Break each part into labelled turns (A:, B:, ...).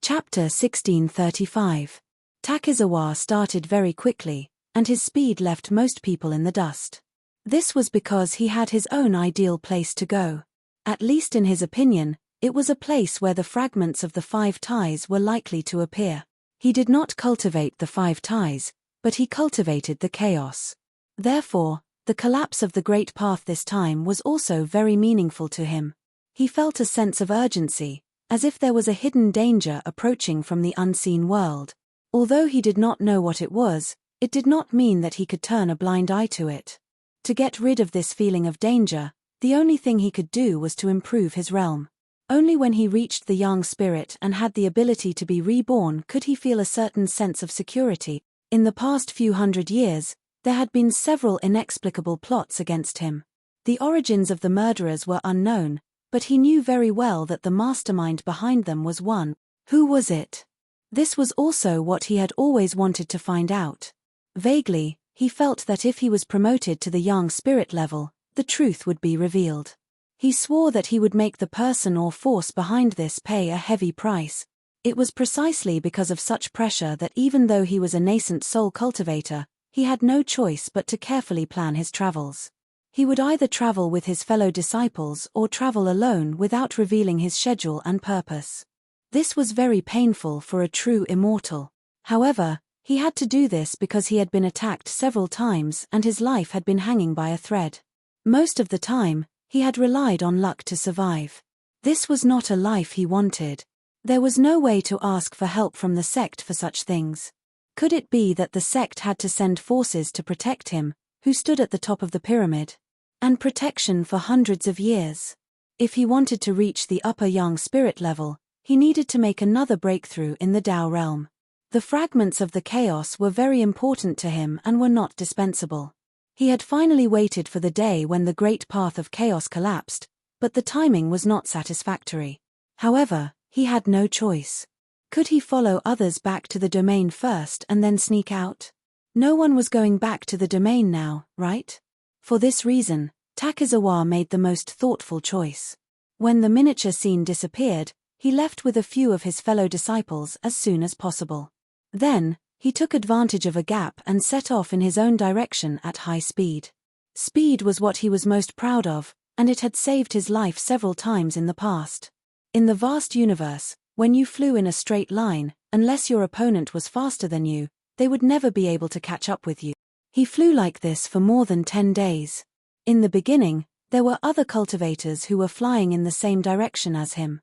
A: Chapter 1635. Takizawa started very quickly, and his speed left most people in the dust. This was because he had his own ideal place to go. At least in his opinion, it was a place where the fragments of the 5 ties were likely to appear. He did not cultivate the 5 ties, but he cultivated the chaos. Therefore, the collapse of the Great Path this time was also very meaningful to him. He felt a sense of urgency, as if there was a hidden danger approaching from the unseen world. Although he did not know what it was, it did not mean that he could turn a blind eye to it. To get rid of this feeling of danger, the only thing he could do was to improve his realm. Only when he reached the young spirit and had the ability to be reborn could he feel a certain sense of security. In the past few hundred years, there had been several inexplicable plots against him. The origins of the murderers were unknown, but he knew very well that the mastermind behind them was one. Who was it? This was also what he had always wanted to find out. Vaguely, he felt that if he was promoted to the young spirit level, the truth would be revealed. He swore that he would make the person or force behind this pay a heavy price. It was precisely because of such pressure that even though he was a nascent soul cultivator, he had no choice but to carefully plan his travels. He would either travel with his fellow disciples or travel alone without revealing his schedule and purpose. This was very painful for a true immortal. However, he had to do this because he had been attacked several times and his life had been hanging by a thread. Most of the time, he had relied on luck to survive. This was not a life he wanted. There was no way to ask for help from the sect for such things. Could it be that the sect had to send forces to protect him, who stood at the top of the pyramid? And protection for hundreds of years. If he wanted to reach the upper young spirit level, he needed to make another breakthrough in the Tao realm. The fragments of the chaos were very important to him and were not dispensable. He had finally waited for the day when the Great Path of Chaos collapsed, but the timing was not satisfactory. However, he had no choice. Could he follow others back to the domain first and then sneak out? No one was going back to the domain now, right? For this reason, Takizawa made the most thoughtful choice. When the miniature scene disappeared, he left with a few of his fellow disciples as soon as possible. Then, he took advantage of a gap and set off in his own direction at high speed. Speed was what he was most proud of, and it had saved his life several times in the past. In the vast universe, when you flew in a straight line, unless your opponent was faster than you, they would never be able to catch up with you. He flew like this for more than 10 days. In the beginning, there were other cultivators who were flying in the same direction as him.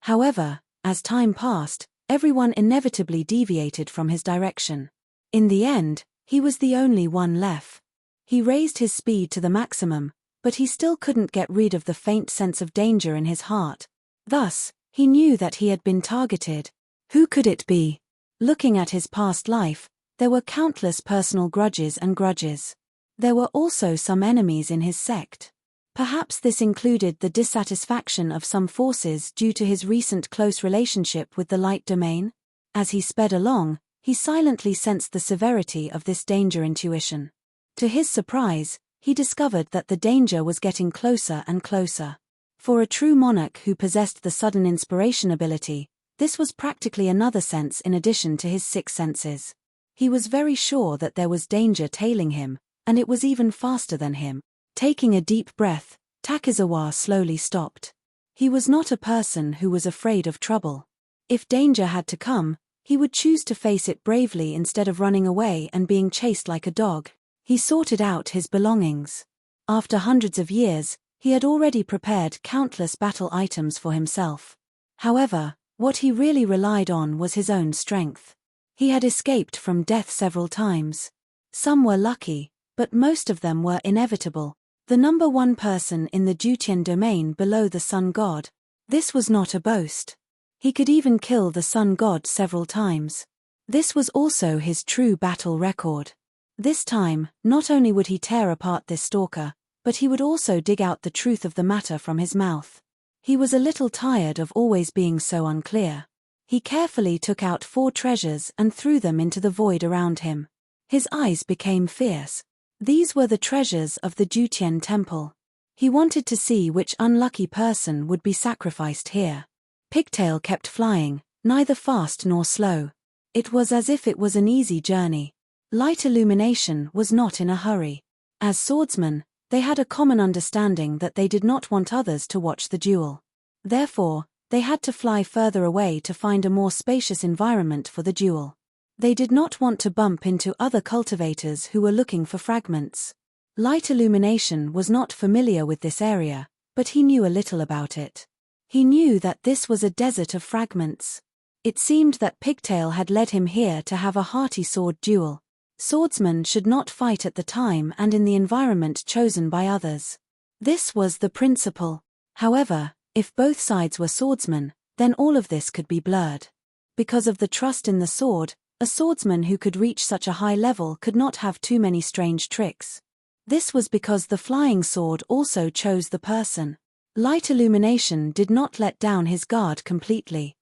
A: However, as time passed, everyone inevitably deviated from his direction. In the end, he was the only one left. He raised his speed to the maximum, but he still couldn't get rid of the faint sense of danger in his heart. Thus, he knew that he had been targeted. Who could it be? Looking at his past life, there were countless personal grudges and grudges. There were also some enemies in his sect. Perhaps this included the dissatisfaction of some forces due to his recent close relationship with the light domain. As he sped along, he silently sensed the severity of this danger intuition. To his surprise, he discovered that the danger was getting closer and closer. For a true monarch who possessed the sudden inspiration ability, this was practically another sense in addition to his 6 senses. He was very sure that there was danger tailing him, and it was even faster than him. Taking a deep breath, Takizawa slowly stopped. He was not a person who was afraid of trouble. If danger had to come, he would choose to face it bravely instead of running away and being chased like a dog. He sorted out his belongings. After hundreds of years, he had already prepared countless battle items for himself. However, what he really relied on was his own strength. He had escaped from death several times. Some were lucky, but most of them were inevitable. The number 1 person in the Jutian domain below the Sun God. This was not a boast. He could even kill the Sun God several times. This was also his true battle record. This time, not only would he tear apart this stalker, but he would also dig out the truth of the matter from his mouth. He was a little tired of always being so unclear. He carefully took out 4 treasures and threw them into the void around him. His eyes became fierce. These were the treasures of the Jutian temple. He wanted to see which unlucky person would be sacrificed here. Pigtail kept flying, neither fast nor slow. It was as if it was an easy journey. Light illumination was not in a hurry. As swordsmen, they had a common understanding that they did not want others to watch the duel. Therefore, they had to fly further away to find a more spacious environment for the duel. They did not want to bump into other cultivators who were looking for fragments. Light illumination was not familiar with this area, but he knew a little about it. He knew that this was a desert of fragments. It seemed that Pigtail had led him here to have a hearty sword duel. Swordsmen should not fight at the time and in the environment chosen by others. This was the principle. However, if both sides were swordsmen, then all of this could be blurred. Because of the trust in the sword, a swordsman who could reach such a high level could not have too many strange tricks. This was because the flying sword also chose the person. Light illumination did not let down his guard completely.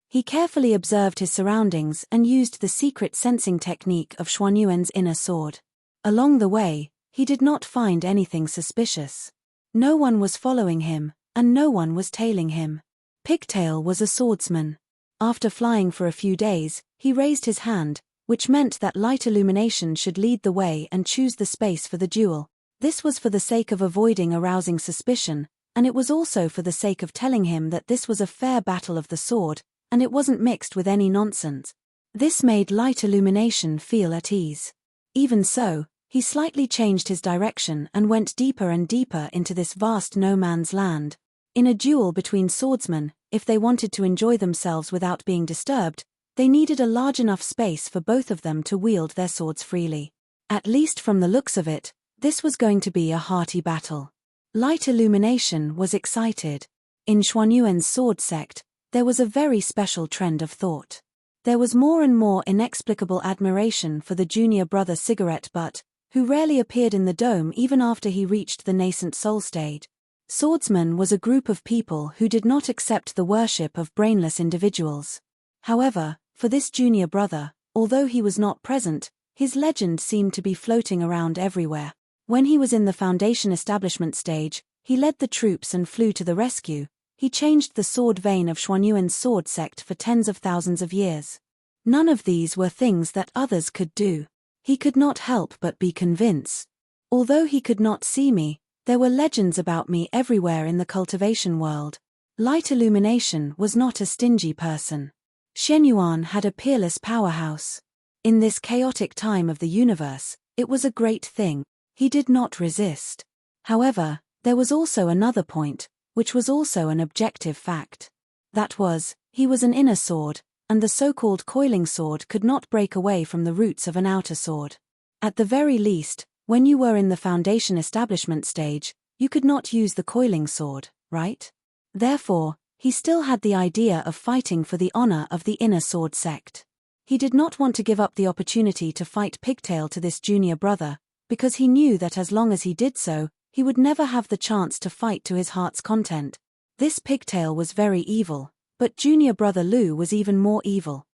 A: He carefully observed his surroundings and used the secret sensing technique of Xuanyuan's inner sword. Along the way, he did not find anything suspicious. No one was following him, and no one was tailing him. Pigtail was a swordsman. After flying for a few days, he raised his hand, which meant that light illumination should lead the way and choose the space for the duel. This was for the sake of avoiding arousing suspicion, and it was also for the sake of telling him that this was a fair battle of the sword, and it wasn't mixed with any nonsense. This made light illumination feel at ease. Even so, he slightly changed his direction and went deeper and deeper into this vast no-man's land. In a duel between swordsmen, if they wanted to enjoy themselves without being disturbed, they needed a large enough space for both of them to wield their swords freely. At least from the looks of it, this was going to be a hearty battle. Light illumination was excited. In Xuanyuan's sword sect, there was a very special trend of thought. There was more and more inexplicable admiration for the junior brother Cigarette Butt, who rarely appeared in the dome even after he reached the nascent soul stage. Swordsmen was a group of people who did not accept the worship of brainless individuals. However, for this junior brother, although he was not present, his legend seemed to be floating around everywhere. When he was in the Foundation establishment stage, he led the troops and flew to the rescue. He changed the sword vein of Xuanyuan's sword sect for tens of thousands of years. None of these were things that others could do. He could not help but be convinced. Although he could not see me, there were legends about me everywhere in the cultivation world. Light illumination was not a stingy person. Xuanyuan had a peerless powerhouse. In this chaotic time of the universe, it was a great thing. He did not resist. However, there was also another point, which was also an objective fact. That was, he was an inner sword, and the so-called coiling sword could not break away from the roots of an outer sword. At the very least, when you were in the Foundation establishment stage, you could not use the coiling sword, right? Therefore, he still had the idea of fighting for the honor of the inner sword sect. He did not want to give up the opportunity to fight Pigtail to this junior brother, because he knew that as long as he did so, he would never have the chance to fight to his heart's content. This Pigtail was very evil, but junior brother Lu was even more evil.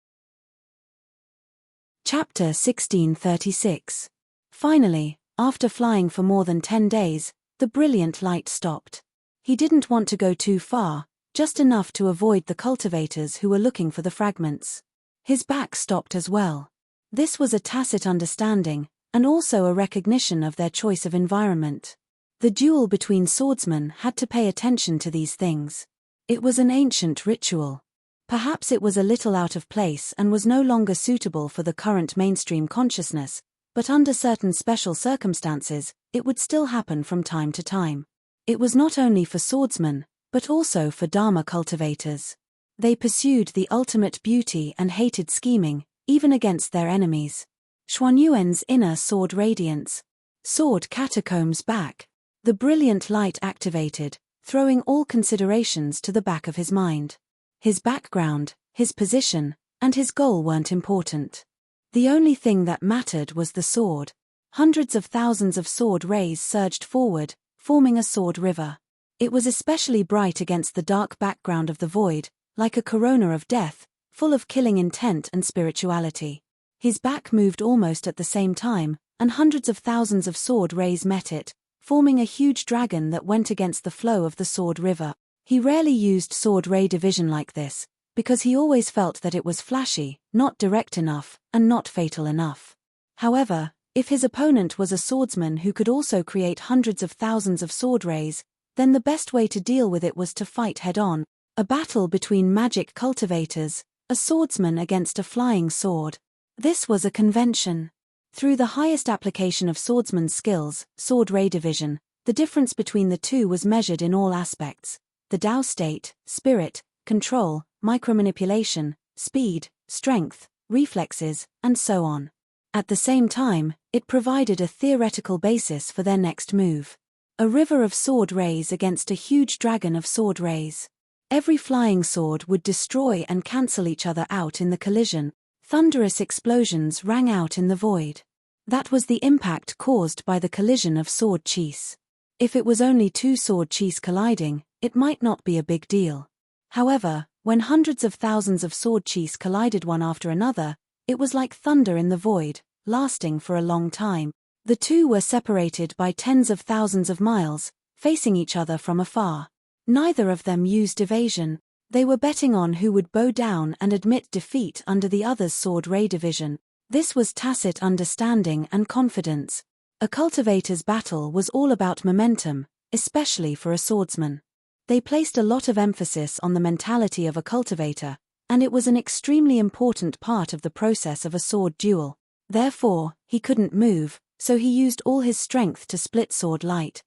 A: Chapter 1636. Finally, after flying for more than 10 days, the brilliant light stopped. He didn't want to go too far, just enough to avoid the cultivators who were looking for the fragments. His back stopped as well. This was a tacit understanding, and also a recognition of their choice of environment. The duel between swordsmen had to pay attention to these things. It was an ancient ritual. Perhaps it was a little out of place and was no longer suitable for the current mainstream consciousness, but under certain special circumstances, it would still happen from time to time. It was not only for swordsmen, but also for Dharma cultivators. They pursued the ultimate beauty and hated scheming, even against their enemies. Xuanyuan's inner sword radiance. Sword catacombs back. The brilliant light activated, throwing all considerations to the back of his mind. His background, his position, and his goal weren't important. The only thing that mattered was the sword. Hundreds of thousands of sword rays surged forward, forming a sword river. It was especially bright against the dark background of the void, like a corona of death, full of killing intent and spirituality. His back moved almost at the same time, and hundreds of thousands of sword rays met it, forming a huge dragon that went against the flow of the sword river. He rarely used sword ray division like this, because he always felt that it was flashy, not direct enough, and not fatal enough. However, if his opponent was a swordsman who could also create hundreds of thousands of sword rays, then the best way to deal with it was to fight head-on, a battle between magic cultivators, a swordsman against a flying sword. This was a convention. Through the highest application of swordsman's skills, sword ray division, the difference between the two was measured in all aspects: the Tao state, spirit, control, micromanipulation, speed, strength, reflexes, and so on. At the same time, it provided a theoretical basis for their next move. A river of sword rays against a huge dragon of sword rays. Every flying sword would destroy and cancel each other out in the collision. Thunderous explosions rang out in the void. That was the impact caused by the collision of sword chis. If it was only two sword chis colliding, it might not be a big deal. However, when hundreds of thousands of sword chis collided one after another, it was like thunder in the void, lasting for a long time. The two were separated by tens of thousands of miles, facing each other from afar. Neither of them used evasion. They were betting on who would bow down and admit defeat under the other's sword ray division. This was tacit understanding and confidence. A cultivator's battle was all about momentum, especially for a swordsman. They placed a lot of emphasis on the mentality of a cultivator, and it was an extremely important part of the process of a sword duel. Therefore, he couldn't move, so he used all his strength to split sword light.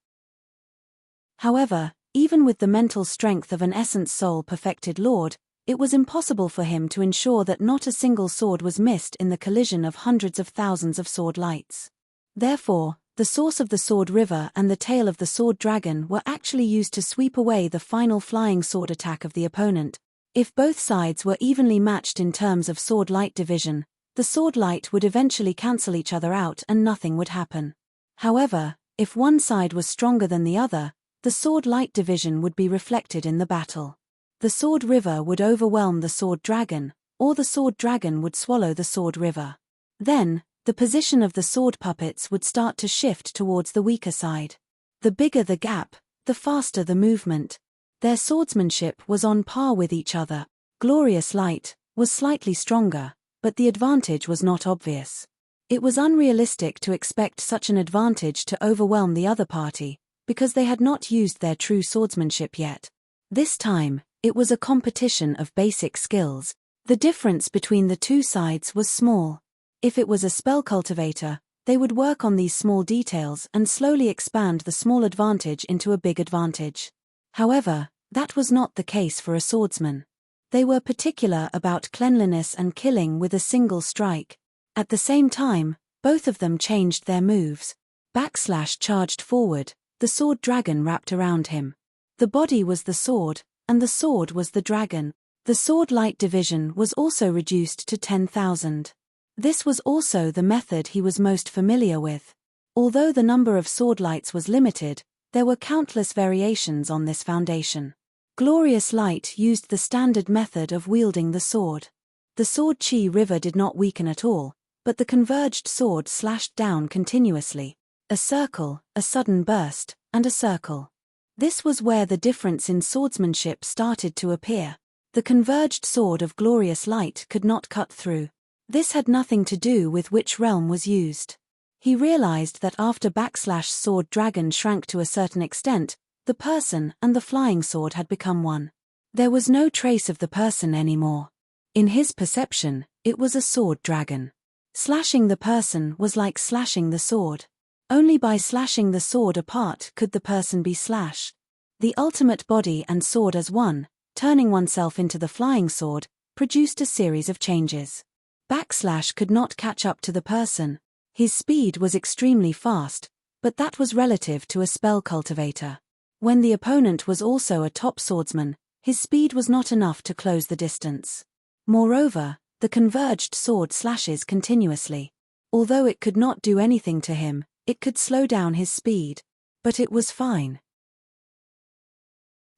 A: However, even with the mental strength of an essence soul perfected lord, it was impossible for him to ensure that not a single sword was missed in the collision of hundreds of thousands of sword lights. Therefore, the source of the sword river and the tail of the sword dragon were actually used to sweep away the final flying sword attack of the opponent. If both sides were evenly matched in terms of sword light division, the sword light would eventually cancel each other out and nothing would happen. However, if one side was stronger than the other, the sword light division would be reflected in the battle. The sword river would overwhelm the sword dragon, or the sword dragon would swallow the sword river. Then, the position of the sword puppets would start to shift towards the weaker side. The bigger the gap, the faster the movement. Their swordsmanship was on par with each other. Glorious Light was slightly stronger, but the advantage was not obvious. It was unrealistic to expect such an advantage to overwhelm the other party, because they had not used their true swordsmanship yet. This time, it was a competition of basic skills. The difference between the two sides was small. If it was a spell cultivator, they would work on these small details and slowly expand the small advantage into a big advantage. However, that was not the case for a swordsman. They were particular about cleanliness and killing with a single strike. At the same time, both of them changed their moves. Backslash charged forward, the sword dragon wrapped around him. The body was the sword, and the sword was the dragon. The sword light division was also reduced to 10,000. This was also the method he was most familiar with. Although the number of sword lights was limited, there were countless variations on this foundation. Glorious Light used the standard method of wielding the sword. The sword chi river did not weaken at all, but the converged sword slashed down continuously. A circle, a sudden burst, and a circle. This was where the difference in swordsmanship started to appear. The converged sword of Glorious Light could not cut through. This had nothing to do with which realm was used. He realized that after backslash sword dragon shrank to a certain extent, the person and the flying sword had become one. There was no trace of the person anymore. In his perception, it was a sword dragon. Slashing the person was like slashing the sword. Only by slashing the sword apart could the person be slashed. The ultimate body and sword as one, turning oneself into the flying sword, produced a series of changes. Backslash could not catch up to the person. His speed was extremely fast, but that was relative to a spell cultivator. When the opponent was also a top swordsman, his speed was not enough to close the distance. Moreover, the converged sword slashes continuously. Although it could not do anything to him, it could slow down his speed. But it was fine.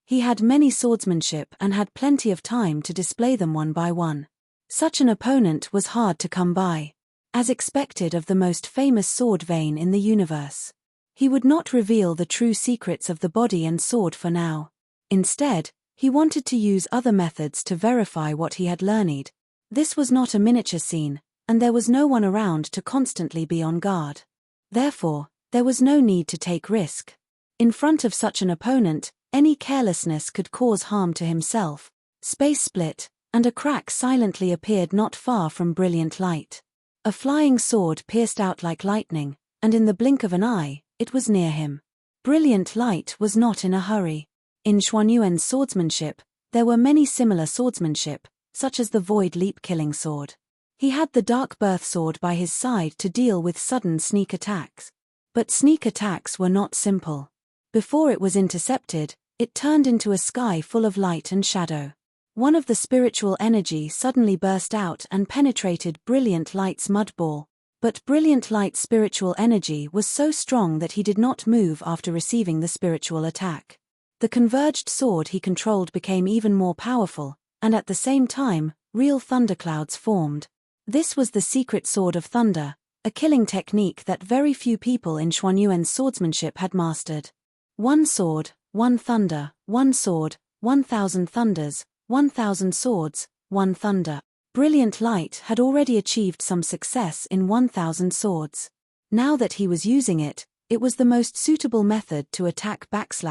A: He had many swordsmanship and had plenty of time to display them one by one. Such an opponent was hard to come by. As expected of the most famous sword vein in the universe. He would not reveal the true secrets of the body and sword for now. Instead, He wanted to use other methods to verify what he had learned. This was not a miniature scene, and there was no one around to constantly be on guard. Therefore, there was no need to take risk. In front of such an opponent, any carelessness could cause harm to himself. Space split, and a crack silently appeared not far from brilliant light. A flying sword pierced out like lightning, and in the blink of an eye, it was near him. Brilliant light was not in a hurry. In Xuanyuan's swordsmanship, there were many similar swordsmanship, such as the Void Leap killing sword. He had the Dark Birth sword by his side to deal with sudden sneak attacks. But sneak attacks were not simple. Before it was intercepted, it turned into a sky full of light and shadow. One of the spiritual energy suddenly burst out and penetrated Brilliant Light's mud ball. But Brilliant Light's spiritual energy was so strong that he did not move after receiving the spiritual attack. The converged sword he controlled became even more powerful, and at the same time, real thunderclouds formed. This was the secret sword of thunder, a killing technique that very few people in Xuanyuan's swordsmanship had mastered. One sword, one thunder, one sword, 1,000 thunders, 1,000 swords, one thunder. Brilliant Light had already achieved some success in 1,000 swords. Now that he was using it, it was the most suitable method to attack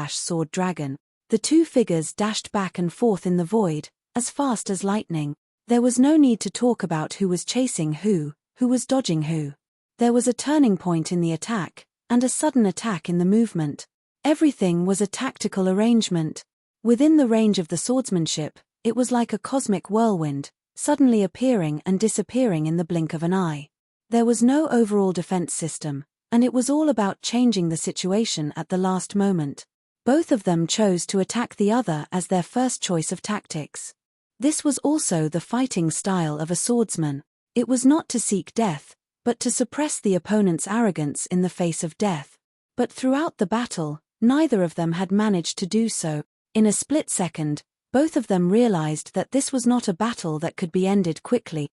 A: Sword Dragon. The two figures dashed back and forth in the void, as fast as lightning. There was no need to talk about who was chasing who was dodging who. There was a turning point in the attack, and a sudden attack in the movement. Everything was a tactical arrangement. Within the range of the swordsmanship, it was like a cosmic whirlwind, suddenly appearing and disappearing in the blink of an eye. There was no overall defense system, and it was all about changing the situation at the last moment. Both of them chose to attack the other as their first choice of tactics. This was also the fighting style of a swordsman. It was not to seek death, but to suppress the opponent's arrogance in the face of death. But throughout the battle, neither of them had managed to do so. In a split second, both of them realized that this was not a battle that could be ended quickly.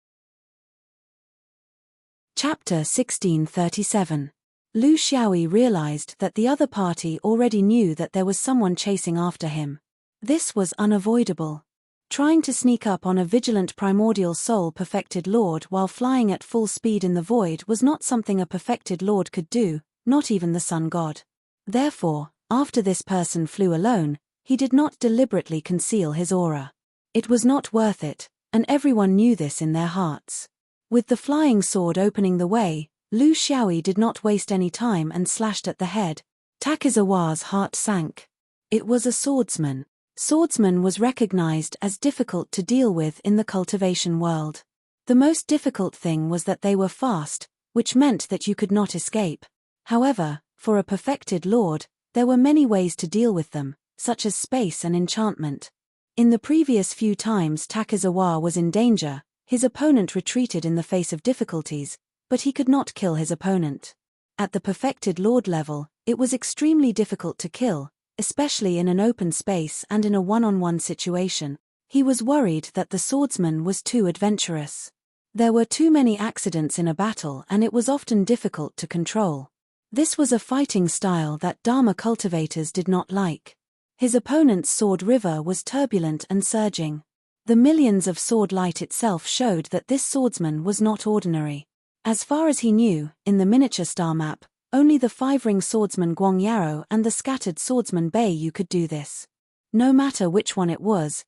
A: Chapter 1637. Lu Xiaoyi realized that the other party already knew that there was someone chasing after him. This was unavoidable. Trying to sneak up on a vigilant primordial soul-perfected lord while flying at full speed in the void was not something a perfected lord could do, not even the sun god. Therefore, after this person flew alone, he did not deliberately conceal his aura. It was not worth it, and everyone knew this in their hearts. With the flying sword opening the way, Lu Xiaoyi did not waste any time and slashed at the head. Takizawa's heart sank. It was a swordsman. Swordsman was recognized as difficult to deal with in the cultivation world. The most difficult thing was that they were fast, which meant that you could not escape. However, for a perfected lord, there were many ways to deal with them, such as space and enchantment. In the previous few times Takizawa was in danger, his opponent retreated in the face of difficulties, but he could not kill his opponent. At the perfected lord level, it was extremely difficult to kill, especially in an open space and in a one-on-one situation. He was worried that the swordsman was too adventurous. There were too many accidents in a battle and it was often difficult to control. This was a fighting style that Dharma cultivators did not like. His opponent's sword river was turbulent and surging. The millions of sword light itself showed that this swordsman was not ordinary. As far as he knew, in the miniature star map, only the five-ring swordsman Guang Yarrow and the scattered swordsman Bei Yu could do this. No matter which one it was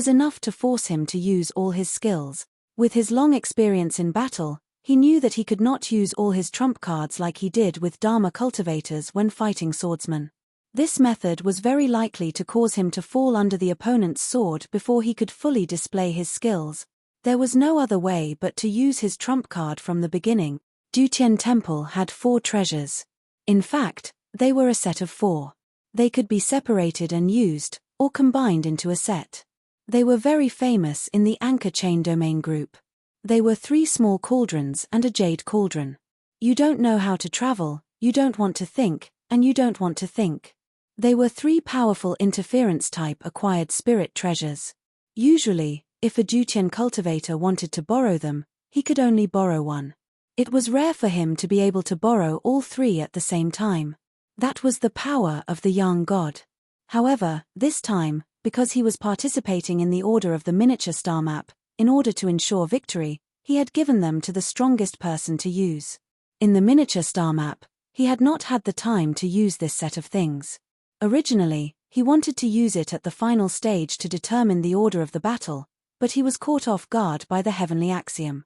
A: enough to force him to use all his skills. With his long experience in battle, he knew that he could not use all his trump cards like he did with Dharma cultivators when fighting swordsmen. This method was very likely to cause him to fall under the opponent's sword before he could fully display his skills. There was no other way but to use his trump card from the beginning. Dutian Temple had 4 treasures. In fact, they were a set of 4. They could be separated and used, or combined into a set. They were very famous in the Anchor Chain Domain group. They were 3 small cauldrons and a jade cauldron. You don't know how to travel, you don't want to think, and you don't want to think. They were 3 powerful interference-type acquired spirit treasures. Usually, if a Dutian cultivator wanted to borrow them, he could only borrow one. It was rare for him to be able to borrow all 3 at the same time. That was the power of the young god. However, this time, because he was participating in the order of the miniature star map. In order to ensure victory, he had given them to the strongest person to use. In the miniature star map, he had not had the time to use this set of things. Originally, he wanted to use it at the final stage to determine the order of the battle, but he was caught off guard by the heavenly axiom.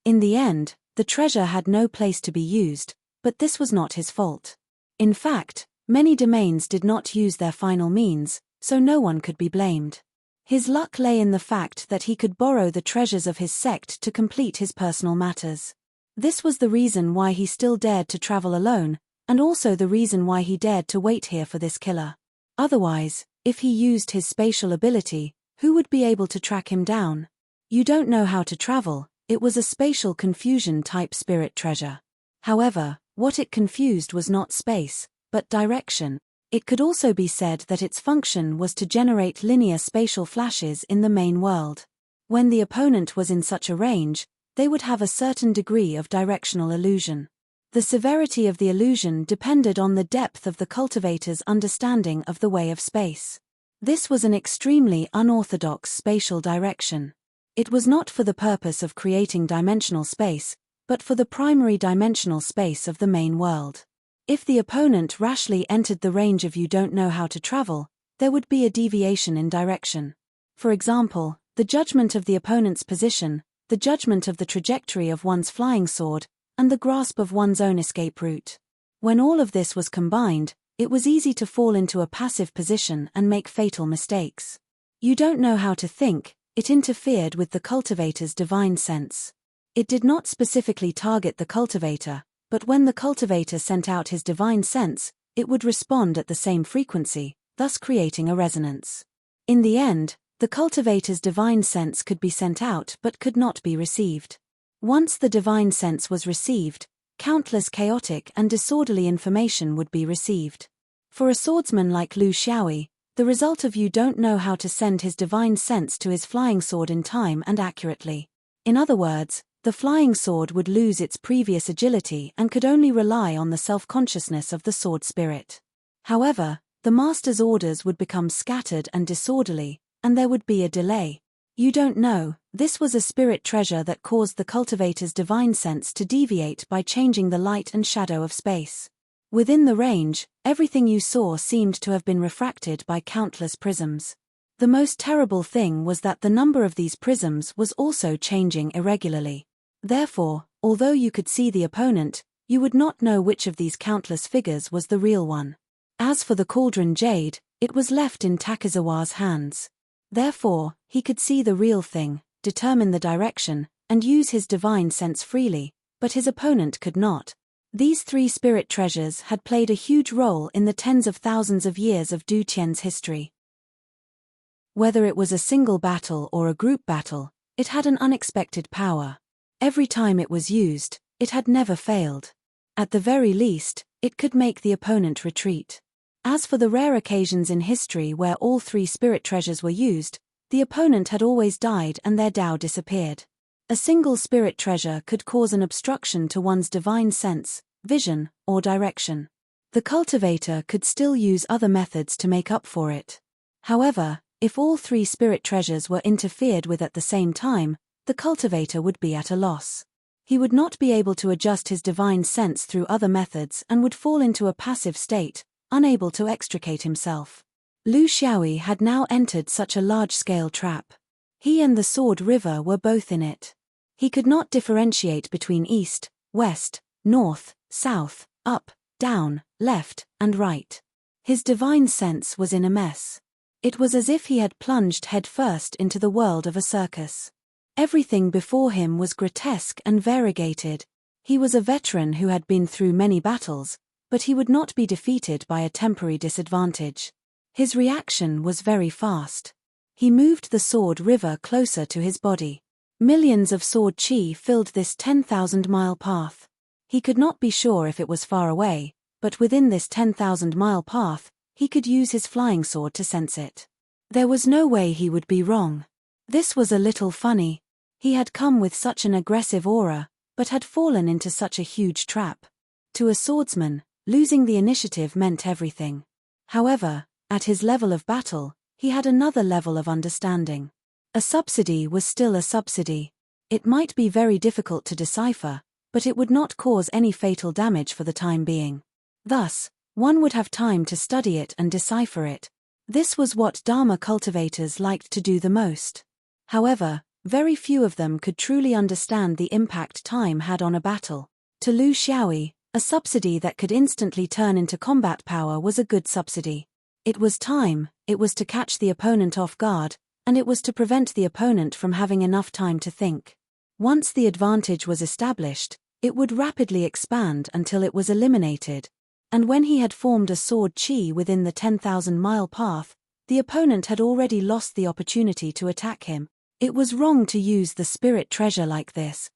A: In the end, the treasure had no place to be used, but this was not his fault. In fact, many domains did not use their final means, so no one could be blamed. His luck lay in the fact that he could borrow the treasures of his sect to complete his personal matters. This was the reason why he still dared to travel alone, and also the reason why he dared to wait here for this killer. Otherwise, if he used his spatial ability, who would be able to track him down? You don't know how to travel. It was a spatial confusion type spirit treasure. However, what it confused was not space, but direction. It could also be said that its function was to generate linear spatial flashes in the main world. When the opponent was in such a range, they would have a certain degree of directional illusion. The severity of the illusion depended on the depth of the cultivator's understanding of the way of space. This was an extremely unorthodox spatial direction. It was not for the purpose of creating dimensional space, but for the primary dimensional space of the main world. If the opponent rashly entered the range of you don't know how to travel, there would be a deviation in direction. For example, the judgment of the opponent's position, the judgment of the trajectory of one's flying sword, and the grasp of one's own escape route. When all of this was combined, it was easy to fall into a passive position and make fatal mistakes. You don't know how to think. It interfered with the cultivator's divine sense. It did not specifically target the cultivator, but when the cultivator sent out his divine sense, it would respond at the same frequency, thus creating a resonance. In the end, the cultivator's divine sense could be sent out but could not be received. Once the divine sense was received, countless chaotic and disorderly information would be received. For a swordsman like Lu Xiaoyi, the result of you don't know how to send his divine sense to his flying sword in time and accurately. In other words, the flying sword would lose its previous agility and could only rely on the self-consciousness of the sword spirit. However, the master's orders would become scattered and disorderly, and there would be a delay. You don't know, this was a spirit treasure that caused the cultivator's divine sense to deviate by changing the light and shadow of space. Within the range, everything you saw seemed to have been refracted by countless prisms. The most terrible thing was that the number of these prisms was also changing irregularly. Therefore, although you could see the opponent, you would not know which of these countless figures was the real one. As for the cauldron jade, it was left in Takizawa's hands. Therefore, he could see the real thing, determine the direction, and use his divine sense freely, but his opponent could not. These three spirit treasures had played a huge role in the tens of thousands of years of Du Tian's history. Whether it was a single battle or a group battle, it had an unexpected power. Every time it was used, it had never failed. At the very least, it could make the opponent retreat. As for the rare occasions in history where all three spirit treasures were used, the opponent had always died and their Tao disappeared. A single spirit treasure could cause an obstruction to one's divine sense, vision, or direction. The cultivator could still use other methods to make up for it. However, if all three spirit treasures were interfered with at the same time, the cultivator would be at a loss. He would not be able to adjust his divine sense through other methods and would fall into a passive state, unable to extricate himself. Lu Xiaoyi had now entered such a large-scale trap. He and the Sword River were both in it. He could not differentiate between east, west, north, south, up, down, left, and right. His divine sense was in a mess. It was as if he had plunged headfirst into the world of a circus. Everything before him was grotesque and variegated. He was a veteran who had been through many battles, but he would not be defeated by a temporary disadvantage. His reaction was very fast. He moved the Sword River closer to his body. Millions of sword chi filled this 10,000-mile path. He could not be sure if it was far away, but within this 10,000-mile path, he could use his flying sword to sense it. There was no way he would be wrong. This was a little funny. He had come with such an aggressive aura, but had fallen into such a huge trap. To a swordsman, losing the initiative meant everything. However, at his level of battle, he had another level of understanding. A subsidy was still a subsidy. It might be very difficult to decipher, but it would not cause any fatal damage for the time being. Thus, one would have time to study it and decipher it. This was what Dharma cultivators liked to do the most. However, very few of them could truly understand the impact time had on a battle. To Lu Xiaoyi, a subsidy that could instantly turn into combat power was a good subsidy. It was time, it was to catch the opponent off guard, and it was to prevent the opponent from having enough time to think. Once the advantage was established, it would rapidly expand until it was eliminated. And when he had formed a sword chi within the 10,000-mile path, the opponent had already lost the opportunity to attack him. It was wrong to use the spirit treasure like this.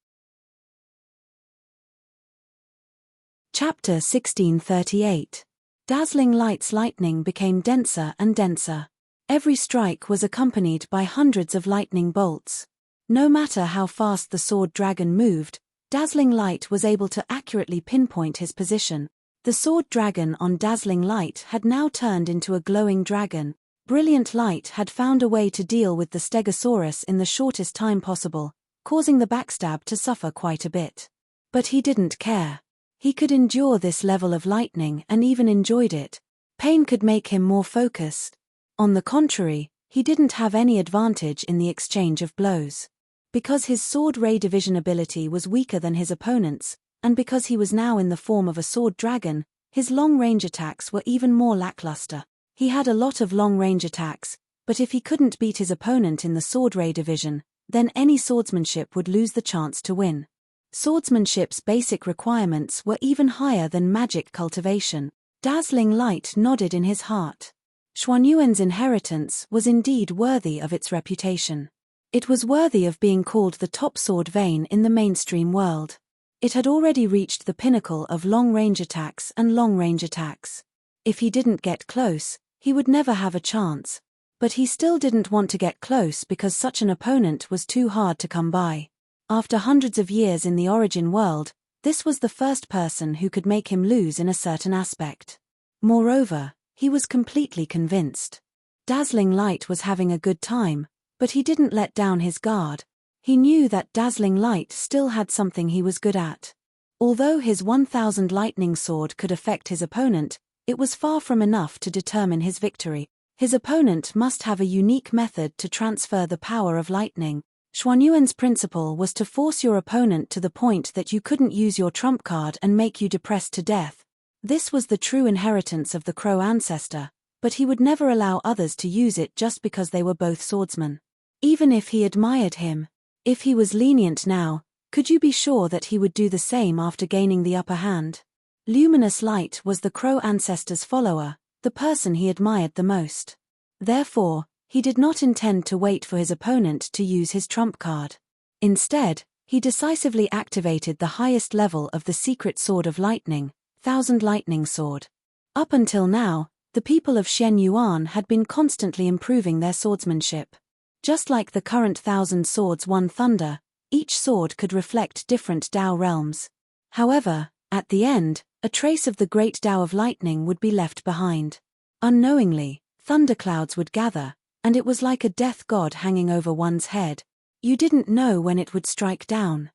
A: Chapter 1638. Dazzling light's lightning became denser and denser. Every strike was accompanied by hundreds of lightning bolts. No matter how fast the sword dragon moved, Dazzling Light was able to accurately pinpoint his position. The sword dragon on Dazzling Light had now turned into a glowing dragon. Brilliant Light had found a way to deal with the Stegosaurus in the shortest time possible, causing the backstab to suffer quite a bit. But he didn't care. He could endure this level of lightning and even enjoyed it. Pain could make him more focused. On the contrary, he didn't have any advantage in the exchange of blows. Because his sword ray division ability was weaker than his opponent's, and because he was now in the form of a sword dragon, his long-range attacks were even more lackluster. He had a lot of long-range attacks, but if he couldn't beat his opponent in the sword ray division, then any swordsmanship would lose the chance to win. Swordsmanship's basic requirements were even higher than magic cultivation. Dazzling Light nodded in his heart. Xuanyuan's inheritance was indeed worthy of its reputation. It was worthy of being called the top sword vein in the mainstream world. It had already reached the pinnacle of long-range attacks and long-range attacks. If he didn't get close, he would never have a chance. But he still didn't want to get close because such an opponent was too hard to come by. After hundreds of years in the origin world, this was the first person who could make him lose in a certain aspect. Moreover, he was completely convinced. Dazzling Light was having a good time, but he didn't let down his guard. He knew that Dazzling Light still had something he was good at. Although his 1000 lightning sword could affect his opponent, it was far from enough to determine his victory. His opponent must have a unique method to transfer the power of lightning. Xuanyuan's principle was to force your opponent to the point that you couldn't use your trump card and make you depressed to death. This was the true inheritance of the Crow ancestor, but he would never allow others to use it just because they were both swordsmen. Even if he admired him, if he was lenient now, could you be sure that he would do the same after gaining the upper hand? Luminous Light was the Crow ancestor's follower, the person he admired the most. Therefore, he did not intend to wait for his opponent to use his trump card. Instead, he decisively activated the highest level of the secret sword of lightning, 1000 Lightning Sword. Up until now, the people of Shenyuan had been constantly improving their swordsmanship. Just like the current 1000 Swords One Thunder, each sword could reflect different Tao realms. However, at the end, a trace of the great Tao of lightning would be left behind. Unknowingly, thunderclouds would gather, and it was like a death god hanging over one's head. You didn't know when it would strike down.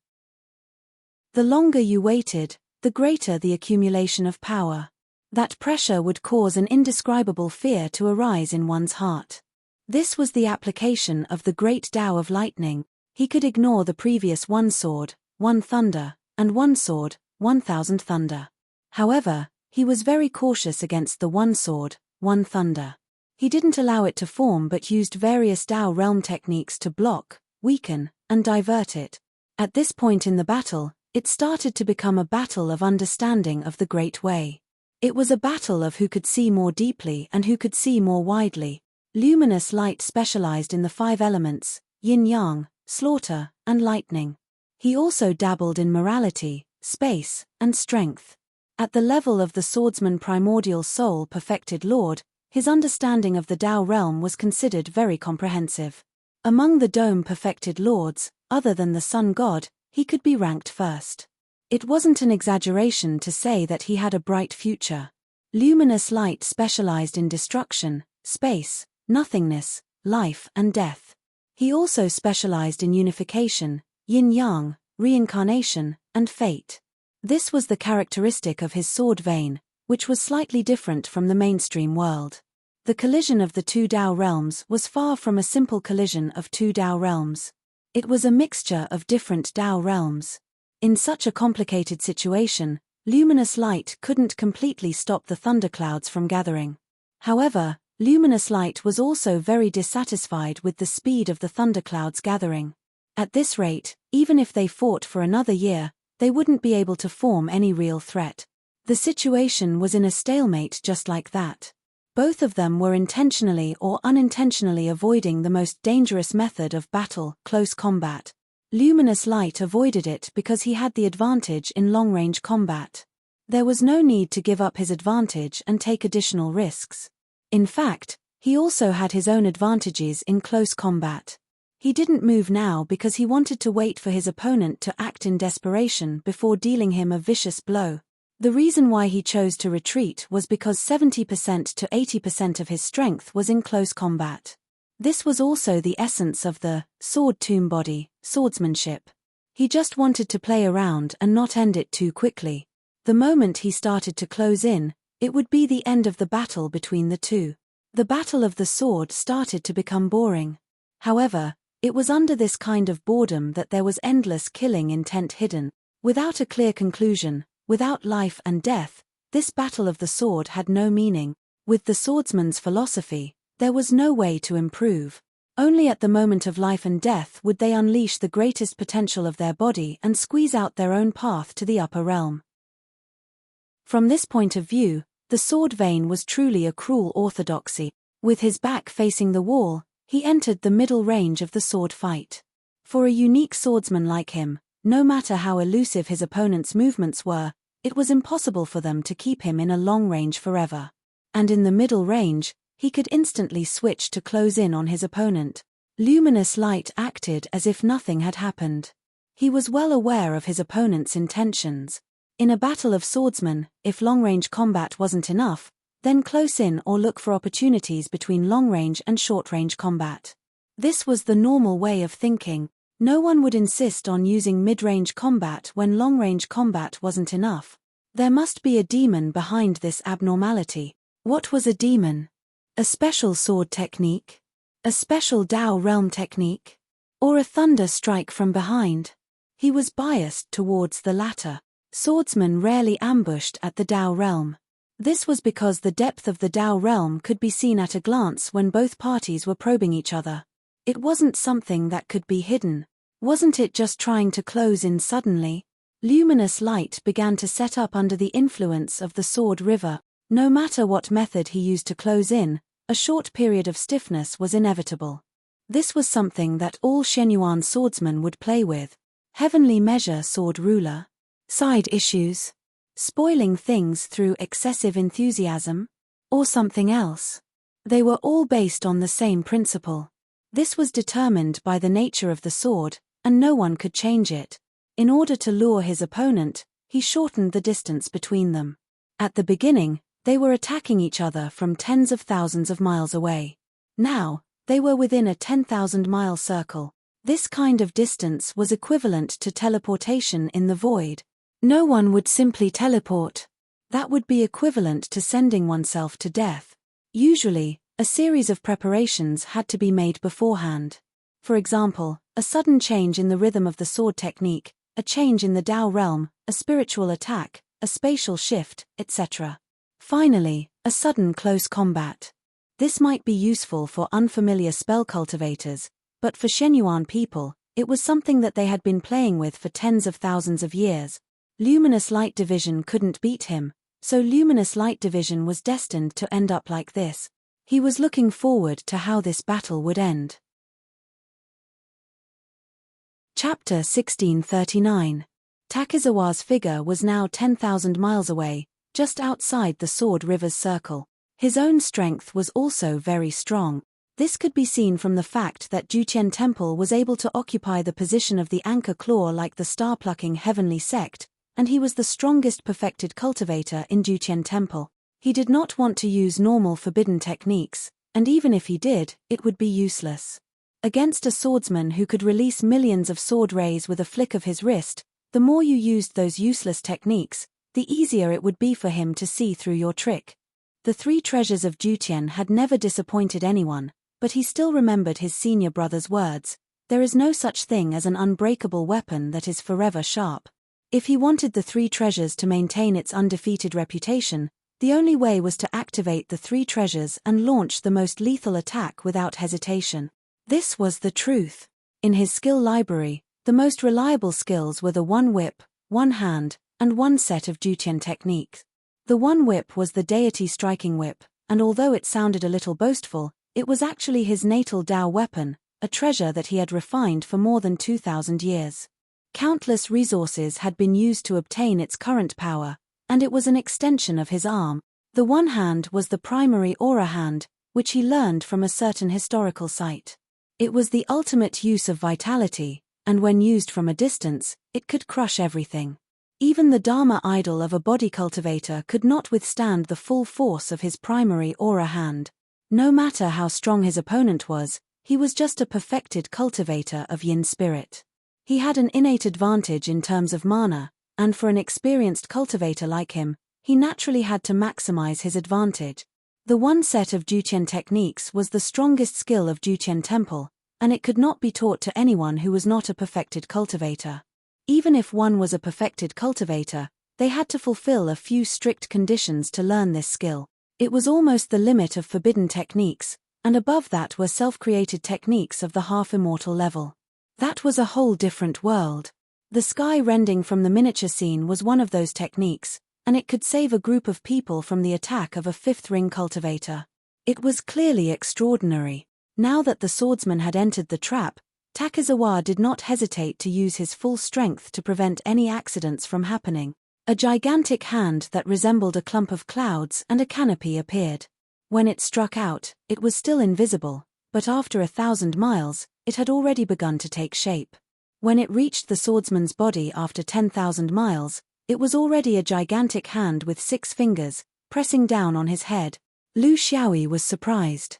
A: The longer you waited, the greater the accumulation of power. That pressure would cause an indescribable fear to arise in one's heart. This was the application of the great Tao of lightning. He could ignore the previous one sword, one thunder, and one sword, 1000 thunder. However, he was very cautious against the one sword, one thunder. He didn't allow it to form but used various Tao realm techniques to block, weaken, and divert it. At this point in the battle, it started to become a battle of understanding of the Great Way. It was a battle of who could see more deeply and who could see more widely. Luminous Light specialized in the 5 elements, yin-yang, slaughter, and lightning. He also dabbled in morality, space, and strength. At the level of the swordsman primordial soul perfected lord, his understanding of the Tao realm was considered very comprehensive. Among the dome perfected lords, other than the sun god, he could be ranked first. It wasn't an exaggeration to say that he had a bright future. Luminous Light specialized in destruction, space, nothingness, life and death. He also specialized in unification, yin-yang, reincarnation, and fate. This was the characteristic of his sword vein, which was slightly different from the mainstream world. The collision of the two Tao realms was far from a simple collision of two Tao realms. It was a mixture of different Tao realms. In such a complicated situation, luminous light couldn't completely stop the thunderclouds from gathering. However, luminous light was also very dissatisfied with the speed of the thunderclouds gathering. At this rate, even if they fought for another year, they wouldn't be able to form any real threat. The situation was in a stalemate just like that. Both of them were intentionally or unintentionally avoiding the most dangerous method of battle, close combat. Luminous light avoided it because he had the advantage in long-range combat. There was no need to give up his advantage and take additional risks. In fact, he also had his own advantages in close combat. He didn't move now because he wanted to wait for his opponent to act in desperation before dealing him a vicious blow. The reason why he chose to retreat was because 70% to 80% of his strength was in close combat. This was also the essence of the sword tomb body, swordsmanship. He just wanted to play around and not end it too quickly. The moment he started to close in, it would be the end of the battle between the two. The battle of the sword started to become boring. However, it was under this kind of boredom that there was endless killing intent hidden. Without a clear conclusion, without life and death, this battle of the sword had no meaning. With the swordsman's philosophy, there was no way to improve. Only at the moment of life and death would they unleash the greatest potential of their body and squeeze out their own path to the upper realm. From this point of view, the sword vein was truly a cruel orthodoxy. With his back facing the wall, he entered the middle range of the sword fight. For a unique swordsman like him, no matter how elusive his opponent's movements were, it was impossible for them to keep him in a long range forever. And in the middle range, he could instantly switch to close in on his opponent. Luminous light acted as if nothing had happened. He was well aware of his opponent's intentions. In a battle of swordsmen, if long-range combat wasn't enough, then close in or look for opportunities between long-range and short-range combat. This was the normal way of thinking. No one would insist on using mid-range combat when long-range combat wasn't enough. There must be a demon behind this abnormality. What was a demon? A special sword technique? A special Tao realm technique? Or a thunder strike from behind? He was biased towards the latter. Swordsmen rarely ambushed at the Tao realm. This was because the depth of the Tao realm could be seen at a glance when both parties were probing each other. It wasn't something that could be hidden. Wasn't it just trying to close in suddenly? Luminous light began to set up under the influence of the sword river. No matter what method he used to close in, a short period of stiffness was inevitable. This was something that all Shenyuan swordsmen would play with. Heavenly measure sword ruler. Side issues. Spoiling things through excessive enthusiasm? Or something else? They were all based on the same principle. This was determined by the nature of the sword, and no one could change it. In order to lure his opponent, he shortened the distance between them. At the beginning, they were attacking each other from tens of thousands of miles away. Now, they were within a 10,000-mile circle. This kind of distance was equivalent to teleportation in the void. No one would simply teleport. That would be equivalent to sending oneself to death. Usually, a series of preparations had to be made beforehand. For example, a sudden change in the rhythm of the sword technique, a change in the Tao realm, a spiritual attack, a spatial shift, etc. Finally, a sudden close combat. This might be useful for unfamiliar spell cultivators, but for Shenyuan people, it was something that they had been playing with for tens of thousands of years. Luminous Light Division couldn't beat him, so Luminous Light Division was destined to end up like this. He was looking forward to how this battle would end. Chapter 1639. Takizawa's figure was now 10,000 miles away, just outside the Sword River's circle. His own strength was also very strong. This could be seen from the fact that Juqian Temple was able to occupy the position of the anchor claw like the star-plucking heavenly sect, and he was the strongest perfected cultivator in Juqian Temple. He did not want to use normal forbidden techniques. And even if he did, it would be useless. Against a swordsman who could release millions of sword rays with a flick of his wrist, the more you used those useless techniques, the easier it would be for him to see through your trick. The three treasures of Jutian had never disappointed anyone, but he still remembered his senior brother's words: there is no such thing as an unbreakable weapon that is forever sharp. If he wanted the three treasures to maintain its undefeated reputation, the only way was to activate the three treasures and launch the most lethal attack without hesitation. This was the truth. In his skill library, the most reliable skills were the one whip, one hand, and one set of Jutian techniques. The one whip was the deity striking whip, and although it sounded a little boastful, it was actually his natal Tao weapon, a treasure that he had refined for more than 2,000 years. Countless resources had been used to obtain its current power, and it was an extension of his arm. The one hand was the primary aura hand, which he learned from a certain historical site. It was the ultimate use of vitality, and when used from a distance, it could crush everything. Even the Dharma idol of a body cultivator could not withstand the full force of his primary aura hand. No matter how strong his opponent was, he was just a perfected cultivator of yin spirit. He had an innate advantage in terms of mana, and for an experienced cultivator like him, he naturally had to maximize his advantage. The one set of Jutian techniques was the strongest skill of Jutian Temple, and it could not be taught to anyone who was not a perfected cultivator. Even if one was a perfected cultivator, they had to fulfill a few strict conditions to learn this skill. It was almost the limit of forbidden techniques, and above that were self-created techniques of the half-immortal level. That was a whole different world. The sky rending from the miniature scene was one of those techniques, and it could save a group of people from the attack of a fifth-ring cultivator. It was clearly extraordinary. Now that the swordsman had entered the trap, Takizawa did not hesitate to use his full strength to prevent any accidents from happening. A gigantic hand that resembled a clump of clouds and a canopy appeared. When it struck out, it was still invisible, but after 1,000 miles, it had already begun to take shape. When it reached the swordsman's body after 10,000 miles, it was already a gigantic hand with 6 fingers, pressing down on his head. Lu Xiaoyi was surprised.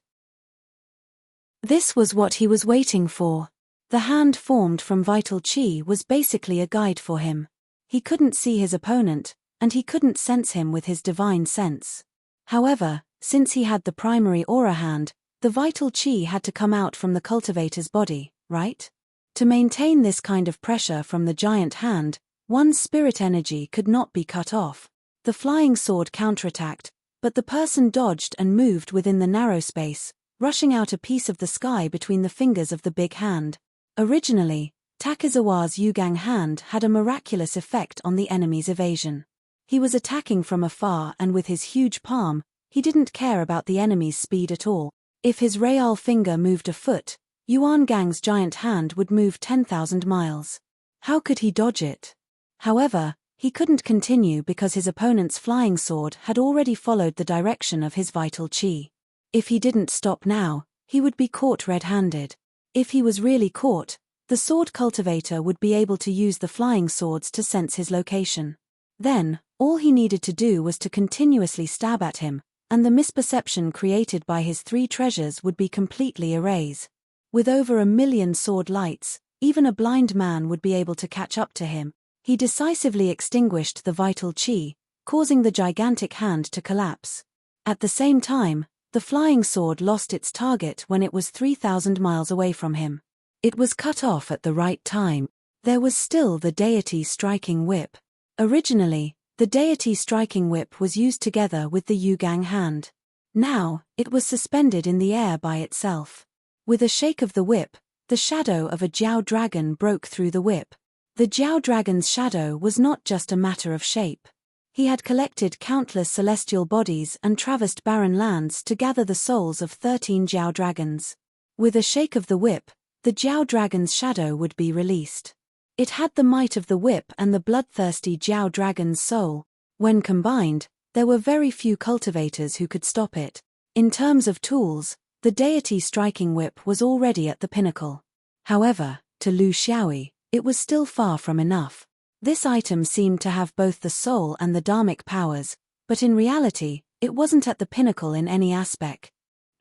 A: This was what he was waiting for. The hand formed from vital qi was basically a guide for him. He couldn't see his opponent, and he couldn't sense him with his divine sense. However, since he had the primary aura hand, the vital qi had to come out from the cultivator's body, right? To maintain this kind of pressure from the giant hand, one's spirit energy could not be cut off. The flying sword counterattacked, but the person dodged and moved within the narrow space, rushing out a piece of the sky between the fingers of the big hand. Originally, Takizawa's Yugang hand had a miraculous effect on the enemy's evasion. He was attacking from afar, and with his huge palm, he didn't care about the enemy's speed at all. If his real finger moved a foot, Yuan Gang's giant hand would move 10,000 miles. How could he dodge it? However, he couldn't continue because his opponent's flying sword had already followed the direction of his vital qi. If he didn't stop now, he would be caught red-handed. If he was really caught, the sword cultivator would be able to use the flying swords to sense his location. Then, all he needed to do was to continuously stab at him, and the misperception created by his 3 treasures would be completely erased. With over 1 million sword lights, even a blind man would be able to catch up to him. He decisively extinguished the vital qi, causing the gigantic hand to collapse. At the same time, the flying sword lost its target when it was 3,000 miles away from him. It was cut off at the right time. There was still the deity striking whip. Originally, the deity striking whip was used together with the Yugang hand. Now, it was suspended in the air by itself. With a shake of the whip, the shadow of a Jiao dragon broke through the whip. The Jiao dragon's shadow was not just a matter of shape. He had collected countless celestial bodies and traversed barren lands to gather the souls of 13 Jiao dragons. With a shake of the whip, the Jiao dragon's shadow would be released. It had the might of the whip and the bloodthirsty Jiao dragon's soul. When combined, there were very few cultivators who could stop it. In terms of tools, the deity striking whip was already at the pinnacle. However, to Lu Xiaoyi, it was still far from enough. This item seemed to have both the soul and the dharmic powers, but in reality, it wasn't at the pinnacle in any aspect.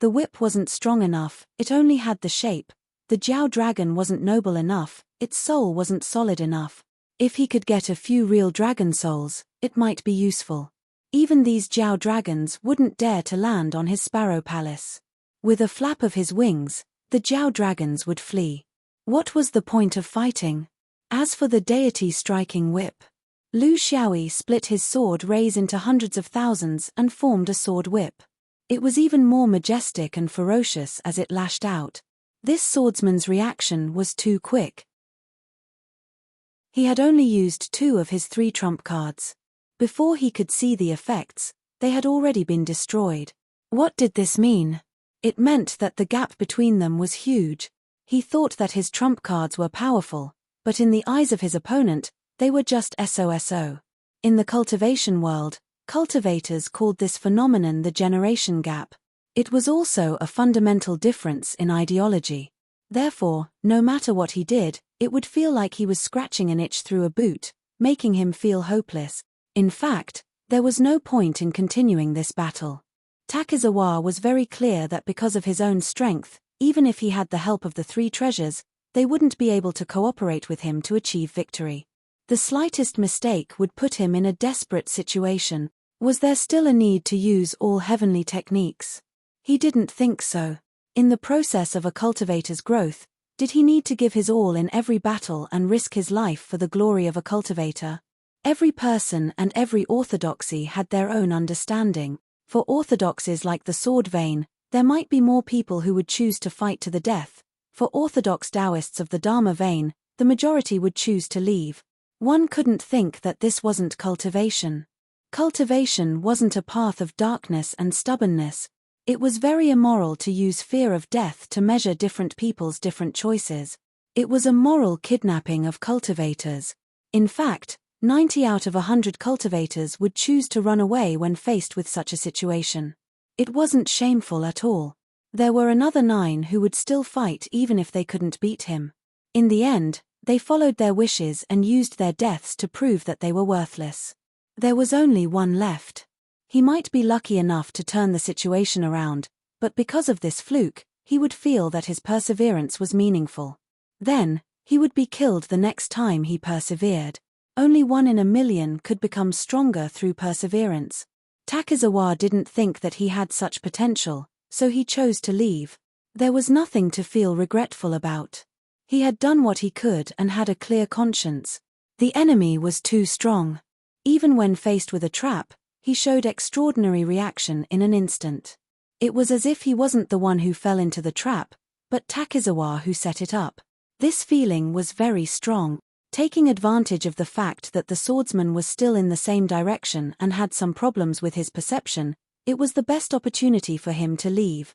A: The whip wasn't strong enough, it only had the shape. The Jiao dragon wasn't noble enough, its soul wasn't solid enough. If he could get a few real dragon souls, it might be useful. Even these Jiao dragons wouldn't dare to land on his sparrow palace. With a flap of his wings, the Jiao dragons would flee. What was the point of fighting? As for the deity striking whip, Lu Xiaoyi split his sword rays into hundreds of thousands and formed a sword whip. It was even more majestic and ferocious as it lashed out. This swordsman's reaction was too quick. He had only used 2 of his 3 trump cards. Before he could see the effects, they had already been destroyed. What did this mean? It meant that the gap between them was huge. He thought that his trump cards were powerful, but in the eyes of his opponent, they were just SOSO. In the cultivation world, cultivators called this phenomenon the generation gap. It was also a fundamental difference in ideology. Therefore, no matter what he did, it would feel like he was scratching an itch through a boot, making him feel hopeless. In fact, there was no point in continuing this battle. Takizawa was very clear that because of his own strength, even if he had the help of the 3 treasures, they wouldn't be able to cooperate with him to achieve victory. The slightest mistake would put him in a desperate situation. Was there still a need to use all heavenly techniques? He didn't think so. In the process of a cultivator's growth, did he need to give his all in every battle and risk his life for the glory of a cultivator? Every person and every orthodoxy had their own understanding. For orthodoxies like the sword vein, there might be more people who would choose to fight to the death. For orthodox Taoists of the Dharma vein, the majority would choose to leave. One couldn't think that this wasn't cultivation. Cultivation wasn't a path of darkness and stubbornness. It was very immoral to use fear of death to measure different people's different choices. It was a moral kidnapping of cultivators. In fact, 90 out of 100 cultivators would choose to run away when faced with such a situation. It wasn't shameful at all. There were another 9 who would still fight even if they couldn't beat him. In the end, they followed their wishes and used their deaths to prove that they were worthless. There was only one left. He might be lucky enough to turn the situation around, but because of this fluke, he would feel that his perseverance was meaningful. Then, he would be killed the next time he persevered. Only 1 in a million could become stronger through perseverance. Takizawa didn't think that he had such potential, so he chose to leave. There was nothing to feel regretful about. He had done what he could and had a clear conscience. The enemy was too strong. Even when faced with a trap, he showed extraordinary reaction in an instant. It was as if he wasn't the one who fell into the trap, but Takizawa who set it up. This feeling was very strong. Taking advantage of the fact that the swordsman was still in the same direction and had some problems with his perception, it was the best opportunity for him to leave.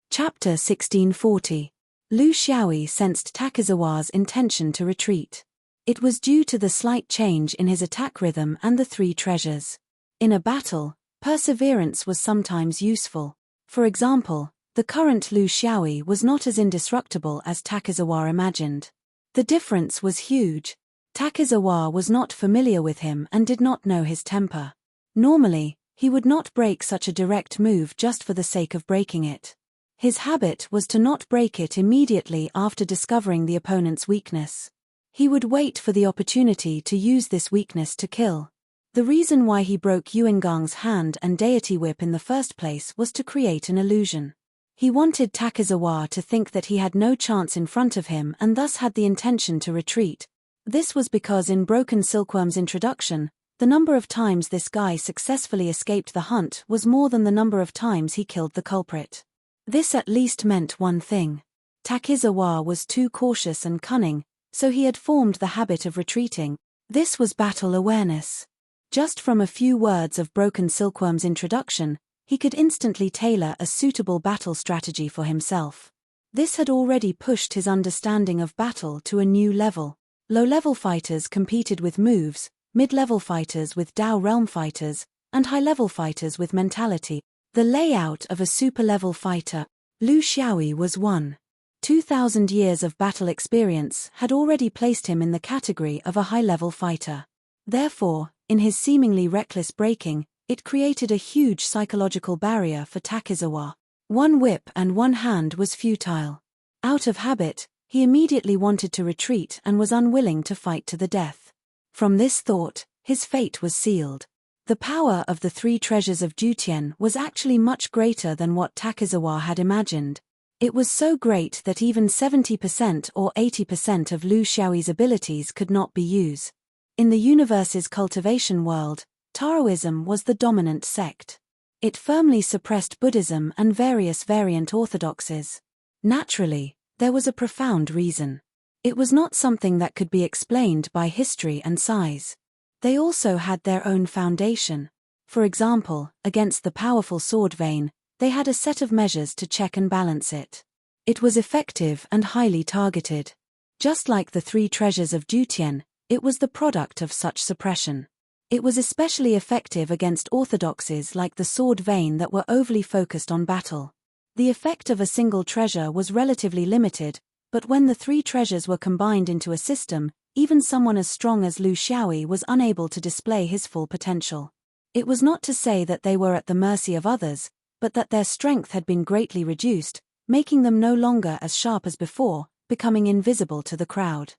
A: Chapter 1640. Lu Xiaoyi sensed Takizawa's intention to retreat. It was due to the slight change in his attack rhythm and the 3 treasures. In a battle, perseverance was sometimes useful. For example, the current Lu Xiaoyi was not as indestructible as Takizawa imagined. The difference was huge. Takizawa was not familiar with him and did not know his temper. Normally, he would not break such a direct move just for the sake of breaking it. His habit was to not break it immediately after discovering the opponent's weakness. He would wait for the opportunity to use this weakness to kill. The reason why he broke Yuengang's hand and deity whip in the first place was to create an illusion. He wanted Takizawa to think that he had no chance in front of him and thus had the intention to retreat. This was because in Broken Silkworm's introduction, the number of times this guy successfully escaped the hunt was more than the number of times he killed the culprit. This at least meant one thing. Takizawa was too cautious and cunning, so he had formed the habit of retreating. This was battle awareness. Just from a few words of Broken Silkworm's introduction, he could instantly tailor a suitable battle strategy for himself. This had already pushed his understanding of battle to a new level. Low-level fighters competed with moves, mid-level fighters with Dao Realm fighters, and high-level fighters with mentality. The layout of a super-level fighter. Lu Xiaoyi was one. 2,000 years of battle experience had already placed him in the category of a high-level fighter. Therefore, in his seemingly reckless breaking, It created a huge psychological barrier for Takizawa. One whip and one hand was futile. Out of habit, he immediately wanted to retreat and was unwilling to fight to the death. From this thought, his fate was sealed. The power of the 3 treasures of Jutien was actually much greater than what Takizawa had imagined. It was so great that even 70% or 80% of Lu Xiaoyi's abilities could not be used. In the universe's cultivation world, Taoism was the dominant sect. It firmly suppressed Buddhism and various variant orthodoxies. Naturally, there was a profound reason. It was not something that could be explained by history and size. They also had their own foundation. For example, against the powerful sword vein, they had a set of measures to check and balance it. It was effective and highly targeted. Just like the 3 treasures of Jutien, it was the product of such suppression. It was especially effective against orthodoxies like the sword vein that were overly focused on battle. The effect of a single treasure was relatively limited, but when the 3 treasures were combined into a system, even someone as strong as Lu Xiaoyi was unable to display his full potential. It was not to say that they were at the mercy of others, but that their strength had been greatly reduced, making them no longer as sharp as before, becoming invisible to the crowd.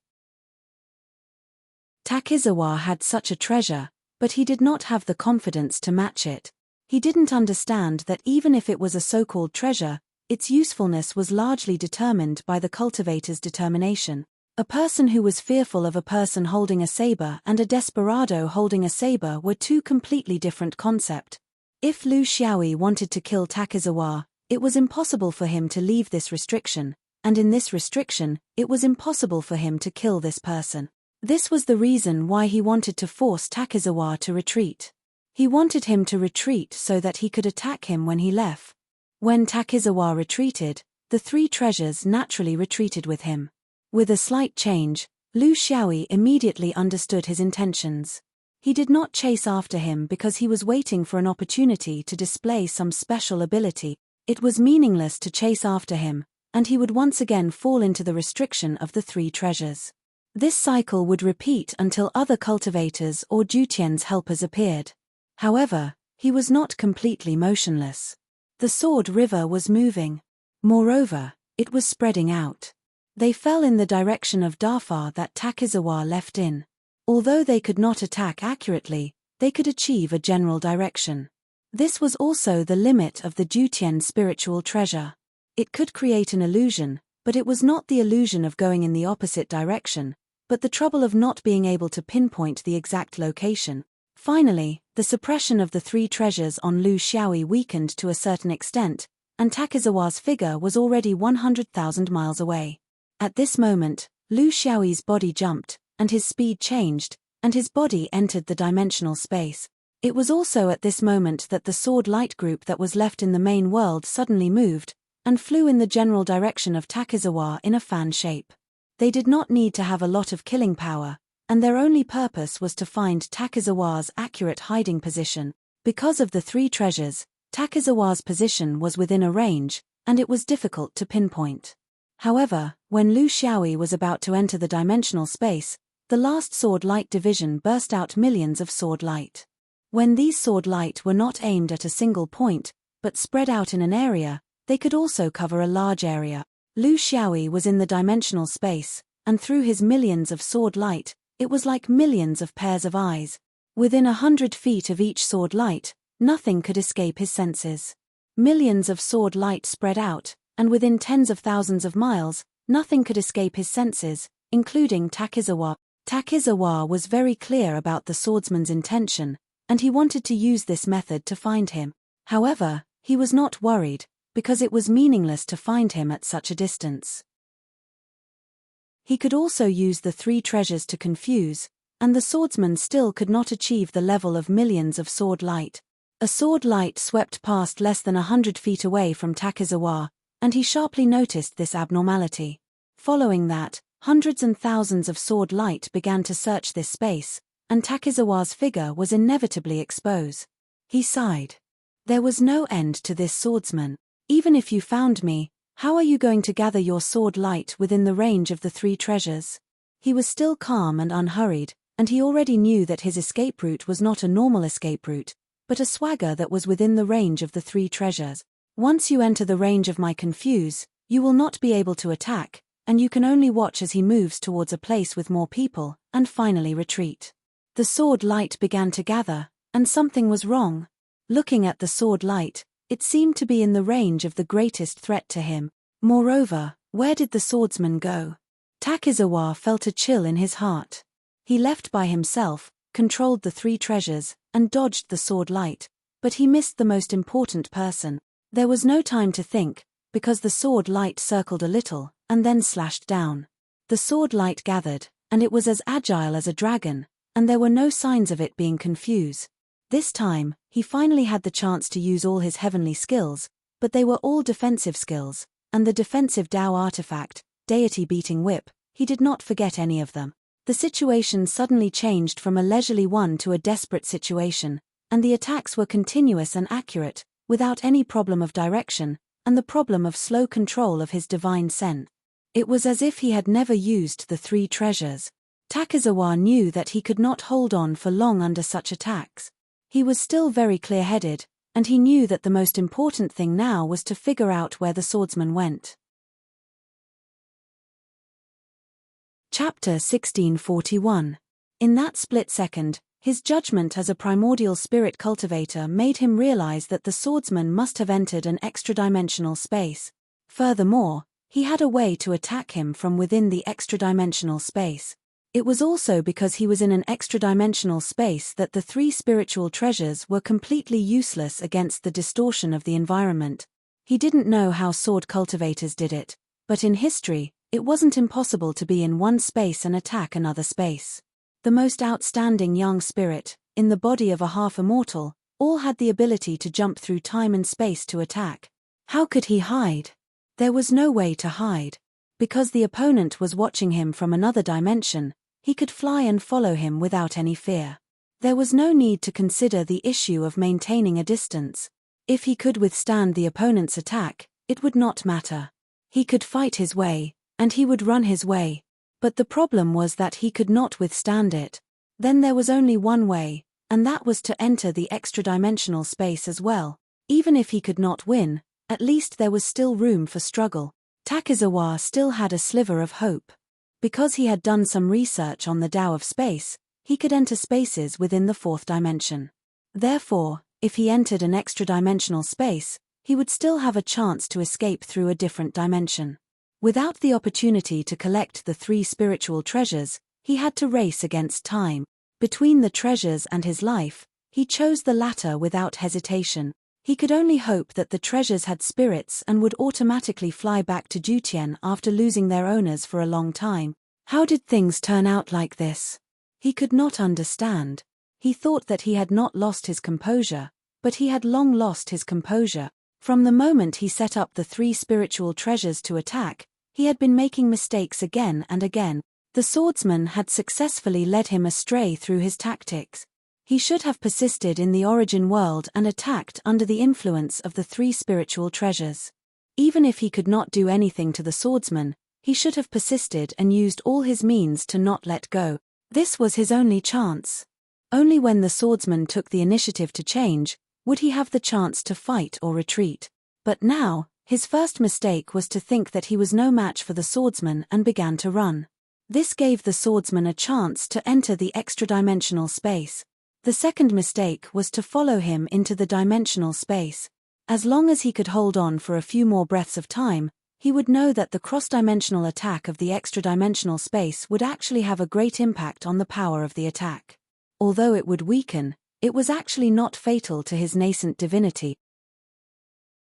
A: Takizawa had such a treasure, but he did not have the confidence to match it. He didn't understand that even if it was a so-called treasure, its usefulness was largely determined by the cultivator's determination. A person who was fearful of a person holding a saber and a desperado holding a saber were 2 completely different concepts. If Lu Xiaoyi wanted to kill Takizawa, it was impossible for him to leave this restriction, and in this restriction, it was impossible for him to kill this person. This was the reason why he wanted to force Takizawa to retreat. He wanted him to retreat so that he could attack him when he left. When Takizawa retreated, the 3 treasures naturally retreated with him. With a slight change, Lu Xiaoyi immediately understood his intentions. He did not chase after him because he was waiting for an opportunity to display some special ability. It was meaningless to chase after him, and he would once again fall into the restriction of the 3 treasures. This cycle would repeat until other cultivators or Jutien's helpers appeared. However, he was not completely motionless. The sword river was moving. Moreover, it was spreading out. They fell in the direction of defy that Takizawa left in. Although they could not attack accurately, they could achieve a general direction. This was also the limit of the Jutien spiritual treasure. It could create an illusion, but it was not the illusion of going in the opposite direction, but the trouble of not being able to pinpoint the exact location. Finally, the suppression of the 3 treasures on Lu Xiaoyi weakened to a certain extent, and Takizawa's figure was already 100,000 miles away. At this moment, Lu Xiaoyi's body jumped, and his speed changed, and his body entered the dimensional space. It was also at this moment that the sword light group that was left in the main world suddenly moved, and flew in the general direction of Takizawa in a fan shape. They did not need to have a lot of killing power, and their only purpose was to find Takizawa's accurate hiding position. Because of the 3 treasures, Takizawa's position was within a range, and it was difficult to pinpoint. However, when Lu Xiaoyi was about to enter the dimensional space, the last sword light division burst out millions of sword light. When these sword light were not aimed at a single point, but spread out in an area, they could also cover a large area. Lu Xiaoyi was in the dimensional space, and through his millions of sword light, it was like millions of pairs of eyes. Within 100 feet of each sword light, nothing could escape his senses. Millions of sword light spread out, and within tens of thousands of miles, nothing could escape his senses, including Takizawa. Takizawa was very clear about the swordsman's intention, and he wanted to use this method to find him. However, he was not worried, because it was meaningless to find him at such a distance. He could also use the 3 treasures to confuse, and the swordsman still could not achieve the level of millions of sword light. A sword light swept past less than 100 feet away from Takizawa, and he sharply noticed this abnormality. Following that, hundreds and thousands of sword light began to search this space, and Takizawa's figure was inevitably exposed. He sighed. There was no end to this swordsman. Even if you found me, how are you going to gather your sword light within the range of the 3 treasures? He was still calm and unhurried, and he already knew that his escape route was not a normal escape route, but a swagger that was within the range of the three treasures. Once you enter the range of my confuse, you will not be able to attack, and you can only watch as he moves towards a place with more people, and finally retreat. The sword light began to gather, and something was wrong. Looking at the sword light, it seemed to be in the range of the greatest threat to him. Moreover, where did the swordsman go? Takizawa felt a chill in his heart. He left by himself, controlled the three treasures, and dodged the sword light, but he missed the most important person. There was no time to think, because the sword light circled a little, and then slashed down. The sword light gathered, and it was as agile as a dragon, and there were no signs of it being confused. This time, he finally had the chance to use all his heavenly skills, but they were all defensive skills, and the defensive Tao artifact, deity beating whip, he did not forget any of them. The situation suddenly changed from a leisurely one to a desperate situation, and the attacks were continuous and accurate, without any problem of direction, and the problem of slow control of his divine sense. It was as if he had never used the three treasures. Takizawa knew that he could not hold on for long under such attacks. He was still very clear-headed, and he knew that the most important thing now was to figure out where the swordsman went. Chapter 1641. In that split second, his judgment as a primordial spirit cultivator made him realize that the swordsman must have entered an extra-dimensional space. Furthermore, he had a way to attack him from within the extra-dimensional space. It was also because he was in an extra-dimensional space that the three spiritual treasures were completely useless against the distortion of the environment. He didn't know how sword cultivators did it, but in history, it wasn't impossible to be in one space and attack another space. The most outstanding young spirit, in the body of a half-immortal, all had the ability to jump through time and space to attack. How could he hide? There was no way to hide. Because the opponent was watching him from another dimension, he could fly and follow him without any fear. There was no need to consider the issue of maintaining a distance. If he could withstand the opponent's attack, it would not matter. He could fight his way, and he would run his way. But the problem was that he could not withstand it. Then there was only one way, and that was to enter the extra-dimensional space as well. Even if he could not win, at least there was still room for struggle. Takizawa still had a sliver of hope. Because he had done some research on the Tao of space, he could enter spaces within the fourth dimension. Therefore, if he entered an extra-dimensional space, he would still have a chance to escape through a different dimension. Without the opportunity to collect the three spiritual treasures, he had to race against time. Between the treasures and his life, he chose the latter without hesitation. He could only hope that the treasures had spirits and would automatically fly back to Jutien after losing their owners for a long time. How did things turn out like this? He could not understand. He thought that he had not lost his composure, but he had long lost his composure. From the moment he set up the three spiritual treasures to attack, he had been making mistakes again and again. The swordsman had successfully led him astray through his tactics. He should have persisted in the origin world and attacked under the influence of the three spiritual treasures. Even if he could not do anything to the swordsman, he should have persisted and used all his means to not let go. This was his only chance. Only when the swordsman took the initiative to change, would he have the chance to fight or retreat. But now, his first mistake was to think that he was no match for the swordsman and began to run. This gave the swordsman a chance to enter the extra-dimensional space. The second mistake was to follow him into the dimensional space. As long as he could hold on for a few more breaths of time, he would know that the cross-dimensional attack of the extra-dimensional space would actually have a great impact on the power of the attack. Although it would weaken, it was actually not fatal to his nascent divinity.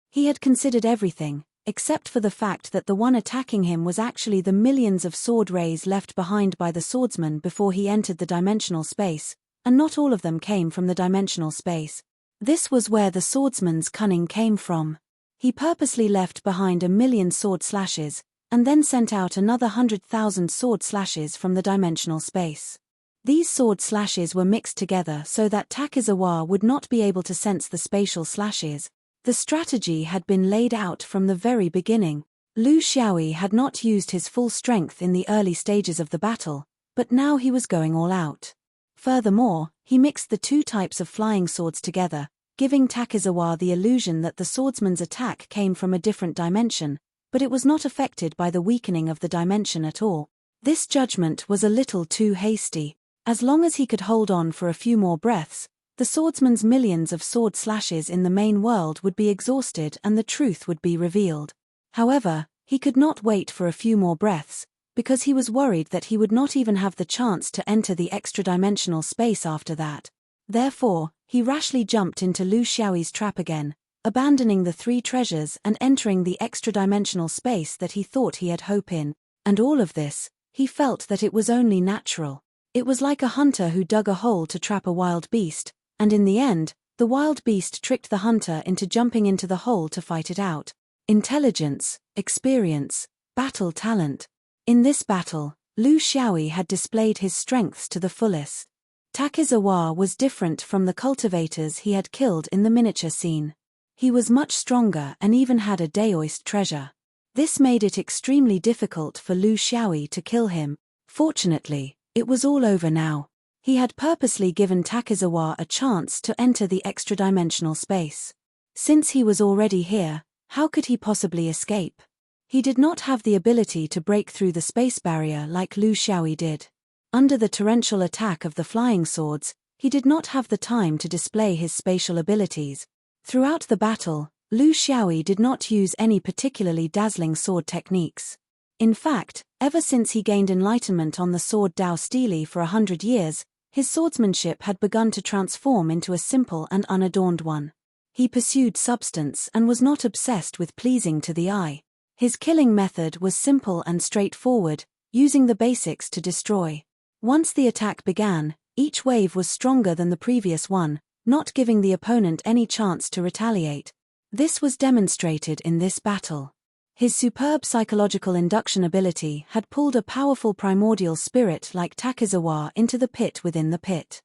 A: He had considered everything, except for the fact that the one attacking him was actually the millions of sword rays left behind by the swordsman before he entered the dimensional space, and not all of them came from the dimensional space. This was where the swordsman's cunning came from. He purposely left behind 1,000,000 sword slashes, and then sent out another 100,000 sword slashes from the dimensional space. These sword slashes were mixed together so that Takizawa would not be able to sense the spatial slashes. The strategy had been laid out from the very beginning. Lu Xiaoyi had not used his full strength in the early stages of the battle, but now he was going all out. Furthermore, he mixed the two types of flying swords together, giving Takizawa the illusion that the swordsman's attack came from a different dimension, but it was not affected by the weakening of the dimension at all. This judgment was a little too hasty. As long as he could hold on for a few more breaths, the swordsman's millions of sword slashes in the main world would be exhausted and the truth would be revealed. However, he could not wait for a few more breaths, because he was worried that he would not even have the chance to enter the extra-dimensional space after that. Therefore, he rashly jumped into Lu Xiaoyi's trap again, abandoning the three treasures and entering the extra-dimensional space that he thought he had hope in. And all of this, he felt that it was only natural. It was like a hunter who dug a hole to trap a wild beast, and in the end, the wild beast tricked the hunter into jumping into the hole to fight it out. Intelligence, experience, battle talent. In this battle, Lu Xiaoyi had displayed his strengths to the fullest. Takizawa was different from the cultivators he had killed in the miniature scene. He was much stronger and even had a daoist treasure. This made it extremely difficult for Lu Xiaoyi to kill him. Fortunately, it was all over now. He had purposely given Takizawa a chance to enter the extra-dimensional space. Since he was already here, how could he possibly escape? He did not have the ability to break through the space barrier like Lu Xiaoyi did. Under the torrential attack of the flying swords, he did not have the time to display his spatial abilities. Throughout the battle, Lu Xiaoyi did not use any particularly dazzling sword techniques. In fact, ever since he gained enlightenment on the sword Dao Stele for 100 years, his swordsmanship had begun to transform into a simple and unadorned one. He pursued substance and was not obsessed with pleasing to the eye. His killing method was simple and straightforward, using the basics to destroy. Once the attack began, each wave was stronger than the previous one, not giving the opponent any chance to retaliate. This was demonstrated in this battle. His superb psychological induction ability had pulled a powerful primordial spirit like Takizawa into the pit within the pit.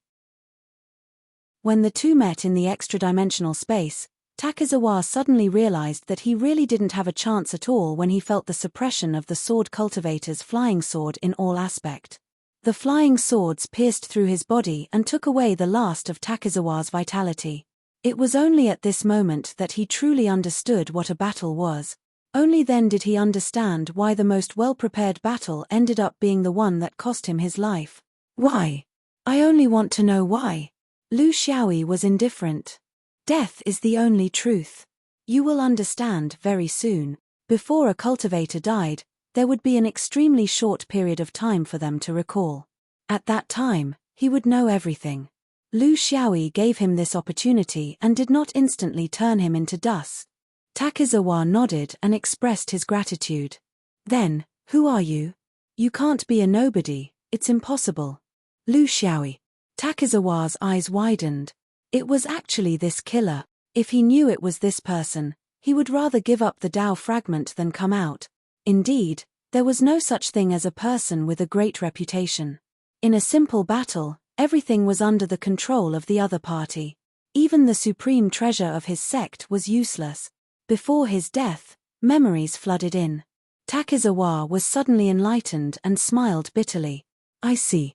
A: When the two met in the extra-dimensional space, Takizawa suddenly realized that he really didn't have a chance at all when he felt the suppression of the sword cultivator's flying sword in all aspect. The flying swords pierced through his body and took away the last of Takizawa's vitality. It was only at this moment that he truly understood what a battle was. Only then did he understand why the most well-prepared battle ended up being the one that cost him his life. Why? I only want to know why. Lu Xiaoyi was indifferent. Death is the only truth. You will understand very soon. Before a cultivator died, there would be an extremely short period of time for them to recall. At that time, he would know everything. Lu Xiaoyi gave him this opportunity and did not instantly turn him into dust. Takizawa nodded and expressed his gratitude. Then, who are you? You can't be a nobody, it's impossible. Lu Xiaoyi. Takizawa's eyes widened. It was actually this killer. If he knew it was this person, he would rather give up the Dao fragment than come out. Indeed, there was no such thing as a person with a great reputation. In a simple battle, everything was under the control of the other party. Even the supreme treasure of his sect was useless. Before his death, memories flooded in. Takizawa was suddenly enlightened and smiled bitterly. I see.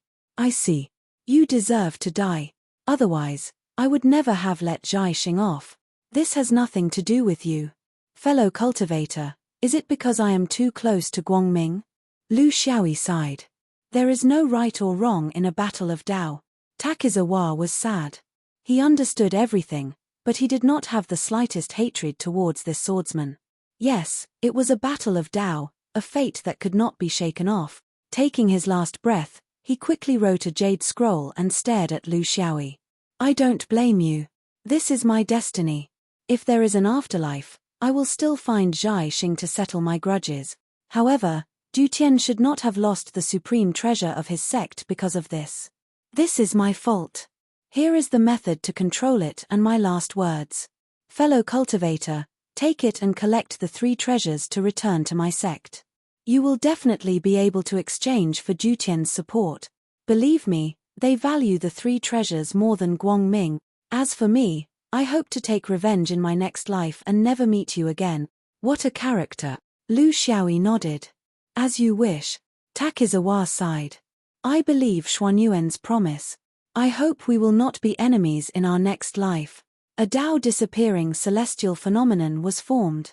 A: You deserve to die. Otherwise, I would never have let Zhai Xing off. This has nothing to do with you. Fellow cultivator, is it because I am too close to Guangming? Lu Xiaoyi sighed. There is no right or wrong in a battle of Dao. Takizawa was sad. He understood everything, but he did not have the slightest hatred towards this swordsman. Yes, it was a battle of Dao, a fate that could not be shaken off. Taking his last breath, he quickly wrote a jade scroll and stared at Lu Xiaoyi. I don't blame you. This is my destiny. If there is an afterlife, I will still find Zhai Xing to settle my grudges. However, Dutian should not have lost the supreme treasure of his sect because of this. This is my fault. Here is the method to control it and my last words. Fellow cultivator, take it and collect the 3 treasures to return to my sect. You will definitely be able to exchange for Dutian's support. Believe me, they value the 3 treasures more than Guangming. As for me, I hope to take revenge in my next life and never meet you again. What a character. Lu Xiaoyi nodded. As you wish. Takizawa sighed. I believe Xuanyuan's promise. I hope we will not be enemies in our next life. A Tao disappearing celestial phenomenon was formed.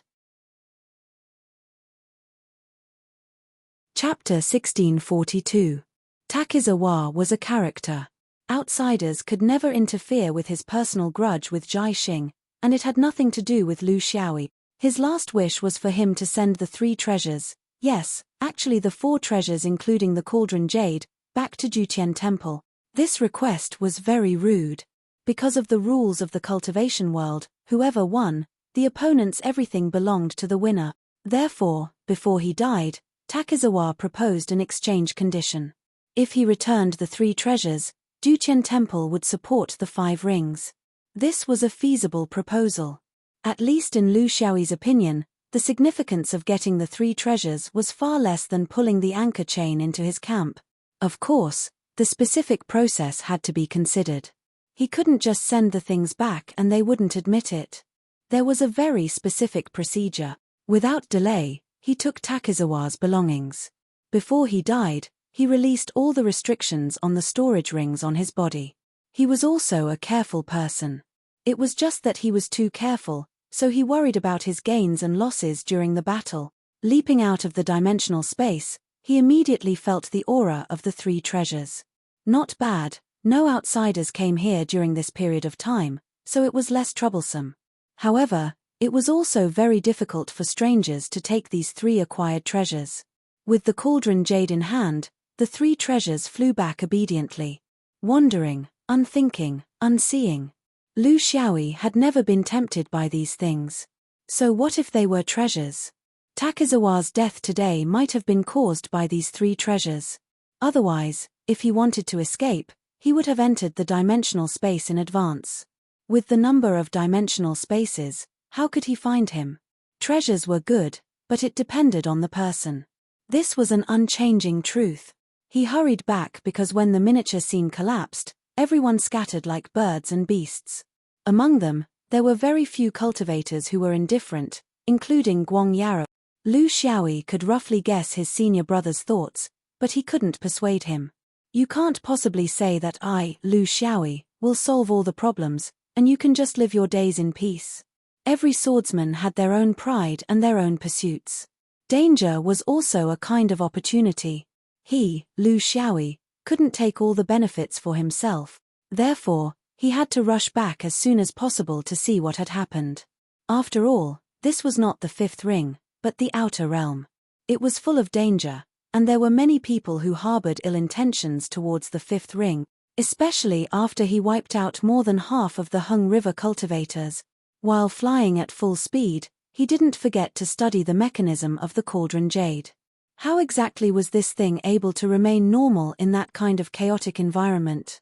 A: Chapter 1642. Takizawa was a character. Outsiders could never interfere with his personal grudge with Jai Xing, and it had nothing to do with Lu Xiaoyi. His last wish was for him to send the 3 treasures, yes, actually the 4 treasures including the cauldron jade, back to Jutian Temple. This request was very rude. Because of the rules of the cultivation world, whoever won, the opponent's everything belonged to the winner. Therefore, before he died, Takizawa proposed an exchange condition. If he returned the 3 treasures, Jutian Temple would support the 5 rings. This was a feasible proposal. At least in Lu Xiaoyi's opinion, the significance of getting the 3 treasures was far less than pulling the anchor chain into his camp. Of course, the specific process had to be considered. He couldn't just send the things back and they wouldn't admit it. There was a very specific procedure. Without delay, he took Takizawa's belongings. Before he died, he released all the restrictions on the storage rings on his body. He was also a careful person. It was just that he was too careful, so he worried about his gains and losses during the battle. Leaping out of the dimensional space, he immediately felt the aura of the 3 treasures. Not bad, no outsiders came here during this period of time, so it was less troublesome. However, it was also very difficult for strangers to take these 3 acquired treasures. With the cauldron jade in hand, the 3 treasures flew back obediently. Wandering, unthinking, unseeing. Lu Xiaoyi had never been tempted by these things. So what if they were treasures? Takizawa's death today might have been caused by these 3 treasures. Otherwise, if he wanted to escape, he would have entered the dimensional space in advance. With the number of dimensional spaces, how could he find him? Treasures were good, but it depended on the person. This was an unchanging truth. He hurried back because when the miniature scene collapsed, everyone scattered like birds and beasts. Among them, there were very few cultivators who were indifferent, including Guang Yarou. Lu Xiaoyi could roughly guess his senior brother's thoughts, but he couldn't persuade him. You can't possibly say that I, Lu Xiaoyi, will solve all the problems, and you can just live your days in peace. Every swordsman had their own pride and their own pursuits. Danger was also a kind of opportunity. He, Lu Xiaoyi, couldn't take all the benefits for himself. Therefore, he had to rush back as soon as possible to see what had happened. After all, this was not the 5th ring, but the outer realm. It was full of danger, and there were many people who harbored ill intentions towards the 5th ring, especially after he wiped out more than half of the Hung River cultivators. While flying at full speed, he didn't forget to study the mechanism of the cauldron jade. How exactly was this thing able to remain normal in that kind of chaotic environment?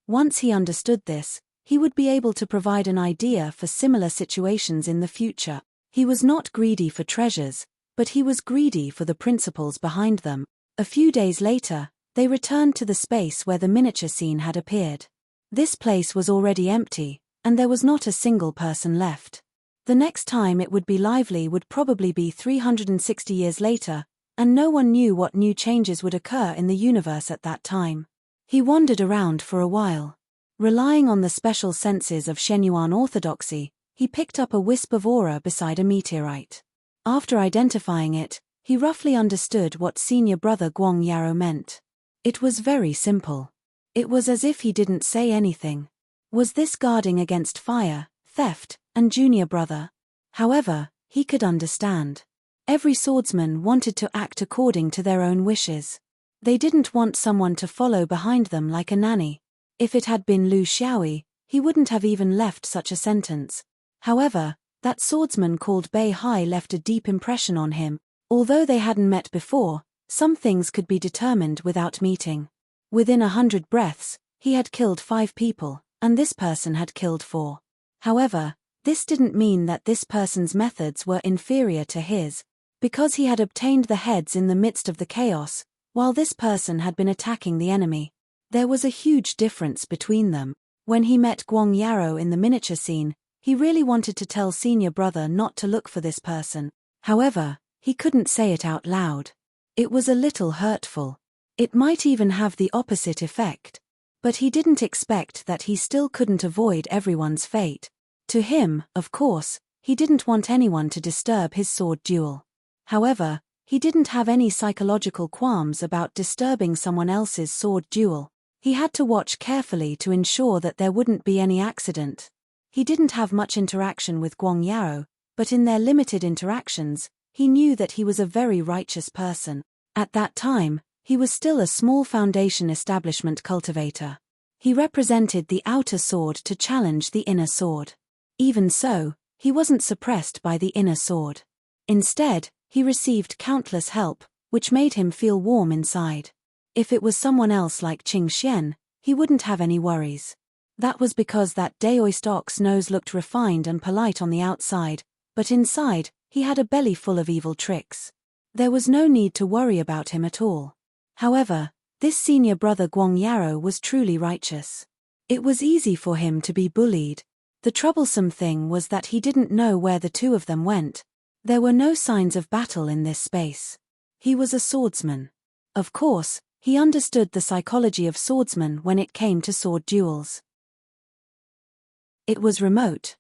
A: Once he understood this, he would be able to provide an idea for similar situations in the future. He was not greedy for treasures, but he was greedy for the principles behind them. A few days later, they returned to the space where the miniature scene had appeared. This place was already empty, and there was not a single person left. The next time it would be lively would probably be 360 years later, and no one knew what new changes would occur in the universe at that time. He wandered around for a while. Relying on the special senses of Shenyuan orthodoxy, he picked up a wisp of aura beside a meteorite. After identifying it, he roughly understood what senior brother Guang Yarou meant. It was very simple. It was as if he didn't say anything. Was this guarding against fire, theft, and junior brother? However, he could understand. Every swordsman wanted to act according to their own wishes. They didn't want someone to follow behind them like a nanny. If it had been Lu Xiaoyi, he wouldn't have even left such a sentence. However, that swordsman called Bei Hai left a deep impression on him. Although they hadn't met before, some things could be determined without meeting. Within 100 breaths, he had killed 5 people, and this person had killed 4. However, this didn't mean that this person's methods were inferior to his, because he had obtained the heads in the midst of the chaos, while this person had been attacking the enemy. There was a huge difference between them. When he met Guang Yarou in the miniature scene, he really wanted to tell senior brother not to look for this person. However, he couldn't say it out loud. It was a little hurtful. It might even have the opposite effect. But he didn't expect that he still couldn't avoid everyone's fate. To him, of course, he didn't want anyone to disturb his sword duel. However, he didn't have any psychological qualms about disturbing someone else's sword duel. He had to watch carefully to ensure that there wouldn't be any accident. He didn't have much interaction with Guang Yaro, but in their limited interactions, he knew that he was a very righteous person. At that time, he was still a small foundation establishment cultivator. He represented the outer sword to challenge the inner sword. Even so, he wasn't suppressed by the inner sword. Instead, he received countless help, which made him feel warm inside. If it was someone else like Qing Xian, he wouldn't have any worries. That was because that Daoist ox nose looked refined and polite on the outside, but inside, he had a belly full of evil tricks. There was no need to worry about him at all. However, this senior brother Guang Yaro was truly righteous. It was easy for him to be bullied. The troublesome thing was that he didn't know where the two of them went. There were no signs of battle in this space. He was a swordsman. Of course, he understood the psychology of swordsmen when it came to sword duels. It was remote,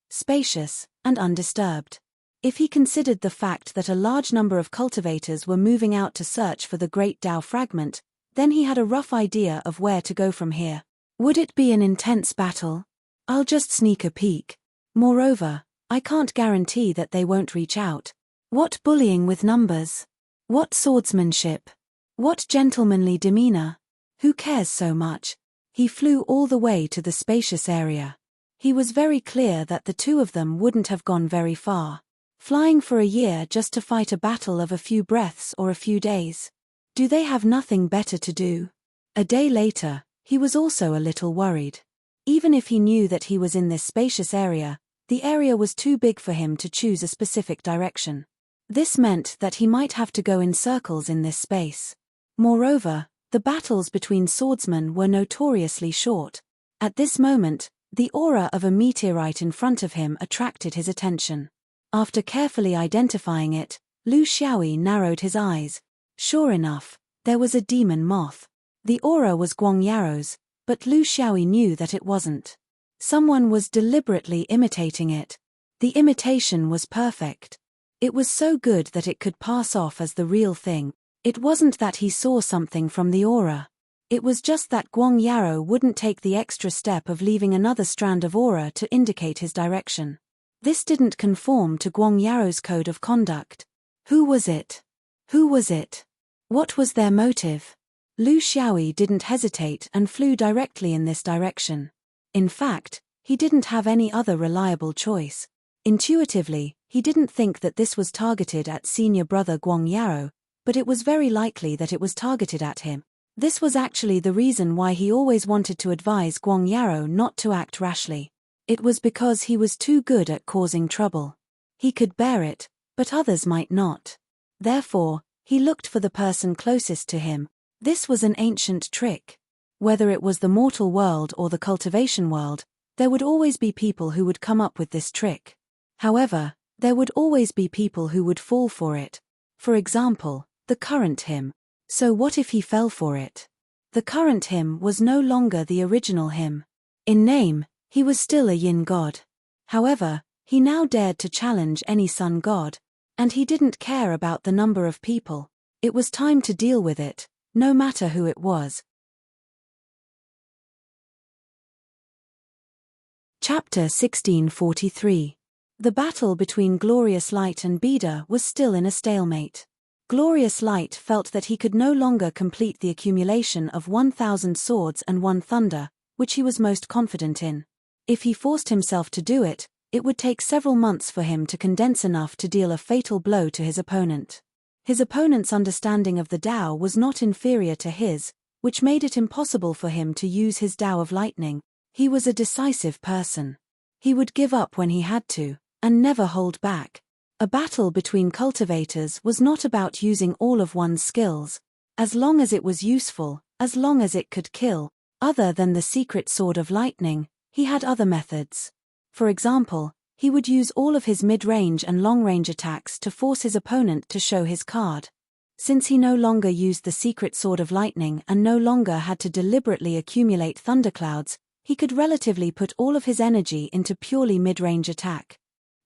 A: spacious, and undisturbed. If he considered the fact that a large number of cultivators were moving out to search for the Great Tao fragment, then he had a rough idea of where to go from here. Would it be an intense battle? I'll just sneak a peek. Moreover, I can't guarantee that they won't reach out. What bullying with numbers? What swordsmanship? What gentlemanly demeanor? Who cares so much? He flew all the way to the spacious area. He was very clear that the two of them wouldn't have gone very far. Flying for a year just to fight a battle of a few breaths or a few days. Do they have nothing better to do? A day later, he was also a little worried. Even if he knew that he was in this spacious area, the area was too big for him to choose a specific direction. This meant that he might have to go in circles in this space. Moreover, the battles between swordsmen were notoriously short. At this moment, the aura of a meteorite in front of him attracted his attention. After carefully identifying it, Lu Xiaoyi narrowed his eyes. Sure enough, there was a demon moth. The aura was Guang Yaro's, but Lu Xiaoyi knew that it wasn't. Someone was deliberately imitating it. The imitation was perfect. It was so good that it could pass off as the real thing. It wasn't that he saw something from the aura. It was just that Guang Yaro wouldn't take the extra step of leaving another strand of aura to indicate his direction. This didn't conform to Guang Yaro's code of conduct. Who was it? Who was it? What was their motive? Lu Xiaoyi didn't hesitate and flew directly in this direction. In fact, he didn't have any other reliable choice. Intuitively, he didn't think that this was targeted at senior brother Guang Yaro, but it was very likely that it was targeted at him. This was actually the reason why he always wanted to advise Guang Yaro not to act rashly. It was because he was too good at causing trouble. He could bear it, but others might not. Therefore, he looked for the person closest to him. This was an ancient trick. Whether it was the mortal world or the cultivation world, there would always be people who would come up with this trick. However, there would always be people who would fall for it. For example, the current him. So what if he fell for it? The current him was no longer the original him. In name, he was still a yin god. However, he now dared to challenge any sun god, and he didn't care about the number of people. It was time to deal with it, no matter who it was. Chapter 1643. The battle between Glorious Light and Bida was still in a stalemate. Glorious Light felt that he could no longer complete the accumulation of 1,000 swords and 1 thunder, which he was most confident in. If he forced himself to do it, it would take several months for him to condense enough to deal a fatal blow to his opponent. His opponent's understanding of the Tao was not inferior to his, which made it impossible for him to use his Tao of lightning. He was a decisive person. He would give up when he had to, and never hold back. A battle between cultivators was not about using all of one's skills. As long as it was useful, as long as it could kill, other than the secret sword of lightning, he had other methods. For example, he would use all of his mid-range and long-range attacks to force his opponent to show his card. Since he no longer used the secret sword of lightning and no longer had to deliberately accumulate thunderclouds, he could relatively put all of his energy into purely mid-range attack.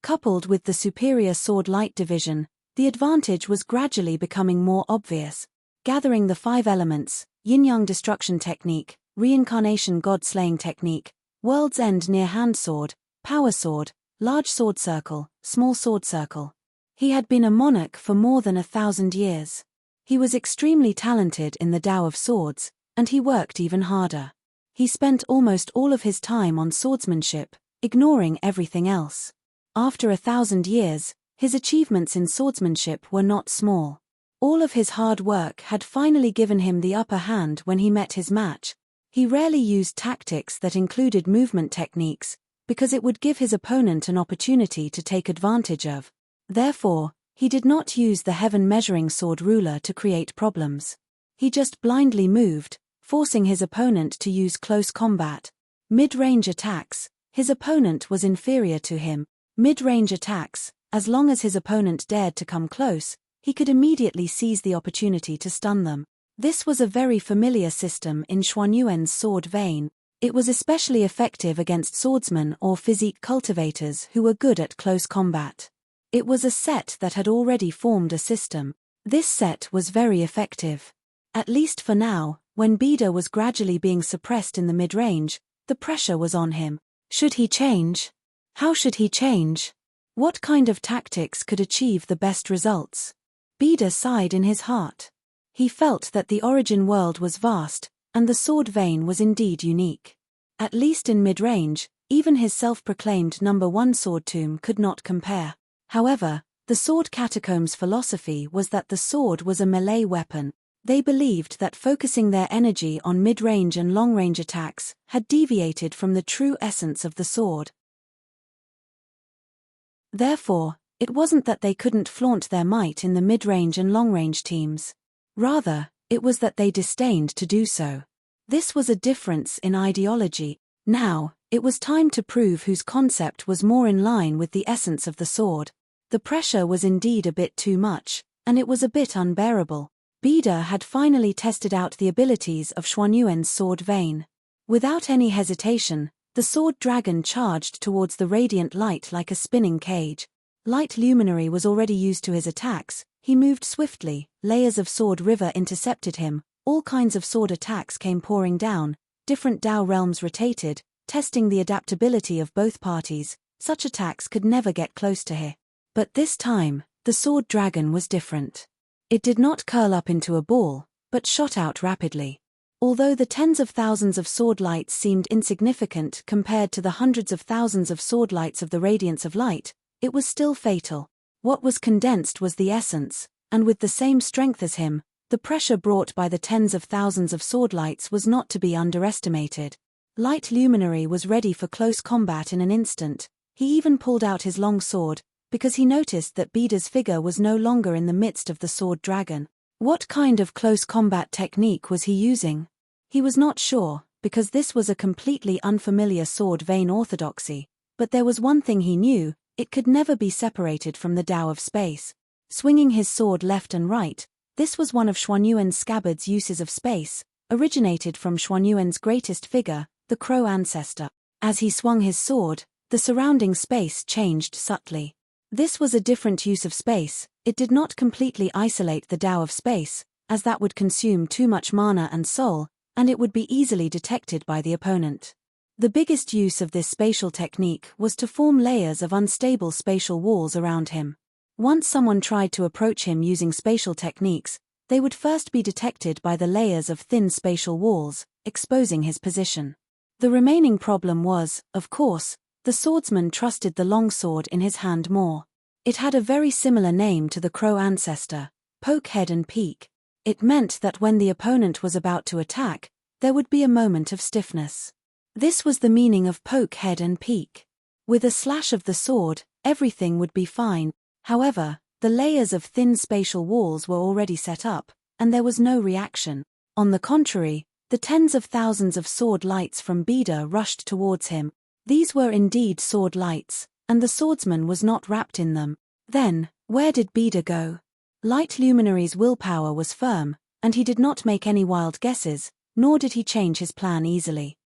A: Coupled with the superior sword light division, the advantage was gradually becoming more obvious. Gathering the 5 elements, yin-yang destruction technique, reincarnation god-slaying technique, world's end near-hand sword, power sword, large sword circle, small sword circle. He had been a monarch for more than 1,000 years. He was extremely talented in the Tao of Swords, and he worked even harder. He spent almost all of his time on swordsmanship, ignoring everything else. After 1,000 years, his achievements in swordsmanship were not small. All of his hard work had finally given him the upper hand when he met his match. He rarely used tactics that included movement techniques, because it would give his opponent an opportunity to take advantage of. Therefore, he did not use the heaven measuring sword ruler to create problems. He just blindly moved, forcing his opponent to use close combat. Mid-range attacks, his opponent was inferior to him. Mid-range attacks, as long as his opponent dared to come close, he could immediately seize the opportunity to stun them. This was a very familiar system in Xuanyuan's sword vein. It was especially effective against swordsmen or physique cultivators who were good at close combat. It was a set that had already formed a system. This set was very effective. At least for now, when Bida was gradually being suppressed in the mid-range, the pressure was on him. Should he change? How should he change? What kind of tactics could achieve the best results? Bida sighed in his heart. He felt that the origin world was vast, and the sword vein was indeed unique. At least in mid-range, even his self-proclaimed #1 sword tomb could not compare. However, the sword catacombs' philosophy was that the sword was a melee weapon. They believed that focusing their energy on mid-range and long-range attacks had deviated from the true essence of the sword. Therefore, it wasn't that they couldn't flaunt their might in the mid-range and long-range teams. Rather, it was that they disdained to do so. This was a difference in ideology. Now, it was time to prove whose concept was more in line with the essence of the sword. The pressure was indeed a bit too much, and it was a bit unbearable. Bida had finally tested out the abilities of Xuanyuan's sword vein. Without any hesitation, the sword dragon charged towards the radiant light like a spinning cage. Light luminary was already used to his attacks. He moved swiftly, layers of sword river intercepted him, all kinds of sword attacks came pouring down, different Tao realms rotated, testing the adaptability of both parties. Such attacks could never get close to him. But this time, the sword dragon was different. It did not curl up into a ball, but shot out rapidly. Although the tens of thousands of sword lights seemed insignificant compared to the hundreds of thousands of sword lights of the radiance of light, it was still fatal. What was condensed was the essence, and with the same strength as him, the pressure brought by the tens of thousands of sword lights was not to be underestimated. Light luminary was ready for close combat in an instant. He even pulled out his long sword, because he noticed that Bida's figure was no longer in the midst of the sword dragon. What kind of close combat technique was he using? He was not sure, because this was a completely unfamiliar sword vein orthodoxy, but there was one thing he knew: it could never be separated from the Tao of space. Swinging his sword left and right, this was one of Xuanyuan's scabbard's uses of space, originated from Xuanyuan's greatest figure, the Crow ancestor. As he swung his sword, the surrounding space changed subtly. This was a different use of space. It did not completely isolate the Tao of space, as that would consume too much mana and soul, and it would be easily detected by the opponent. The biggest use of this spatial technique was to form layers of unstable spatial walls around him. Once someone tried to approach him using spatial techniques, they would first be detected by the layers of thin spatial walls, exposing his position. The remaining problem was, of course, the swordsman trusted the longsword in his hand more. It had a very similar name to the Crow ancestor, poke head and peak. It meant that when the opponent was about to attack, there would be a moment of stiffness. This was the meaning of poke head and peak. With a slash of the sword, everything would be fine. However, the layers of thin spatial walls were already set up, and there was no reaction. On the contrary, the tens of thousands of sword lights from Bida rushed towards him. These were indeed sword lights, and the swordsman was not wrapped in them. Then, where did Bida go? Light Luminary's willpower was firm, and he did not make any wild guesses, nor did he change his plan easily.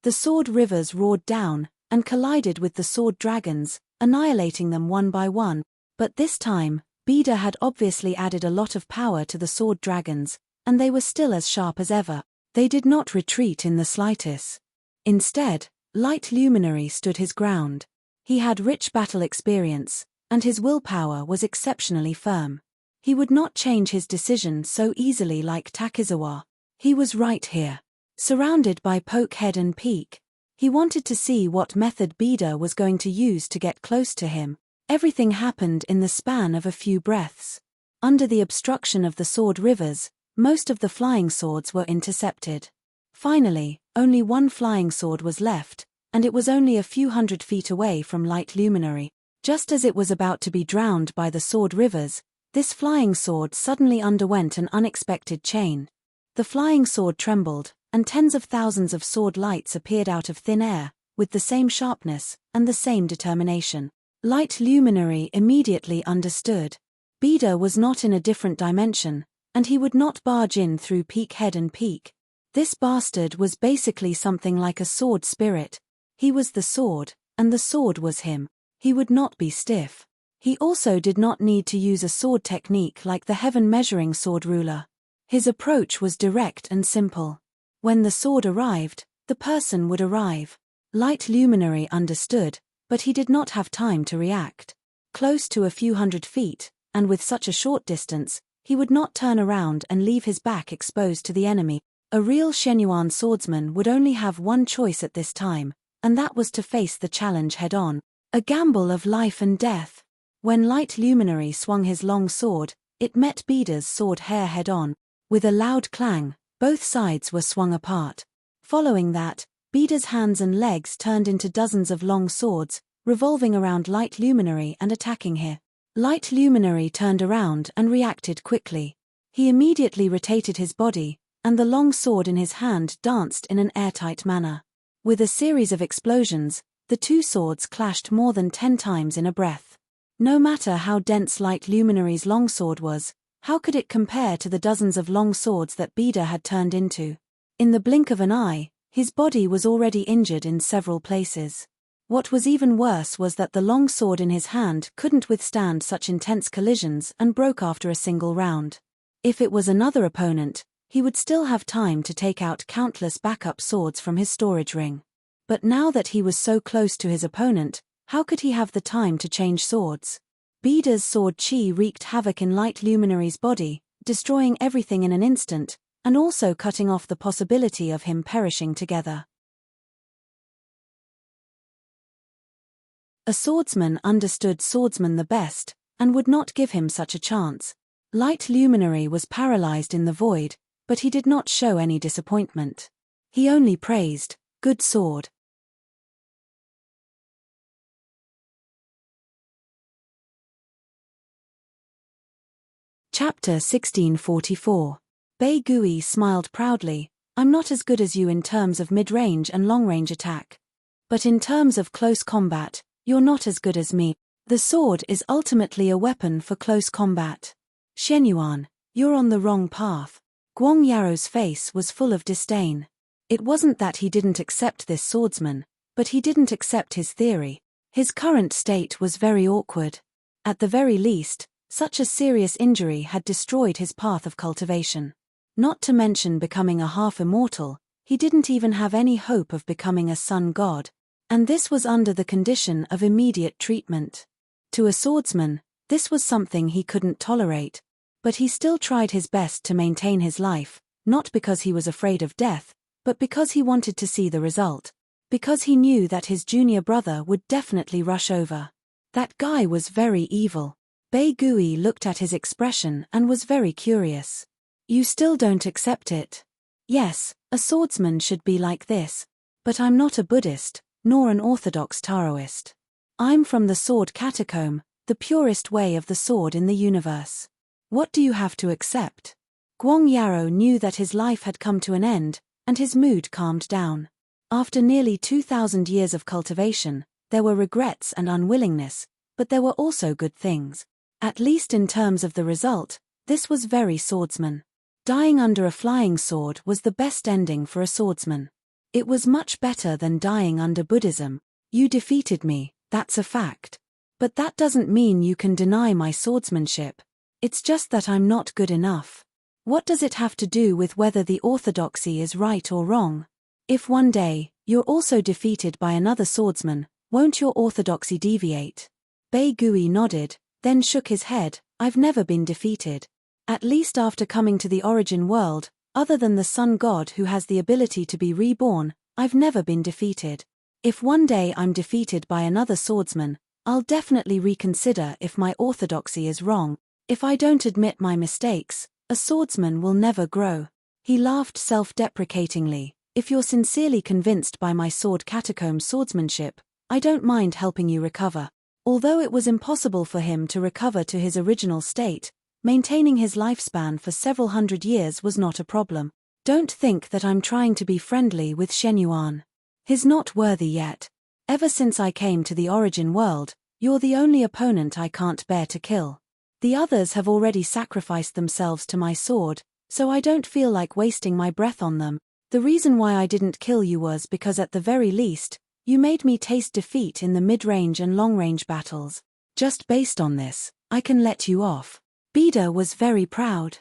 A: The sword rivers roared down, and collided with the sword dragons, annihilating them one by one, but this time, Bida had obviously added a lot of power to the sword dragons, and they were still as sharp as ever. They did not retreat in the slightest. Instead, Light Luminary stood his ground. He had rich battle experience, and his willpower was exceptionally firm. He would not change his decision so easily like Takizawa. He was right here. Surrounded by Poke Head and Peak, he wanted to see what method Bida was going to use to get close to him. Everything happened in the span of a few breaths. Under the obstruction of the sword rivers, most of the flying swords were intercepted. Finally, only one flying sword was left, and it was only a few hundred feet away from Light Luminary. Just as it was about to be drowned by the sword rivers, this flying sword suddenly underwent an unexpected change. The flying sword trembled, and tens of thousands of sword lights appeared out of thin air, with the same sharpness and the same determination. Light Luminary immediately understood. Bida was not in a different dimension, and he would not barge in through Peak Head and Peak. This bastard was basically something like a sword spirit. He was the sword, and the sword was him. He would not be stiff. He also did not need to use a sword technique like the heaven measuring sword ruler. His approach was direct and simple. When the sword arrived, the person would arrive. Light Luminary understood, but he did not have time to react. Close to a few hundred feet, and with such a short distance, he would not turn around and leave his back exposed to the enemy. A real Shenyuan swordsman would only have one choice at this time, and that was to face the challenge head-on. A gamble of life and death. When Light Luminary swung his long sword, it met Bida's sword hair head-on. With a loud clang, both sides were swung apart. Following that, Bida's hands and legs turned into dozens of long swords, revolving around Light Luminary and attacking him. Light Luminary turned around and reacted quickly. He immediately rotated his body, and the long sword in his hand danced in an airtight manner. With a series of explosions, the two swords clashed more than 10 times in a breath. No matter how dense Light Luminary's longsword was, how could it compare to the dozens of long swords that Bida had turned into? In the blink of an eye, his body was already injured in several places. What was even worse was that the long sword in his hand couldn't withstand such intense collisions and broke after a single round. If it was another opponent, he would still have time to take out countless backup swords from his storage ring. But now that he was so close to his opponent, how could he have the time to change swords? Bida's sword chi wreaked havoc in Light Luminary's body, destroying everything in an instant, and also cutting off the possibility of him perishing together. A swordsman understood swordsman the best, and would not give him such a chance. Light Luminary was paralyzed in the void, but he did not show any disappointment. He only praised, "Good sword." Chapter 1644. Bei Gui smiled proudly. "I'm not as good as you in terms of mid-range and long-range attack. But in terms of close combat, you're not as good as me. The sword is ultimately a weapon for close combat. Shenyuan, you're on the wrong path." Guang Yaro's face was full of disdain. It wasn't that he didn't accept this swordsman, but he didn't accept his theory. His current state was very awkward. At the very least, such a serious injury had destroyed his path of cultivation. Not to mention becoming a half-immortal, he didn't even have any hope of becoming a sun god. And this was under the condition of immediate treatment. To a swordsman, this was something he couldn't tolerate. But he still tried his best to maintain his life, not because he was afraid of death, but because he wanted to see the result. Because he knew that his junior brother would definitely rush over. That guy was very evil. Bei Gui looked at his expression and was very curious. "You still don't accept it?" "Yes, a swordsman should be like this. But I'm not a Buddhist, nor an Orthodox Taoist. I'm from the sword catacomb, the purest way of the sword in the universe. What do you have to accept?" Guang Yaro knew that his life had come to an end, and his mood calmed down. After nearly 2,000 years of cultivation, there were regrets and unwillingness, but there were also good things. At least in terms of the result, this was very swordsman. Dying under a flying sword was the best ending for a swordsman. It was much better than dying under Buddhism. You defeated me, that's a fact. But that doesn't mean you can deny my swordsmanship. It's just that I'm not good enough. What does it have to do with whether the orthodoxy is right or wrong? If one day, you're also defeated by another swordsman, won't your orthodoxy deviate? Bei Gui nodded, then shook his head. I've never been defeated. At least after coming to the origin world, other than the sun god who has the ability to be reborn, I've never been defeated. If one day I'm defeated by another swordsman, I'll definitely reconsider if my orthodoxy is wrong. If I don't admit my mistakes, a swordsman will never grow. He laughed self-deprecatingly. If you're sincerely convinced by my sword catacomb swordsmanship, I don't mind helping you recover. Although it was impossible for him to recover to his original state, maintaining his lifespan for several hundred years was not a problem. Don't think that I'm trying to be friendly with Shenyuan. He's not worthy yet. Ever since I came to the origin world, you're the only opponent I can't bear to kill. The others have already sacrificed themselves to my sword, so I don't feel like wasting my breath on them. The reason why I didn't kill you was because at the very least, you made me taste defeat in the mid-range and long-range battles. Just based on this, I can let you off. Bida was very proud.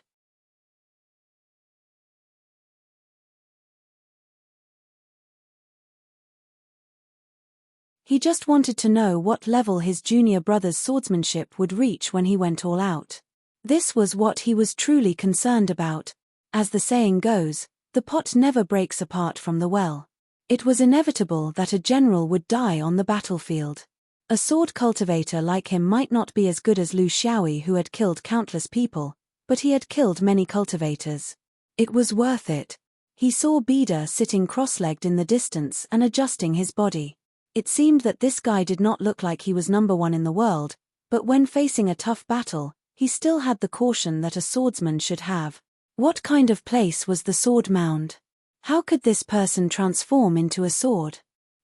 A: He just wanted to know what level his junior brother's swordsmanship would reach when he went all out. This was what he was truly concerned about. As the saying goes, the pot never breaks apart from the well. It was inevitable that a general would die on the battlefield. A sword cultivator like him might not be as good as Lu Xiaoyi, who had killed countless people, but he had killed many cultivators. It was worth it. He saw Bida sitting cross-legged in the distance and adjusting his body. It seemed that this guy did not look like he was number one in the world, but when facing a tough battle, he still had the caution that a swordsman should have. What kind of place was the sword mound? How could this person transform into a sword?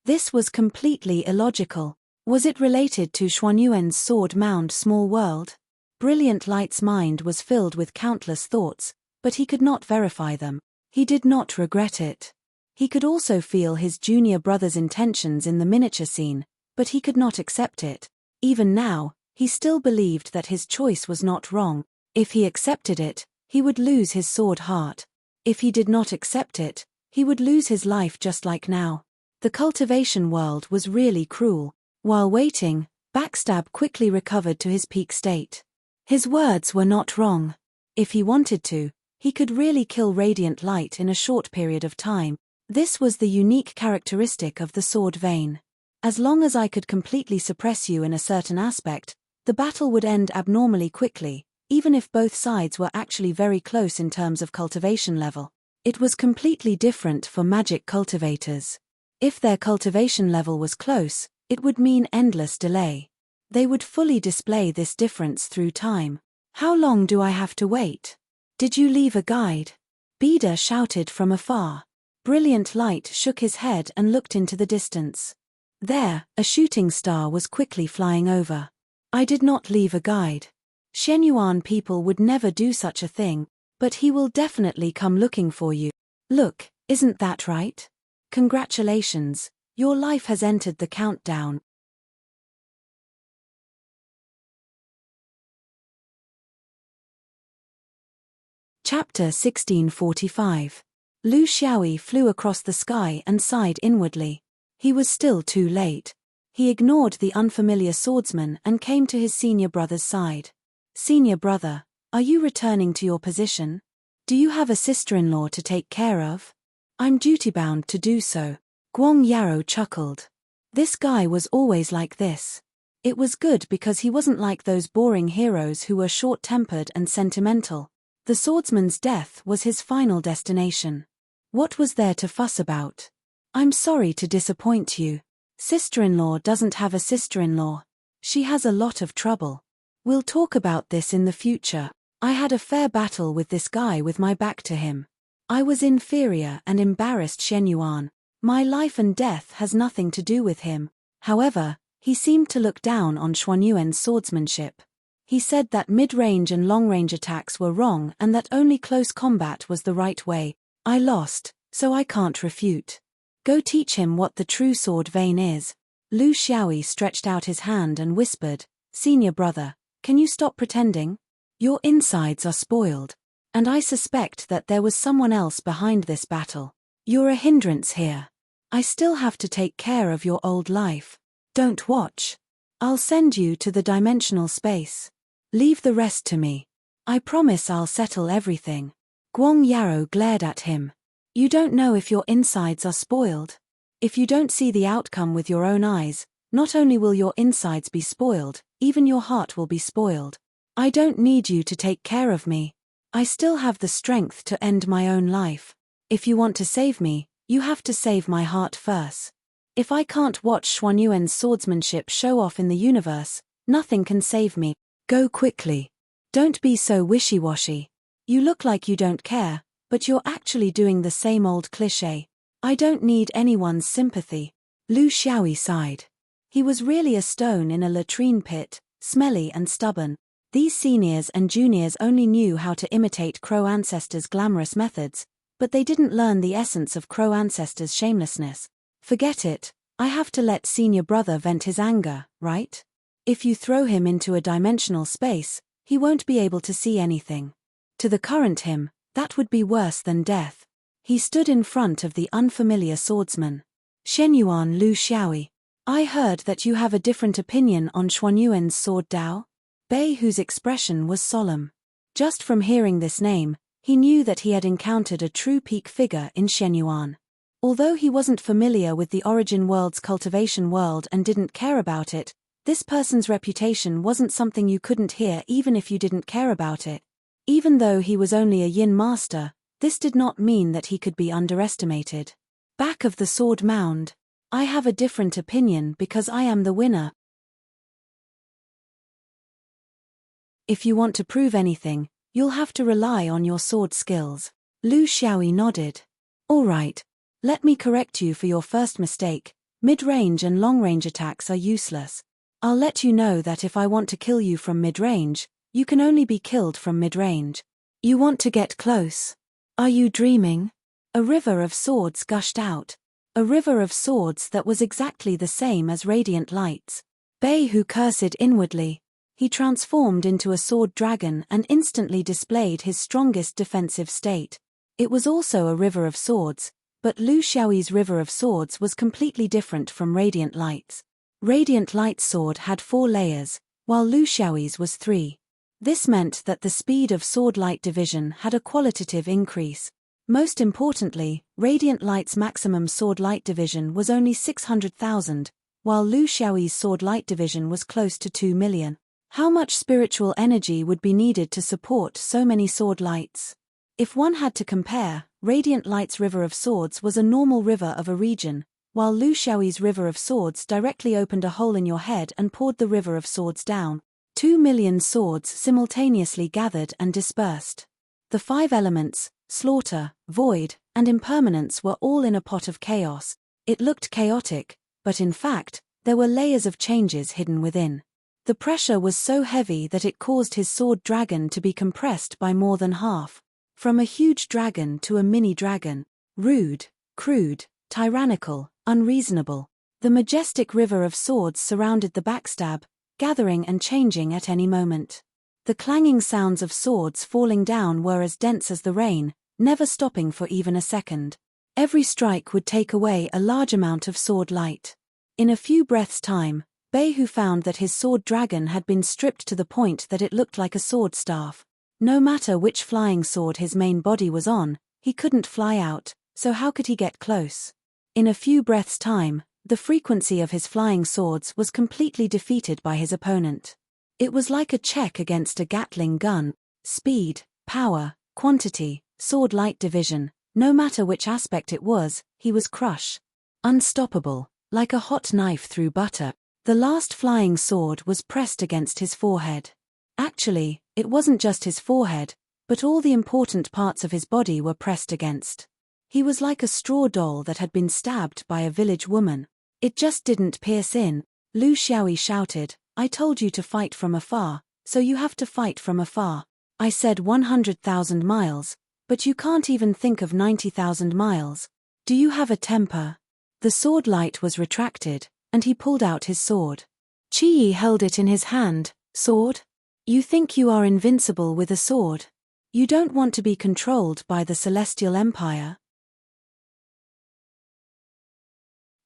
A: This was completely illogical. Was it related to Xuanyuan's sword mound Small World? Brilliant Light's mind was filled with countless thoughts, but he could not verify them. He did not regret it. He could also feel his junior brother's intentions in the miniature scene, but he could not accept it. Even now, he still believed that his choice was not wrong. If he accepted it, he would lose his sword heart. If he did not accept it, he would lose his life just like now. The cultivation world was really cruel. While waiting, Backstab quickly recovered to his peak state. His words were not wrong. If he wanted to, he could really kill Radiant Light in a short period of time. This was the unique characteristic of the sword vein. As long as I could completely suppress you in a certain aspect, the battle would end abnormally quickly, even if both sides were actually very close in terms of cultivation level. It was completely different for magic cultivators. If their cultivation level was close, it would mean endless delay. They would fully display this difference through time. How long do I have to wait? Did you leave a guide? Bida shouted from afar. Brilliant Light shook his head and looked into the distance. There, a shooting star was quickly flying over. I did not leave a guide. Shenyuan people would never do such a thing, but he will definitely come looking for you. Look, isn't that right? Congratulations, your life has entered the countdown. Chapter 1645. Lu Xiaoyi flew across the sky and sighed inwardly. He was still too late. He ignored the unfamiliar swordsman and came to his senior brother's side. Senior brother, are you returning to your position? Do you have a sister-in-law to take care of? I'm duty-bound to do so. Guang Yarrow chuckled. This guy was always like this. It was good because he wasn't like those boring heroes who were short-tempered and sentimental. The swordsman's death was his final destination. What was there to fuss about? I'm sorry to disappoint you. Sister-in-law doesn't have a sister-in-law. She has a lot of trouble. We'll talk about this in the future. I had a fair battle with this guy with my back to him. I was inferior and embarrassed Shenyuan. My life and death has nothing to do with him. However, He seemed to look down on Xuanyuan's swordsmanship. He said that mid-range and long-range attacks were wrong and that only close combat was the right way. I lost, so I can't refute. Go teach him what the true sword vein is. Lu Xiaoyi stretched out his hand and whispered, Senior brother, can you stop pretending? Your insides are spoiled. And I suspect that there was someone else behind this battle. You're a hindrance here. I still have to take care of your old life. Don't watch. I'll send you to the dimensional space. Leave the rest to me. I promise I'll settle everything. Guang Yarou glared at him. You don't know if your insides are spoiled. If you don't see the outcome with your own eyes, not only will your insides be spoiled, even your heart will be spoiled. I don't need you to take care of me. I still have the strength to end my own life. If you want to save me, you have to save my heart first. If I can't watch Xuanyuan's swordsmanship show off in the universe, nothing can save me. Go quickly. Don't be so wishy-washy. You look like you don't care, but you're actually doing the same old cliché. I don't need anyone's sympathy. Lu Xiaoyi sighed. He was really a stone in a latrine pit, smelly and stubborn. These seniors and juniors only knew how to imitate Crow ancestors' glamorous methods, but they didn't learn the essence of Crow ancestors' shamelessness. Forget it, I have to let senior brother vent his anger, right? If you throw him into a dimensional space, he won't be able to see anything. To the current him, that would be worse than death. He stood in front of the unfamiliar swordsman. Shenyuan Lu Xiaoyi. I heard that you have a different opinion on Xuanyuan's sword Dao? Bei Hu's expression was solemn. Just from hearing this name, he knew that he had encountered a true peak figure in Shenyuan. Although he wasn't familiar with the origin world's cultivation world and didn't care about it, this person's reputation wasn't something you couldn't hear even if you didn't care about it. Even though he was only a yin master, this did not mean that he could be underestimated. Back of the sword mound. I have a different opinion because I am the winner. If you want to prove anything, you'll have to rely on your sword skills. Lu Xiaoyi nodded. All right. Let me correct you for your first mistake. Mid-range and long-range attacks are useless. I'll let you know that if I want to kill you from mid-range, you can only be killed from mid-range. You want to get close. Are you dreaming? A river of swords gushed out. A river of swords that was exactly the same as radiant lights. Bei Hu cursed inwardly. He transformed into a sword dragon and instantly displayed his strongest defensive state. It was also a river of swords, but Lu Xiaoyi's river of swords was completely different from Radiant Light's. Radiant Light's sword had 4 layers, while Lu Xiaoyi's was 3. This meant that the speed of sword light division had a qualitative increase. Most importantly, Radiant Light's maximum sword light division was only 600,000, while Lu Xiaoyi's sword light division was close to 2 million. How much spiritual energy would be needed to support so many sword lights? If one had to compare, Radiant Light's River of Swords was a normal river of a region, while Lu Xiaoyi's River of Swords directly opened a hole in your head and poured the River of Swords down. 2 million swords simultaneously gathered and dispersed. The 5 elements, slaughter, void, and impermanence were all in a pot of chaos. It looked chaotic, but in fact, there were layers of changes hidden within. The pressure was so heavy that it caused his sword dragon to be compressed by more than half. From a huge dragon to a mini dragon. Rude, crude, tyrannical, unreasonable. The majestic river of swords surrounded the backstab, gathering and changing at any moment. The clanging sounds of swords falling down were as dense as the rain, never stopping for even a second. Every strike would take away a large amount of sword light. In a few breaths' time, Bei Hu found that his sword dragon had been stripped to the point that it looked like a sword staff. No matter which flying sword his main body was on, he couldn't fly out, so how could he get close? In a few breaths' time, the frequency of his flying swords was completely defeated by his opponent. It was like a check against a Gatling gun. Speed, power, quantity, sword light division, no matter which aspect it was, he was crushed. Unstoppable, like a hot knife through butter. The last flying sword was pressed against his forehead. Actually, it wasn't just his forehead, but all the important parts of his body were pressed against. He was like a straw doll that had been stabbed by a village woman. It just didn't pierce in. Lu Xiaoyi shouted, "I told you to fight from afar, so you have to fight from afar. I said 100,000 miles, but you can't even think of 90,000 miles. Do you have a temper?" The sword light was retracted, and he pulled out his sword. Qi held it in his hand. "Sword? You think you are invincible with a sword? You don't want to be controlled by the Celestial Empire?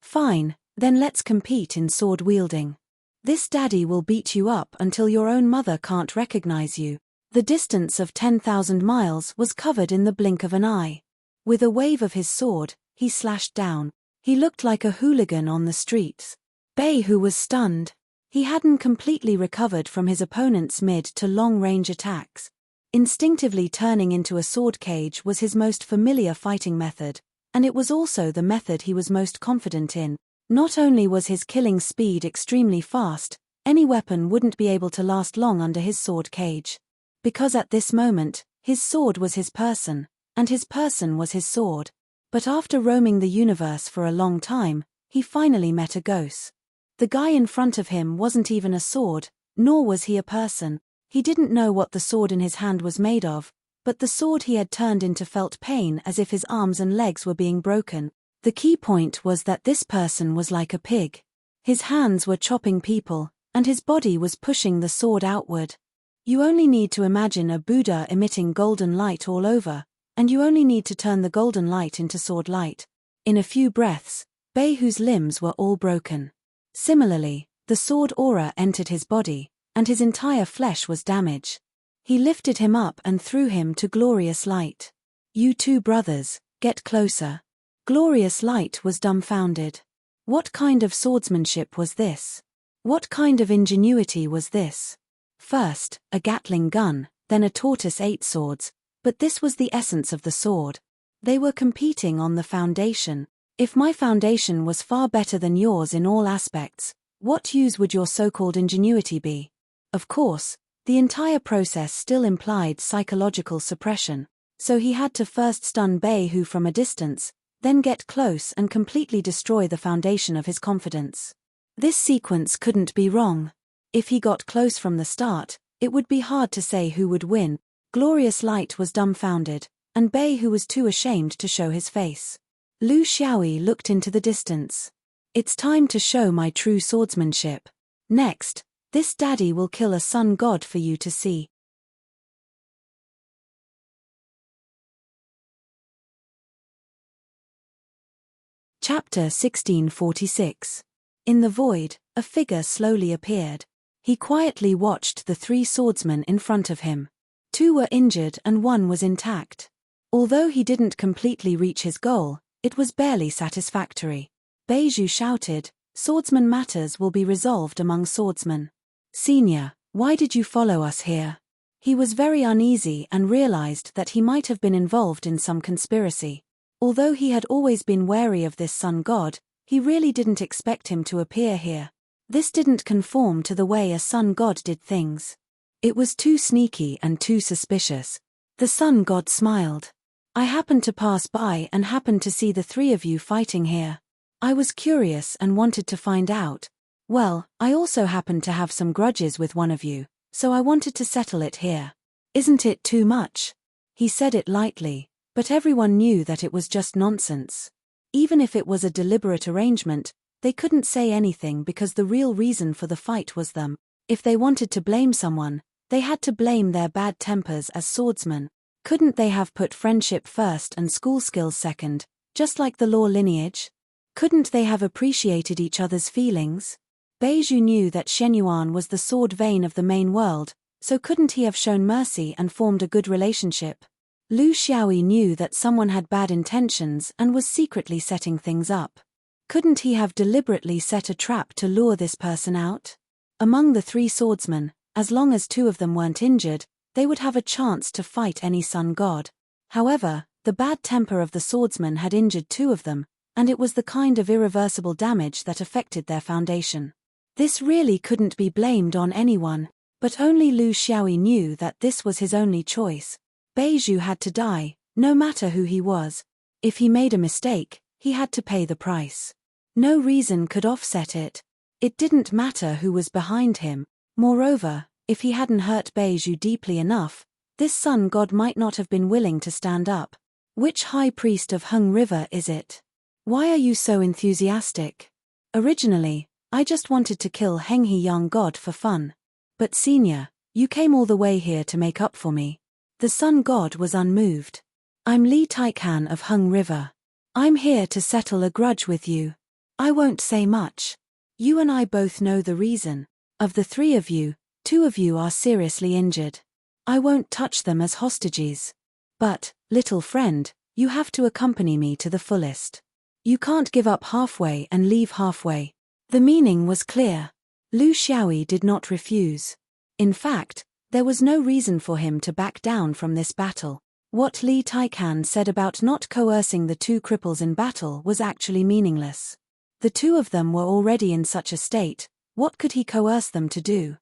A: Fine, then let's compete in sword wielding. This daddy will beat you up until your own mother can't recognize you." The distance of 10,000 miles was covered in the blink of an eye. With a wave of his sword, he slashed down. He looked like a hooligan on the streets. Beihu was stunned. He hadn't completely recovered from his opponent's mid to long-range attacks. Instinctively turning into a sword cage was his most familiar fighting method, and it was also the method he was most confident in. Not only was his killing speed extremely fast, any weapon wouldn't be able to last long under his sword cage. Because at this moment, his sword was his person, and his person was his sword. But after roaming the universe for a long time, he finally met a ghost. The guy in front of him wasn't even a sword, nor was he a person. He didn't know what the sword in his hand was made of, but the sword he had turned into felt pain as if his arms and legs were being broken. The key point was that this person was like a pig. His hands were chopping people, and his body was pushing the sword outward. You only need to imagine a Buddha emitting golden light all over, and you only need to turn the golden light into sword light. In a few breaths, Beihu's limbs were all broken. Similarly, the sword aura entered his body, and his entire flesh was damaged. He lifted him up and threw him to Glorious Light. "You two brothers, get closer." Glorious Light was dumbfounded. What kind of swordsmanship was this? What kind of ingenuity was this? First, a Gatling gun, then a tortoise ate swords, but this was the essence of the sword. They were competing on the foundation. If my foundation was far better than yours in all aspects, what use would your so-called ingenuity be? Of course, the entire process still implied psychological suppression, so he had to first stun Beihu from a distance, then get close and completely destroy the foundation of his confidence. This sequence couldn't be wrong. If he got close from the start, it would be hard to say who would win. Glorious Light was dumbfounded, and Beihu was too ashamed to show his face. Lu Xiaoyi looked into the distance. "It's time to show my true swordsmanship. Next, this daddy will kill a sun god for you to see." Chapter 1646. In the void, a figure slowly appeared. He quietly watched the three swordsmen in front of him. Two were injured and one was intact. Although he didn't completely reach his goal, it was barely satisfactory. Beiju shouted, "Swordsman matters will be resolved among swordsmen." "Senior, why did you follow us here?" He was very uneasy and realized that he might have been involved in some conspiracy. Although he had always been wary of this sun god, he really didn't expect him to appear here. This didn't conform to the way a sun god did things. It was too sneaky and too suspicious. The sun god smiled. "I happened to pass by and happened to see the three of you fighting here. I was curious and wanted to find out. Well, I also happened to have some grudges with one of you, so I wanted to settle it here. Isn't it too much?" He said it lightly, but everyone knew that it was just nonsense. Even if it was a deliberate arrangement, they couldn't say anything because the real reason for the fight was them. If they wanted to blame someone, they had to blame their bad tempers as swordsmen. Couldn't they have put friendship first and school skills second, just like the law lineage? Couldn't they have appreciated each other's feelings? Beiju knew that Shenyuan was the sword vein of the main world, so couldn't he have shown mercy and formed a good relationship? Lu Xiaoyi knew that someone had bad intentions and was secretly setting things up. Couldn't he have deliberately set a trap to lure this person out? Among the three swordsmen, as long as two of them weren't injured, they would have a chance to fight any sun god. However, the bad temper of the swordsman had injured two of them, and it was the kind of irreversible damage that affected their foundation. This really couldn't be blamed on anyone, but only Lu Xiaoyi knew that this was his only choice. Beiju had to die, no matter who he was. If he made a mistake, he had to pay the price. No reason could offset it. It didn't matter who was behind him. Moreover, if he hadn't hurt Beiju deeply enough, this sun god might not have been willing to stand up. Which high priest of Hung River is it? Why are you so enthusiastic? Originally, I just wanted to kill Henghe young god for fun. But senior, you came all the way here to make up for me. The sun god was unmoved. I'm Li Taikhan of Hung River. I'm here to settle a grudge with you. I won't say much. You and I both know the reason. Of the 3 of you, 2 of you are seriously injured. I won't touch them as hostages. But, little friend, you have to accompany me to the fullest. You can't give up halfway and leave halfway. The meaning was clear. Lu Xiaoyi did not refuse. In fact, there was no reason for him to back down from this battle. What Li Taikhan said about not coercing the 2 cripples in battle was actually meaningless. The 2 of them were already in such a state, what could he coerce them to do?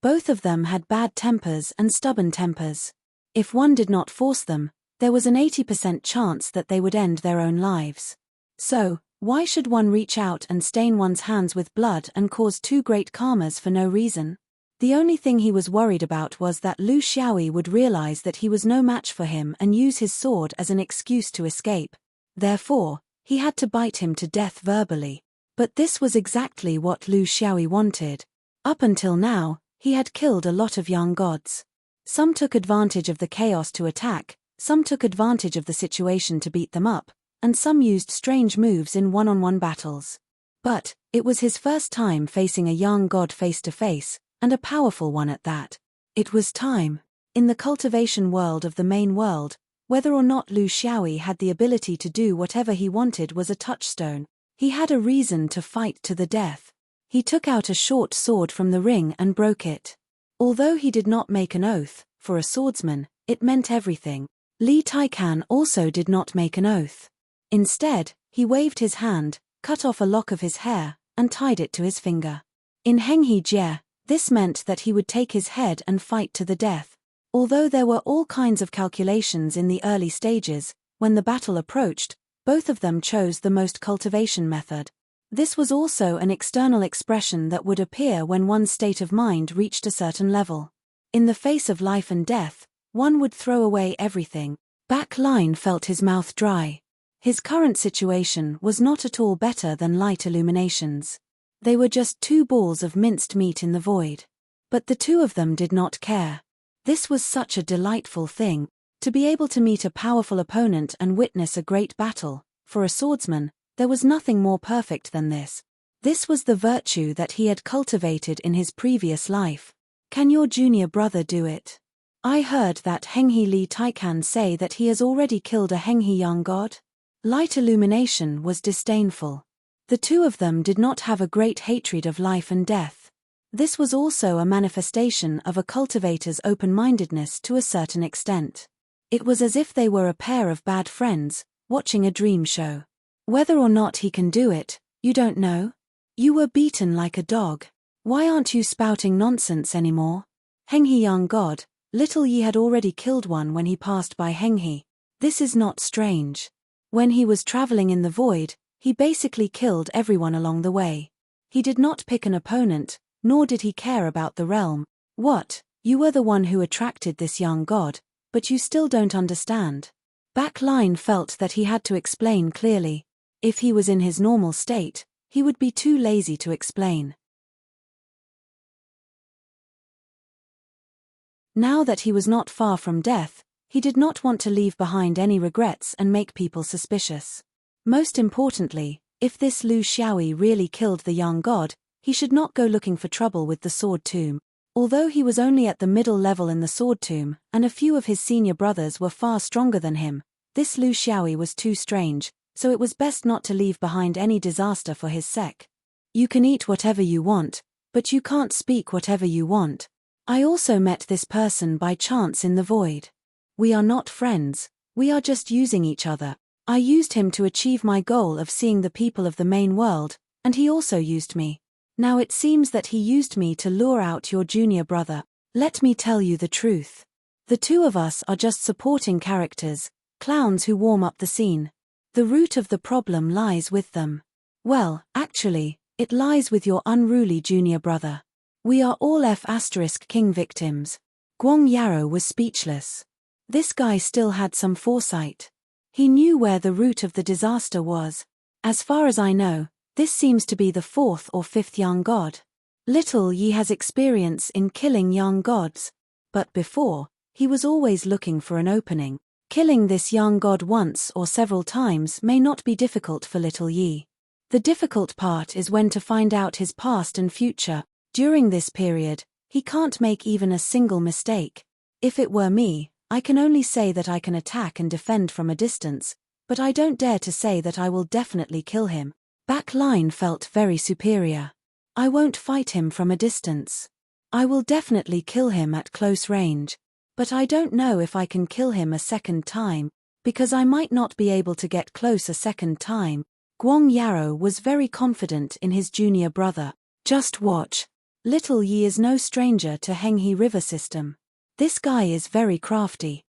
A: Both of them had bad tempers and stubborn tempers. If one did not force them, there was an 80% chance that they would end their own lives. So, why should one reach out and stain one's hands with blood and cause 2 great karmas for no reason? The only thing he was worried about was that Lu Xiaoyi would realize that he was no match for him and use his sword as an excuse to escape. Therefore, he had to bite him to death verbally. But this was exactly what Lu Xiaoyi wanted. Up until now, he had killed a lot of young gods. Some took advantage of the chaos to attack, some took advantage of the situation to beat them up, and some used strange moves in one-on-one battles. But, it was his first time facing a young god face to face, and a powerful one at that. It was time. In the cultivation world of the main world, whether or not Lu Xiaoyi had the ability to do whatever he wanted was a touchstone. He had a reason to fight to the death. He took out a short sword from the ring and broke it. Although he did not make an oath, for a swordsman, it meant everything. Li Taikhan also did not make an oath. Instead, he waved his hand, cut off a lock of his hair, and tied it to his finger. In Henghe Jie, this meant that he would take his head and fight to the death. Although there were all kinds of calculations in the early stages, when the battle approached, both of them chose the most cultivation method. This was also an external expression that would appear when one's state of mind reached a certain level. In the face of life and death, one would throw away everything. Back Line felt his mouth dry. His current situation was not at all better than light illuminations. They were just 2 balls of minced meat in the void. But the 2 of them did not care. This was such a delightful thing, to be able to meet a powerful opponent and witness a great battle. For a swordsman, there was nothing more perfect than this. This was the virtue that he had cultivated in his previous life. Can your junior brother do it? I heard that Henghe Li Taikhan say that he has already killed a Henghe young god. Light illumination was disdainful. The 2 of them did not have a great hatred of life and death. This was also a manifestation of a cultivator's open-mindedness to a certain extent. It was as if they were a pair of bad friends, watching a dream show. Whether or not he can do it, you don't know? You were beaten like a dog. Why aren't you spouting nonsense anymore? Henghe young god, Little Yi had already killed one when he passed by Henghe. This is not strange. When he was traveling in the void, he basically killed everyone along the way. He did not pick an opponent, nor did he care about the realm. What? You were the one who attracted this young god, but you still don't understand. Back Line felt that he had to explain clearly. If he was in his normal state, he would be too lazy to explain. Now that he was not far from death, he did not want to leave behind any regrets and make people suspicious. Most importantly, if this Lu Xiaoyi really killed the young god, he should not go looking for trouble with the sword tomb. Although he was only at the middle level in the sword tomb, and a few of his senior brothers were far stronger than him, this Lu Xiaoyi was too strange, so it was best not to leave behind any disaster for his sec. You can eat whatever you want, but you can't speak whatever you want. I also met this person by chance in the void. We are not friends, we are just using each other. I used him to achieve my goal of seeing the people of the main world, and he also used me. Now it seems that he used me to lure out your junior brother. Let me tell you the truth. The 2 of us are just supporting characters, clowns who warm up the scene. The root of the problem lies with them. Well, actually, it lies with your unruly junior brother. We are all F*King victims. Guang Yarrow was speechless. This guy still had some foresight. He knew where the root of the disaster was. As far as I know, this seems to be the fourth or fifth young god. Little Yi has experience in killing young gods. But before, he was always looking for an opening. Killing this young god once or several times may not be difficult for Little Yi. The difficult part is when to find out his past and future. During this period, he can't make even a single mistake. If it were me, I can only say that I can attack and defend from a distance, but I don't dare to say that I will definitely kill him. Back line felt very superior. I won't fight him from a distance. I will definitely kill him at close range. But I don't know if I can kill him a second time, because I might not be able to get close a second time. Guang Yarrow was very confident in his junior brother. Just watch. Little Yi is no stranger to Henghe River system. This guy is very crafty.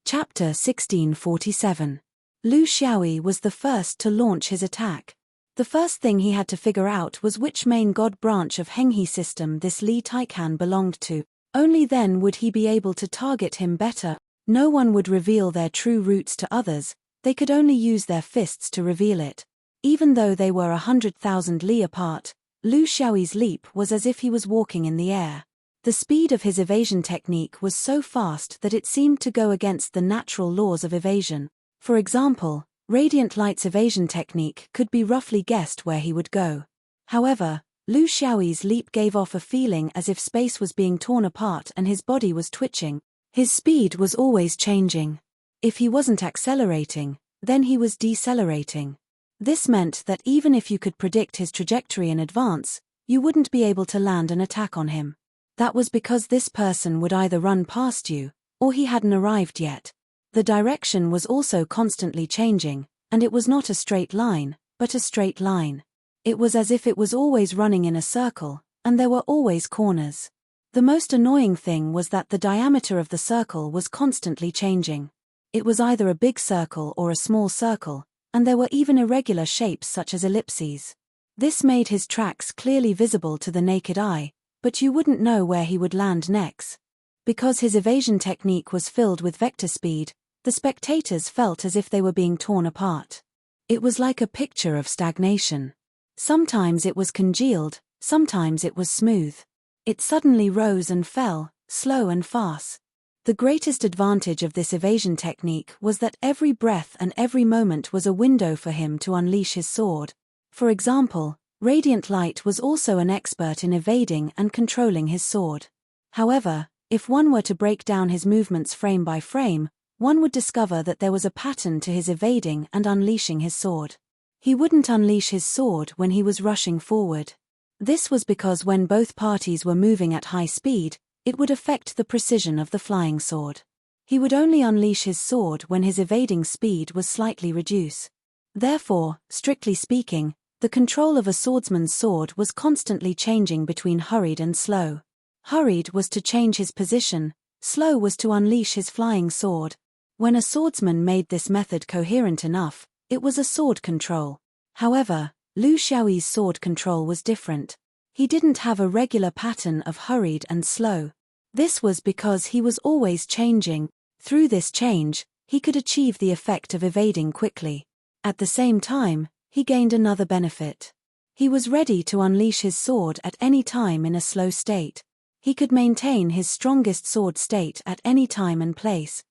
A: Chapter 1647. Lu Xiaoyi was the first to launch his attack. The first thing he had to figure out was which main god branch of Henghe system this Li Taikan belonged to. Only then would he be able to target him better. No one would reveal their true roots to others, they could only use their fists to reveal it. Even though they were 100,000 li apart, Lu Xiaoyi's leap was as if he was walking in the air. The speed of his evasion technique was so fast that it seemed to go against the natural laws of evasion. For example, Radiant Light's evasion technique could be roughly guessed where he would go. However, Lu Xiaoyi's leap gave off a feeling as if space was being torn apart and his body was twitching. His speed was always changing. If he wasn't accelerating, then he was decelerating. This meant that even if you could predict his trajectory in advance, you wouldn't be able to land an attack on him. That was because this person would either run past you, or he hadn't arrived yet. The direction was also constantly changing, and it was not a straight line, but a straight line. It was as if it was always running in a circle, and there were always corners. The most annoying thing was that the diameter of the circle was constantly changing. It was either a big circle or a small circle, and there were even irregular shapes such as ellipses. This made his tracks clearly visible to the naked eye, but you wouldn't know where he would land next. Because his evasion technique was filled with vector speed, the spectators felt as if they were being torn apart. It was like a picture of stagnation. Sometimes it was congealed, sometimes it was smooth. It suddenly rose and fell, slow and fast. The greatest advantage of this evasion technique was that every breath and every moment was a window for him to unleash his sword. For example, Radiant Light was also an expert in evading and controlling his sword. However, if one were to break down his movements frame by frame, one would discover that there was a pattern to his evading and unleashing his sword. He wouldn't unleash his sword when he was rushing forward. This was because when both parties were moving at high speed, it would affect the precision of the flying sword. He would only unleash his sword when his evading speed was slightly reduced. Therefore, strictly speaking, the control of a swordsman's sword was constantly changing between hurried and slow. Hurried was to change his position, slow was to unleash his flying sword. When a swordsman made this method coherent enough, it was a sword control. However, Lu Xiaoyi's sword control was different. He didn't have a regular pattern of hurried and slow. This was because he was always changing. Through this change, he could achieve the effect of evading quickly. At the same time, he gained another benefit. He was ready to unleash his sword at any time in a slow state. He could maintain his strongest sword state at any time and place.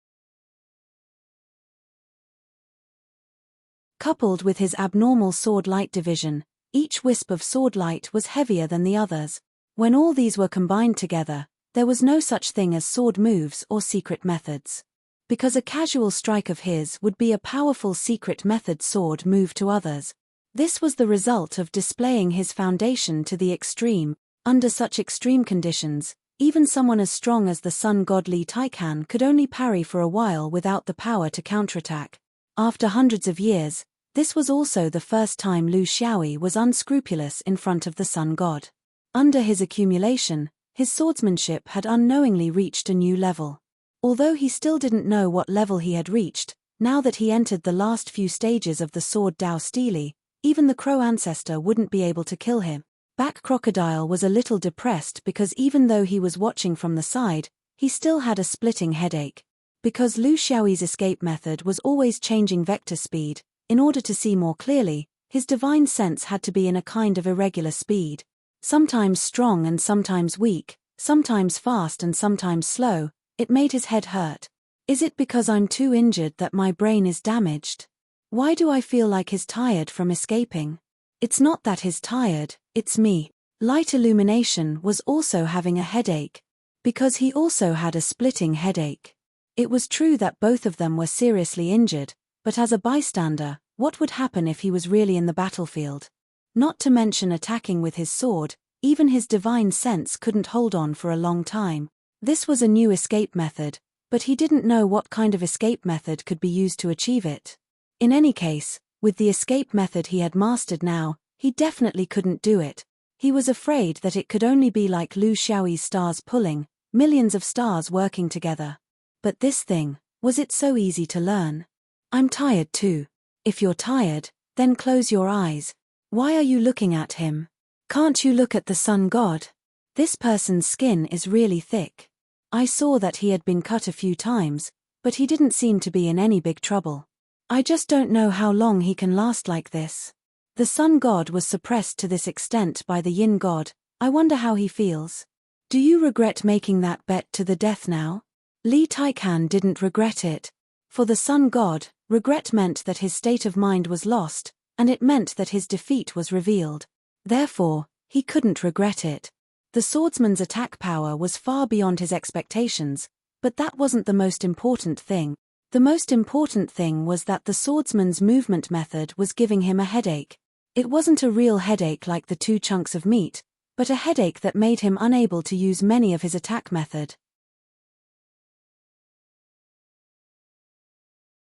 A: Coupled with his abnormal sword light division, each wisp of sword light was heavier than the others. When all these were combined together, there was no such thing as sword moves or secret methods. Because a casual strike of his would be a powerful secret method sword move to others. This was the result of displaying his foundation to the extreme. Under such extreme conditions, even someone as strong as the sun god Li Taikan could only parry for a while without the power to counterattack. After hundreds of years, this was also the first time Lu Xiaoyi was unscrupulous in front of the sun god. Under his accumulation, His swordsmanship had unknowingly reached a new level. Although he still didn't know what level he had reached, now that he entered the last few stages of the sword Dao Steely, even the crow ancestor wouldn't be able to kill him. Back Crocodile was a little depressed because even though he was watching from the side, he still had a splitting headache. Because Lu Xiaoyi's escape method was always changing vector speed, in order to see more clearly, his divine sense had to be in a kind of irregular speed. Sometimes strong and sometimes weak, sometimes fast and sometimes slow. It made his head hurt. Is it because I'm too injured that my brain is damaged? Why do I feel like he's tired from escaping? It's not that he's tired, it's me. Light Illumination was also having a headache. Because he also had a splitting headache. It was true that both of them were seriously injured, but as a bystander, what would happen if he was really in the battlefield? Not to mention attacking with his sword, even his divine sense couldn't hold on for a long time. This was a new escape method, but he didn't know what kind of escape method could be used to achieve it. In any case, with the escape method he had mastered now, he definitely couldn't do it. He was afraid that it could only be like Lu Xiaoyi's stars pulling, millions of stars working together. But this thing, was it so easy to learn? I'm tired too. If you're tired, then close your eyes. Why are you looking at him? Can't you look at the sun god? This person's skin is really thick. I saw that he had been cut a few times, but he didn't seem to be in any big trouble. I just don't know how long he can last like this. The sun god was suppressed to this extent by the yin god. I wonder how he feels. Do you regret making that bet to the death now? Li Taikan didn't regret it. For the sun god, regret meant that his state of mind was lost, and it meant that his defeat was revealed. Therefore, he couldn't regret it. The swordsman's attack power was far beyond his expectations, but that wasn't the most important thing. The most important thing was that the swordsman's movement method was giving him a headache. It wasn't a real headache like the 2 chunks of meat, but a headache that made him unable to use many of his attack method.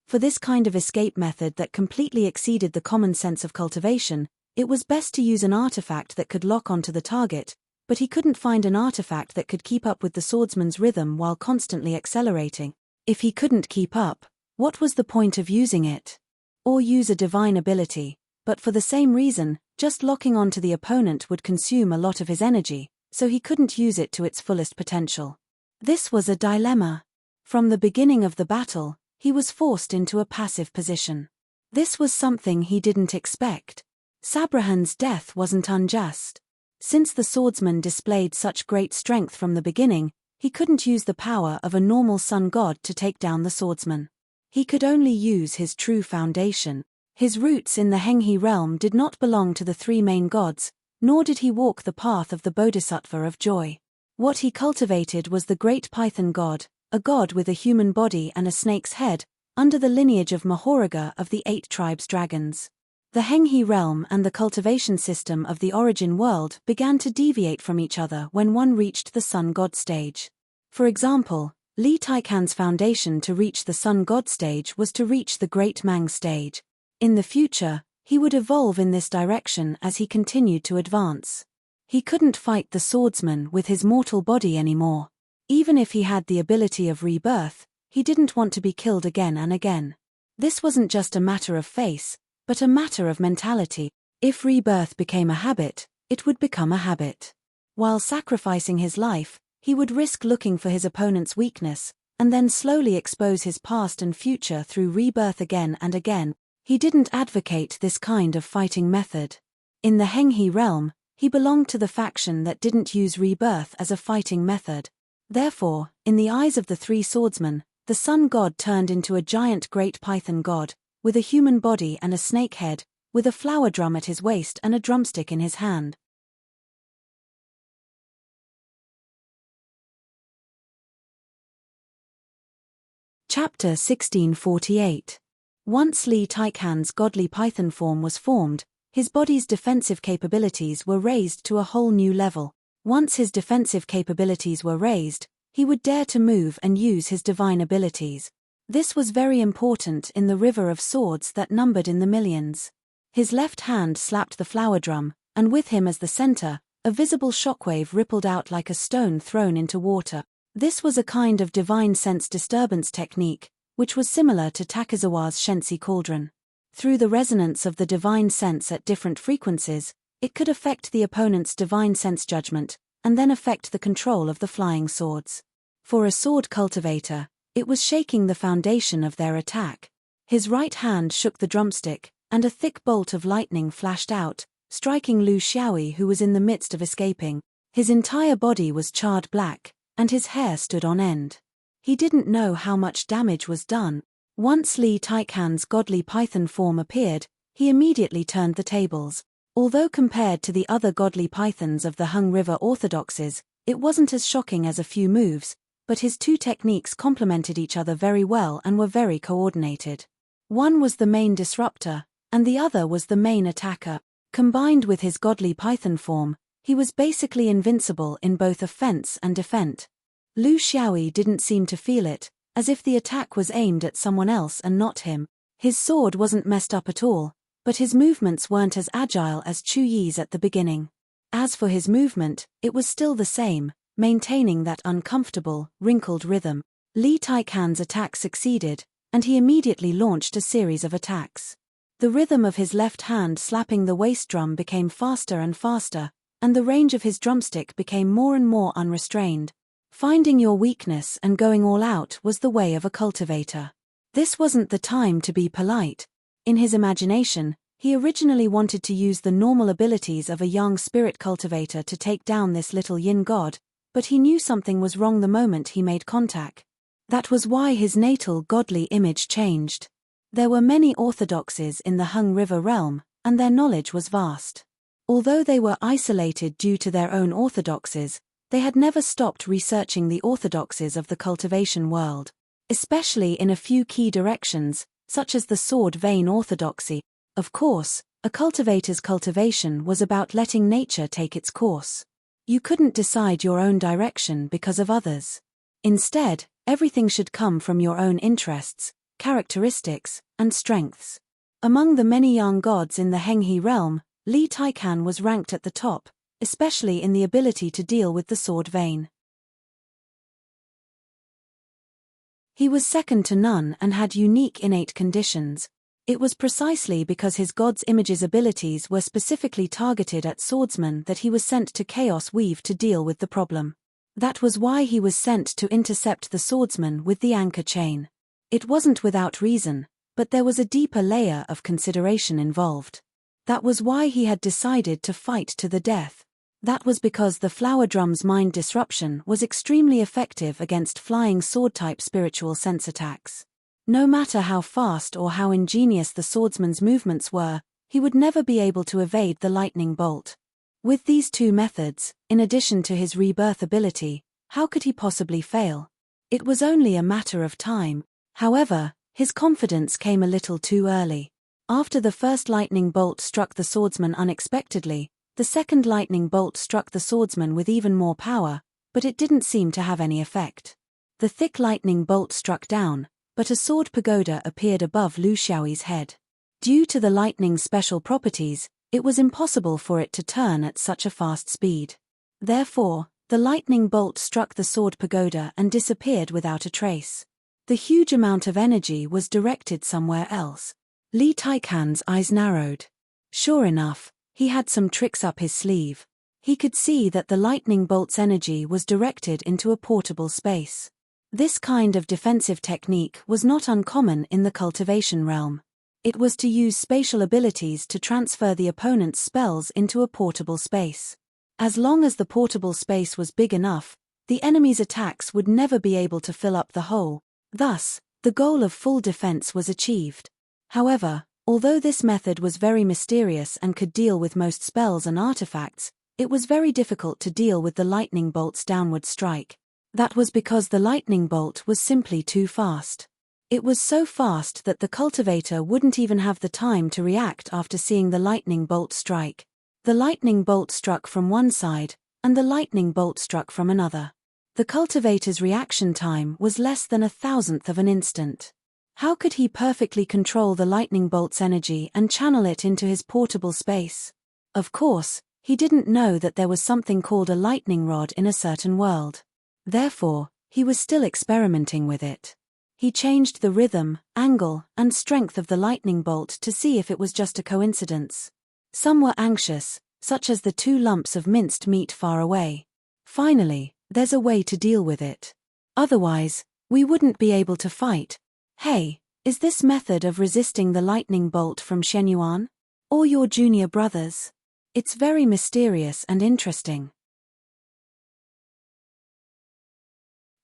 A: For this kind of escape method that completely exceeded the common sense of cultivation, it was best to use an artifact that could lock onto the target, but he couldn't find an artifact that could keep up with the swordsman's rhythm while constantly accelerating. If he couldn't keep up, what was the point of using it? Or use a divine ability, but for the same reason, just locking onto the opponent would consume a lot of his energy, so he couldn't use it to its fullest potential. This was a dilemma. From the beginning of the battle, he was forced into a passive position. This was something he didn't expect. Sabrahan's death wasn't unjust. Since the swordsman displayed such great strength from the beginning, he couldn't use the power of a normal sun god to take down the swordsman. He could only use his true foundation. His roots in the Henghe realm did not belong to the 3 main gods, nor did he walk the path of the Bodhisattva of joy. What he cultivated was the great python god, a god with a human body and a snake's head, under the lineage of Mahoraga of the 8 tribes dragons. The Henghe realm and the cultivation system of the origin world began to deviate from each other when one reached the sun god stage. For example, Li Taikan's foundation to reach the sun god stage was to reach the great Mang stage. In the future, he would evolve in this direction as he continued to advance. He couldn't fight the swordsman with his mortal body anymore. Even if he had the ability of rebirth, he didn't want to be killed again and again. This wasn't just a matter of face, but a matter of mentality. If rebirth became a habit, it would become a habit. While sacrificing his life, he would risk looking for his opponent's weakness, and then slowly expose his past and future through rebirth again and again. He didn't advocate this kind of fighting method. In the Henghe realm, he belonged to the faction that didn't use rebirth as a fighting method. Therefore, in the eyes of the 3 swordsmen, the sun god turned into a giant great python god, with a human body and a snake head, with a flower drum at his waist and a drumstick in his hand. Chapter 1648. Once Li Taikan's godly python form was formed, his body's defensive capabilities were raised to a whole new level. Once his defensive capabilities were raised, he would dare to move and use his divine abilities. This was very important in the river of swords that numbered in the millions. His left hand slapped the flower drum, and with him as the center, A visible shockwave rippled out like a stone thrown into water. This was a kind of divine sense disturbance technique, which was similar to Takizawa's Shensi cauldron. Through the resonance of the divine sense at different frequencies, it could affect the opponent's divine sense judgment, and then affect the control of the flying swords. For a sword cultivator, it was shaking the foundation of their attack. His right hand shook the drumstick, and a thick bolt of lightning flashed out, striking Lu Xiaoyi, who was in the midst of escaping. His entire body was charred black, and his hair stood on end. He didn't know how much damage was done. Once Li Taikan's godly python form appeared, he immediately turned the tables. Although compared to the other godly pythons of the Hung River orthodoxies, it wasn't as shocking as a few moves, but his two techniques complemented each other very well and were very coordinated. One was the main disruptor, and the other was the main attacker. Combined with his godly python form, he was basically invincible in both offense and defense. Lu Xiaoyi didn't seem to feel it, as if the attack was aimed at someone else and not him. His sword wasn't messed up at all, but his movements weren't as agile as Chu Yi's at the beginning. As for his movement, it was still the same, maintaining that uncomfortable, wrinkled rhythm. Li Taikan's attack succeeded, and he immediately launched a series of attacks. The rhythm of his left hand slapping the waist drum became faster and faster, and the range of his drumstick became more and more unrestrained. Finding your weakness and going all out was the way of a cultivator. This wasn't the time to be polite. In his imagination, he originally wanted to use the normal abilities of a young spirit cultivator to take down this little yin god, but he knew something was wrong the moment he made contact. That was why his natal godly image changed. There were many orthodoxies in the Hung River realm, and their knowledge was vast. Although they were isolated due to their own orthodoxies, they had never stopped researching the orthodoxies of the cultivation world, especially in a few key directions, such as the sword vein orthodoxy. Of course, a cultivator's cultivation was about letting nature take its course. You couldn't decide your own direction because of others. Instead, everything should come from your own interests, characteristics, and strengths. Among the many young gods in the Henghe realm, Li Taikan was ranked at the top, especially in the ability to deal with the sword vein. He was second to none and had unique innate conditions. It was precisely because his god's image's abilities were specifically targeted at swordsmen that he was sent to Chaos Weave to deal with the problem. That was why he was sent to intercept the swordsman with the anchor chain. It wasn't without reason, but there was a deeper layer of consideration involved. That was why he had decided to fight to the death. That was because the flower drum's mind disruption was extremely effective against flying sword-type spiritual sense attacks. No matter how fast or how ingenious the swordsman's movements were, he would never be able to evade the lightning bolt. With these two methods, in addition to his rebirth ability, how could he possibly fail? It was only a matter of time. However, his confidence came a little too early. After the first lightning bolt struck the swordsman unexpectedly, the second lightning bolt struck the swordsman with even more power, but it didn't seem to have any effect. The thick lightning bolt struck down, but a sword pagoda appeared above Lu Xiaoyi's head. Due to the lightning's special properties, it was impossible for it to turn at such a fast speed. Therefore, the lightning bolt struck the sword pagoda and disappeared without a trace. The huge amount of energy was directed somewhere else. Li Taikan's eyes narrowed. Sure enough, he had some tricks up his sleeve. He could see that the lightning bolt's energy was directed into a portable space. This kind of defensive technique was not uncommon in the cultivation realm. It was to use spatial abilities to transfer the opponent's spells into a portable space. As long as the portable space was big enough, the enemy's attacks would never be able to fill up the hole. Thus, the goal of full defense was achieved. However, although this method was very mysterious and could deal with most spells and artifacts, it was very difficult to deal with the lightning bolt's downward strike. That was because the lightning bolt was simply too fast. It was so fast that the cultivator wouldn't even have the time to react after seeing the lightning bolt strike. The lightning bolt struck from one side, and the lightning bolt struck from another. The cultivator's reaction time was less than 1,000th of an instant. How could he perfectly control the lightning bolt's energy and channel it into his portable space? Of course, He didn't know that there was something called a lightning rod in a certain world. Therefore, he was still experimenting with it. He changed the rhythm, angle, and strength of the lightning bolt to see if it was just a coincidence. Some were anxious, such as the 2 lumps of minced meat far away. Finally, there's a way to deal with it. Otherwise, we wouldn't be able to fight. Hey, is this method of resisting the lightning bolt from Shenyuan? Or your junior brothers? It's very mysterious and interesting.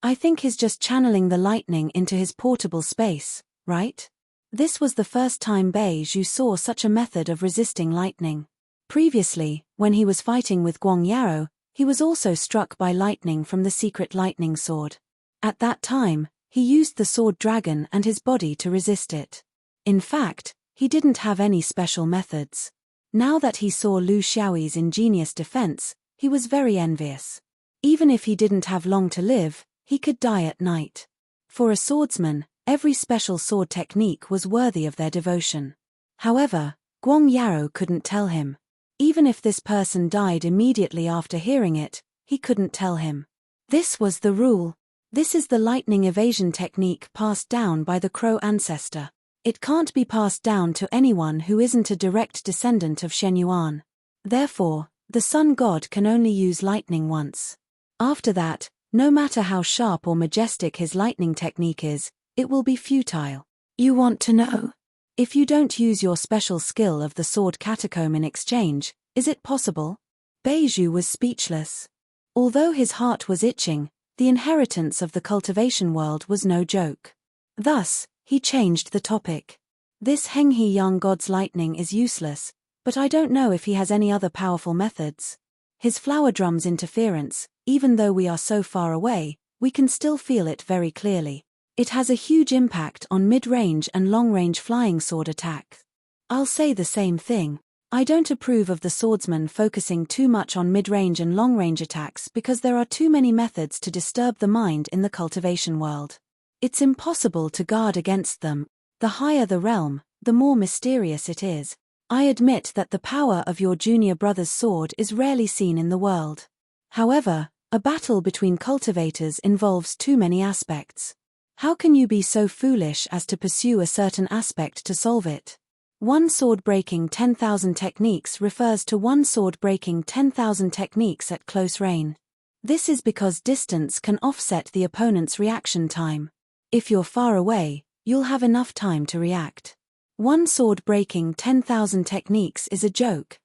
A: I think he's just channeling the lightning into his portable space, right? This was the first time Beiju saw such a method of resisting lightning. Previously, when he was fighting with Guang Yaro, he was also struck by lightning from the secret lightning sword. At that time, he used the sword dragon and his body to resist it. In fact, he didn't have any special methods. Now that he saw Lu Xiaoyi's ingenious defense, he was very envious. Even if he didn't have long to live, he could die at night. For a swordsman, every special sword technique was worthy of their devotion. However, Guang Yaro couldn't tell him. Even if this person died immediately after hearing it, he couldn't tell him. This was the rule. This is the lightning evasion technique passed down by the crow ancestor. It can't be passed down to anyone who isn't a direct descendant of Shenyuan. Therefore, the sun god can only use lightning once. After that, no matter how sharp or majestic his lightning technique is, it will be futile. You want to know? If you don't use your special skill of the sword catacomb in exchange, is it possible? Beiju was speechless. Although his heart was itching, the inheritance of the cultivation world was no joke. Thus, he changed the topic. This Henghe young god's lightning is useless, but I don't know if he has any other powerful methods. His flower drum's interference, even though we are so far away, we can still feel it very clearly. It has a huge impact on mid-range and long-range flying sword attacks. I'll say the same thing. I don't approve of the swordsman focusing too much on mid-range and long-range attacks because there are too many methods to disturb the mind in the cultivation world. It's impossible to guard against them. The higher the realm, the more mysterious it is. I admit that the power of your junior brother's sword is rarely seen in the world. However, a battle between cultivators involves too many aspects. How can you be so foolish as to pursue a certain aspect to solve it? One sword breaking 10,000 techniques refers to one sword breaking 10,000 techniques at close range. This is because distance can offset the opponent's reaction time. If you're far away, you'll have enough time to react. One sword breaking 10,000 techniques is a joke.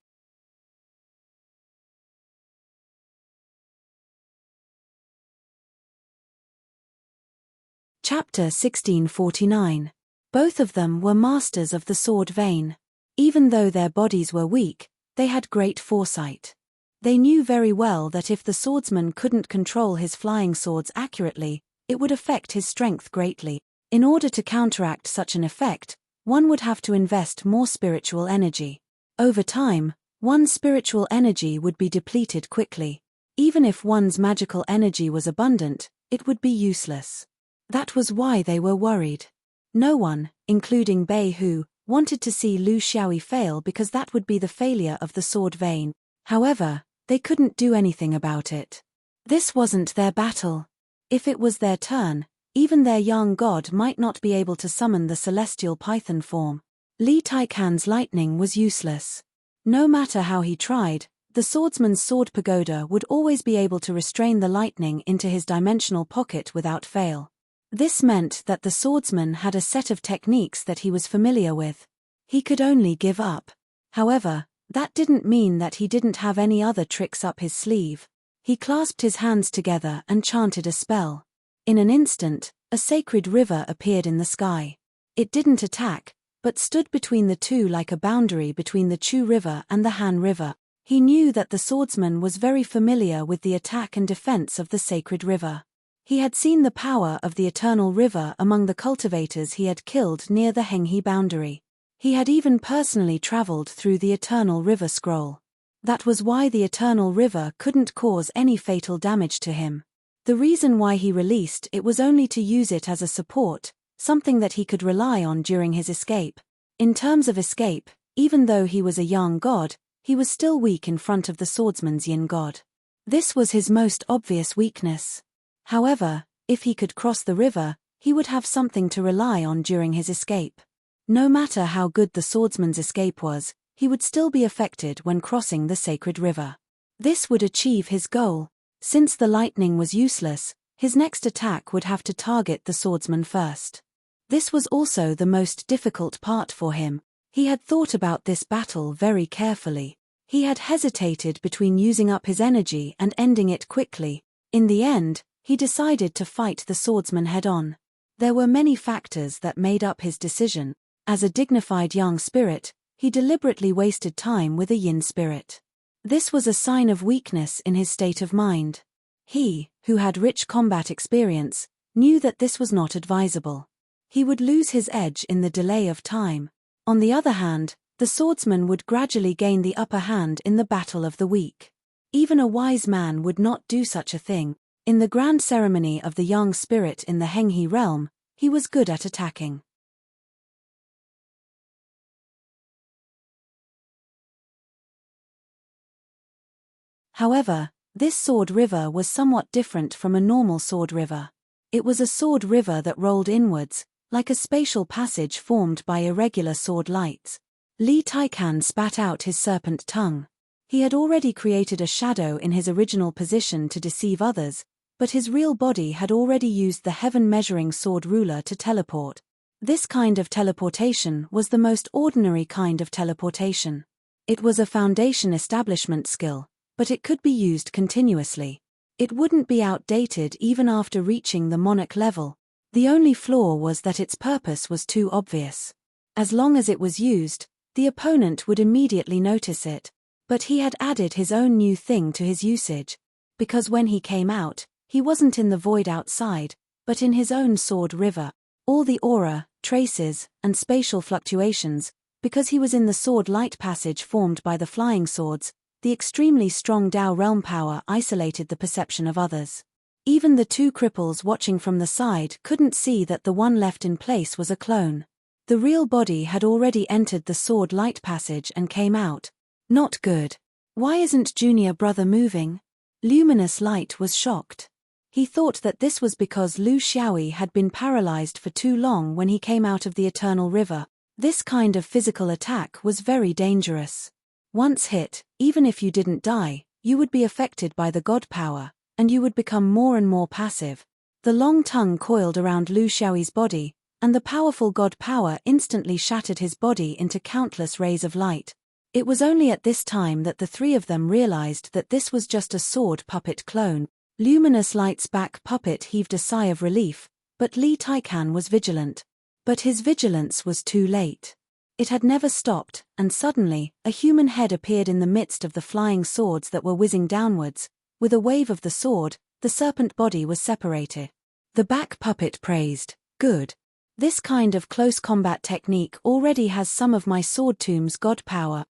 A: Chapter 1649. Both of them were masters of the sword vein. Even though their bodies were weak, they had great foresight. They knew very well that if the swordsman couldn't control his flying swords accurately, it would affect his strength greatly. In order to counteract such an effect, one would have to invest more spiritual energy. Over time, one's spiritual energy would be depleted quickly. Even if one's magical energy was abundant, it would be useless. That was why they were worried. No one, including Beiju, wanted to see Lu Xiaoyi fail because that would be the failure of the sword vein. However, they couldn't do anything about it. This wasn't their battle. If it was their turn, even their young god might not be able to summon the celestial python form. Li Taikan's lightning was useless. No matter how he tried, the swordsman's sword pagoda would always be able to restrain the lightning into his dimensional pocket without fail. This meant that the swordsman had a set of techniques that he was familiar with. He could only give up. However, that didn't mean that he didn't have any other tricks up his sleeve. He clasped his hands together and chanted a spell. In an instant, a sacred river appeared in the sky. It didn't attack, but stood between the two like a boundary between the Chu River and the Han River. He knew that the swordsman was very familiar with the attack and defense of the sacred river. He had seen the power of the eternal river among the cultivators he had killed near the Henghe boundary. He had even personally traveled through the eternal river scroll. That was why the eternal river couldn't cause any fatal damage to him. The reason why he released it was only to use it as a support, something that he could rely on during his escape. In terms of escape, even though he was a young god, he was still weak in front of the swordsman's yin god. This was his most obvious weakness. However, if he could cross the river, he would have something to rely on during his escape. No matter how good the swordsman's escape was, he would still be affected when crossing the sacred river. This would achieve his goal. Since the lightning was useless, his next attack would have to target the swordsman first. This was also the most difficult part for him. He had thought about this battle very carefully. He had hesitated between using up his energy and ending it quickly. In the end, he decided to fight the swordsman head-on. There were many factors that made up his decision. As a dignified yang spirit, he deliberately wasted time with a yin spirit. This was a sign of weakness in his state of mind. He, who had rich combat experience, knew that this was not advisable. He would lose his edge in the delay of time. On the other hand, the swordsman would gradually gain the upper hand in the battle of the weak. Even a wise man would not do such a thing. In the grand ceremony of the yang spirit in the Henghe realm, he was good at attacking. However, this sword river was somewhat different from a normal sword river. It was a sword river that rolled inwards, like a spatial passage formed by irregular sword lights. Li Taikan spat out his serpent tongue. He had already created a shadow in his original position to deceive others, but his real body had already used the heaven-measuring sword ruler to teleport. This kind of teleportation was the most ordinary kind of teleportation. It was a foundation establishment skill, but it could be used continuously. It wouldn't be outdated even after reaching the monarch level. The only flaw was that its purpose was too obvious. As long as it was used, the opponent would immediately notice it. But he had added his own new thing to his usage. Because when he came out, he wasn't in the void outside, but in his own sword river. All the aura, traces, and spatial fluctuations, because he was in the sword light passage formed by the flying swords, the extremely strong Dao realm power isolated the perception of others. Even the two cripples watching from the side couldn't see that the one left in place was a clone. The real body had already entered the sword light passage and came out. Not good. Why isn't junior brother moving? Luminous Light was shocked. He thought that this was because Lu Xiaoyi had been paralyzed for too long when he came out of the Eternal River. This kind of physical attack was very dangerous. Once hit, even if you didn't die, you would be affected by the god power, and you would become more and more passive. The long tongue coiled around Lu Xiaoyi's body, and the powerful god power instantly shattered his body into countless rays of light. It was only at this time that the three of them realized that this was just a sword puppet clone. Luminous Light's back puppet heaved a sigh of relief, but Li Taikan was vigilant. But his vigilance was too late. It had never stopped, and suddenly, a human head appeared in the midst of the flying swords that were whizzing downwards. With a wave of the sword, the serpent body was separated. The back puppet praised, "Good. This kind of close combat technique already has some of my sword tomb's god power."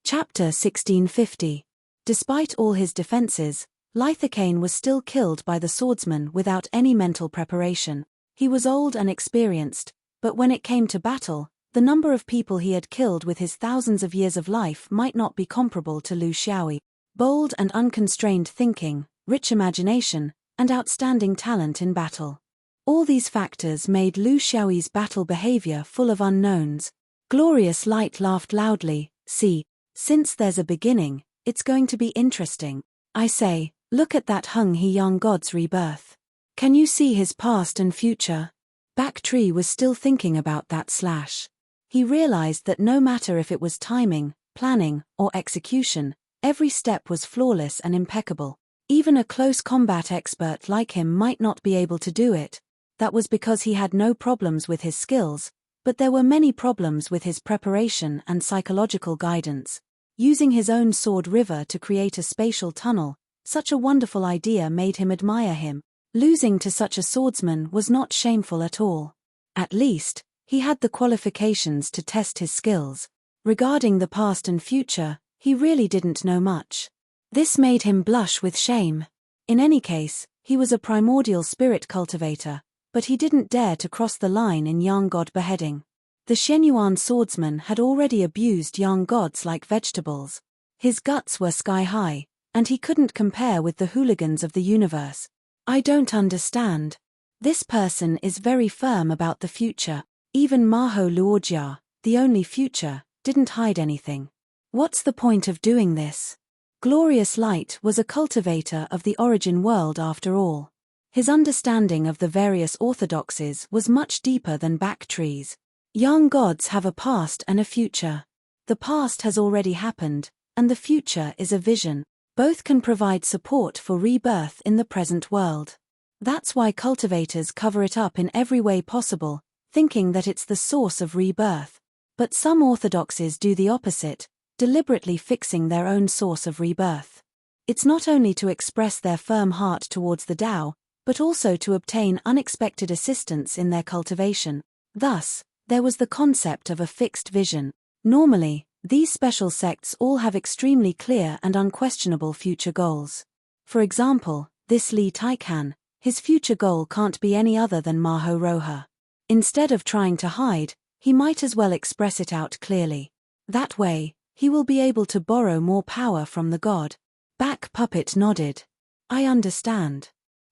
A: Chapter 1650. Despite all his defenses, Lithacane was still killed by the swordsman without any mental preparation. He was old and experienced, but when it came to battle, the number of people he had killed with his thousands of years of life might not be comparable to Lu Xiaoyi. Bold and unconstrained thinking, rich imagination, and outstanding talent in battle. All these factors made Lu Xiaoyi's battle behavior full of unknowns. Glorious Light laughed loudly. "See, since there's a beginning, it's going to be interesting. I say, look at that Henghe young god's rebirth. Can you see his past and future?" Backtree was still thinking about that slash. He realized that no matter if it was timing, planning, or execution, every step was flawless and impeccable. Even a close combat expert like him might not be able to do it. That was because he had no problems with his skills, but there were many problems with his preparation and psychological guidance. Using his own sword river to create a spatial tunnel, such a wonderful idea made him admire him. Losing to such a swordsman was not shameful at all. At least, he had the qualifications to test his skills. Regarding the past and future, he really didn't know much. This made him blush with shame. In any case, He was a primordial spirit cultivator, but he didn't dare to cross the line in young god beheading. The Shenyuan swordsman had already abused young gods like vegetables. His guts were sky high, and he couldn't compare with the hooligans of the universe. I don't understand. This person is very firm about the future. Even Maho Luojia, the only future, didn't hide anything. What's the point of doing this? Glorious Light was a cultivator of the origin world after all. His understanding of the various orthodoxies was much deeper than back trees. Young gods have a past and a future. The past has already happened, and the future is a vision. Both can provide support for rebirth in the present world. That's why cultivators cover it up in every way possible, thinking that it's the source of rebirth. But some orthodoxies do the opposite, deliberately fixing their own source of rebirth. It's not only to express their firm heart towards the Tao, but also to obtain unexpected assistance in their cultivation. Thus, there was the concept of a fixed vision. Normally, these special sects all have extremely clear and unquestionable future goals. For example, this Li Taikan, his future goal can't be any other than Maho Roha. Instead of trying to hide, he might as well express it out clearly. That way, he will be able to borrow more power from the god. Back Puppet nodded. I understand.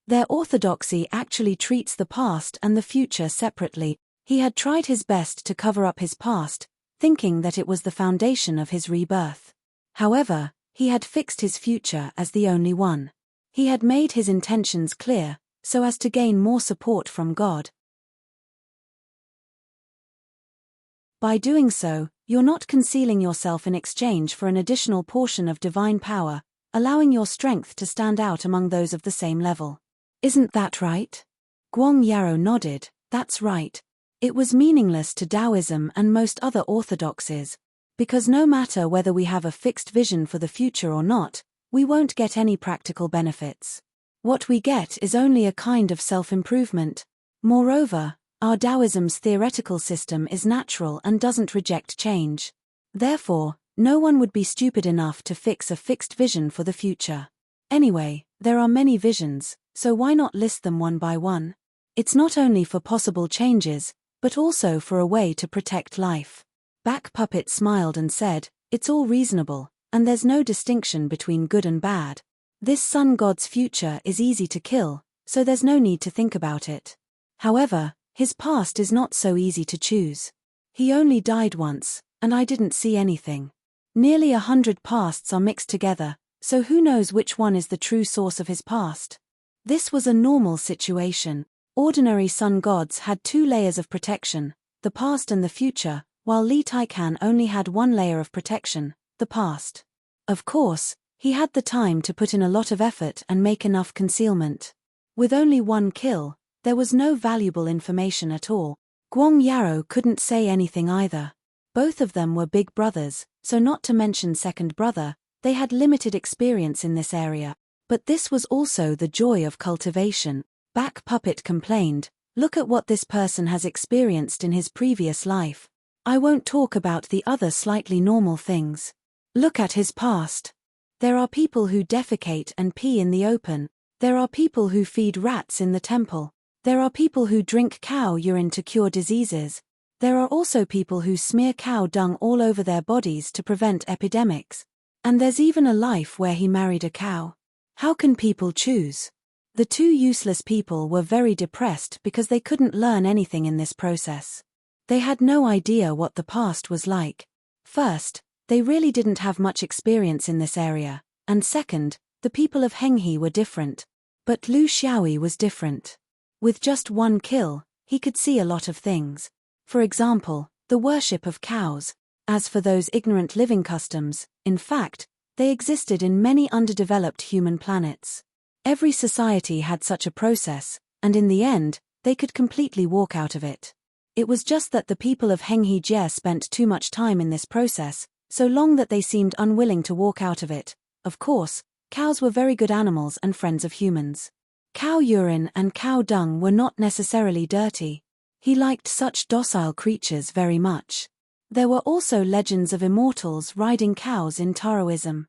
A: Their orthodoxy actually treats the past and the future separately. He had tried his best to cover up his past, thinking that it was the foundation of his rebirth. However, he had fixed his future as the only one. He had made his intentions clear, so as to gain more support from God. By doing so, you're not concealing yourself in exchange for an additional portion of divine power, allowing your strength to stand out among those of the same level. Isn't that right? Guang Yarrow nodded. That's right. It was meaningless to Taoism and most other orthodoxies, because no matter whether we have a fixed vision for the future or not, we won't get any practical benefits. What we get is only a kind of self-improvement. Moreover, our Taoism's theoretical system is natural and doesn't reject change. Therefore, no one would be stupid enough to fix a fixed vision for the future. Anyway, there are many visions, so why not list them one by one? It's not only for possible changes, but also for a way to protect life. Back Puppet smiled and said, it's all reasonable, and there's no distinction between good and bad. This sun god's future is easy to kill, so there's no need to think about it. However, his past is not so easy to choose. He only died once, and I didn't see anything. Nearly 100 pasts are mixed together, so who knows which one is the true source of his past? This was a normal situation. Ordinary sun gods had 2 layers of protection, the past and the future, while Li Taikan only had 1 layer of protection, the past. Of course, he had the time to put in a lot of effort and make enough concealment. With only 1 kill, there was no valuable information at all. Guang Yarrow couldn't say anything either. Both of them were big brothers, so not to mention second brother, they had limited experience in this area. But this was also the joy of cultivation. Back Puppet complained, look at what this person has experienced in his previous life. I won't talk about the other slightly normal things. Look at his past. There are people who defecate and pee in the open. There are people who feed rats in the temple. There are people who drink cow urine to cure diseases. There are also people who smear cow dung all over their bodies to prevent epidemics. And there's even a life where he married a cow. How can people choose? The 2 useless people were very depressed because they couldn't learn anything in this process. They had no idea what the past was like. First, they really didn't have much experience in this area, and second, the people of Henghe were different. But Lu Xiaoyi was different. With just 1 kill, he could see a lot of things. For example, the worship of cows. As for those ignorant living customs, in fact, they existed in many underdeveloped human planets. Every society had such a process, and in the end, they could completely walk out of it. It was just that the people of Henghe Jie spent too much time in this process, so long that they seemed unwilling to walk out of it. Of course, cows were very good animals and friends of humans. Cow urine and cow dung were not necessarily dirty. He liked such docile creatures very much. There were also legends of immortals riding cows in Taoism.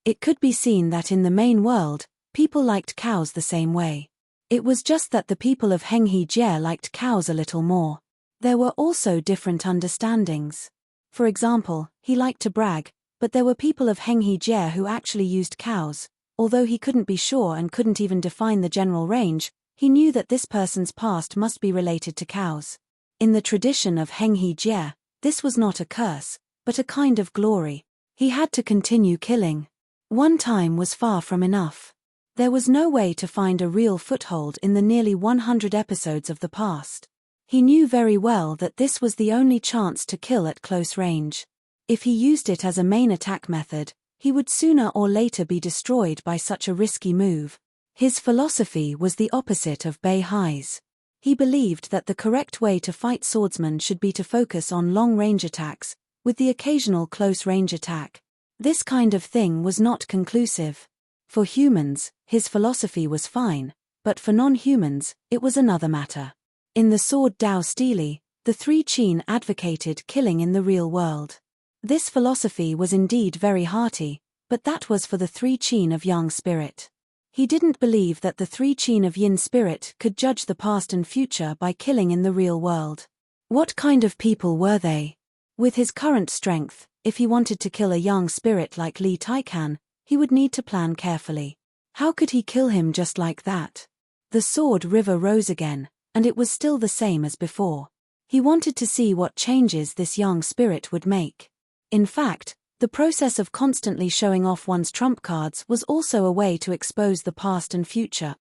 A: It could be seen that in the main world, people liked cows the same way. It was just that the people of Henghe Jie liked cows a little more. There were also different understandings. For example, he liked to brag, but there were people of Henghe Jie who actually used cows. Although he couldn't be sure and couldn't even define the general range, he knew that this person's past must be related to cows. In the tradition of Henghe Jie, this was not a curse, but a kind of glory. He had to continue killing. One time was far from enough. There was no way to find a real foothold in the nearly 100 episodes of the past. He knew very well that this was the only chance to kill at close range. If he used it as a main attack method, he would sooner or later be destroyed by such a risky move. His philosophy was the opposite of Bei Hai's. He believed that the correct way to fight swordsmen should be to focus on long-range attacks, with the occasional close-range attack. This kind of thing was not conclusive. For humans, his philosophy was fine, but for non-humans, it was another matter. In the Sword Dao Stele, the three Qin advocated killing in the real world. This philosophy was indeed very hearty, but that was for the three Qin of Yang spirit. He didn't believe that the three Qin of Yin spirit could judge the past and future by killing in the real world. What kind of people were they? With his current strength, if he wanted to kill a Yang spirit like Li Taikan, he would need to plan carefully. How could he kill him just like that? The sword river rose again, and it was still the same as before. He wanted to see what changes this Yang spirit would make. In fact, the process of constantly showing off one's trump cards was also a way to expose the past and future.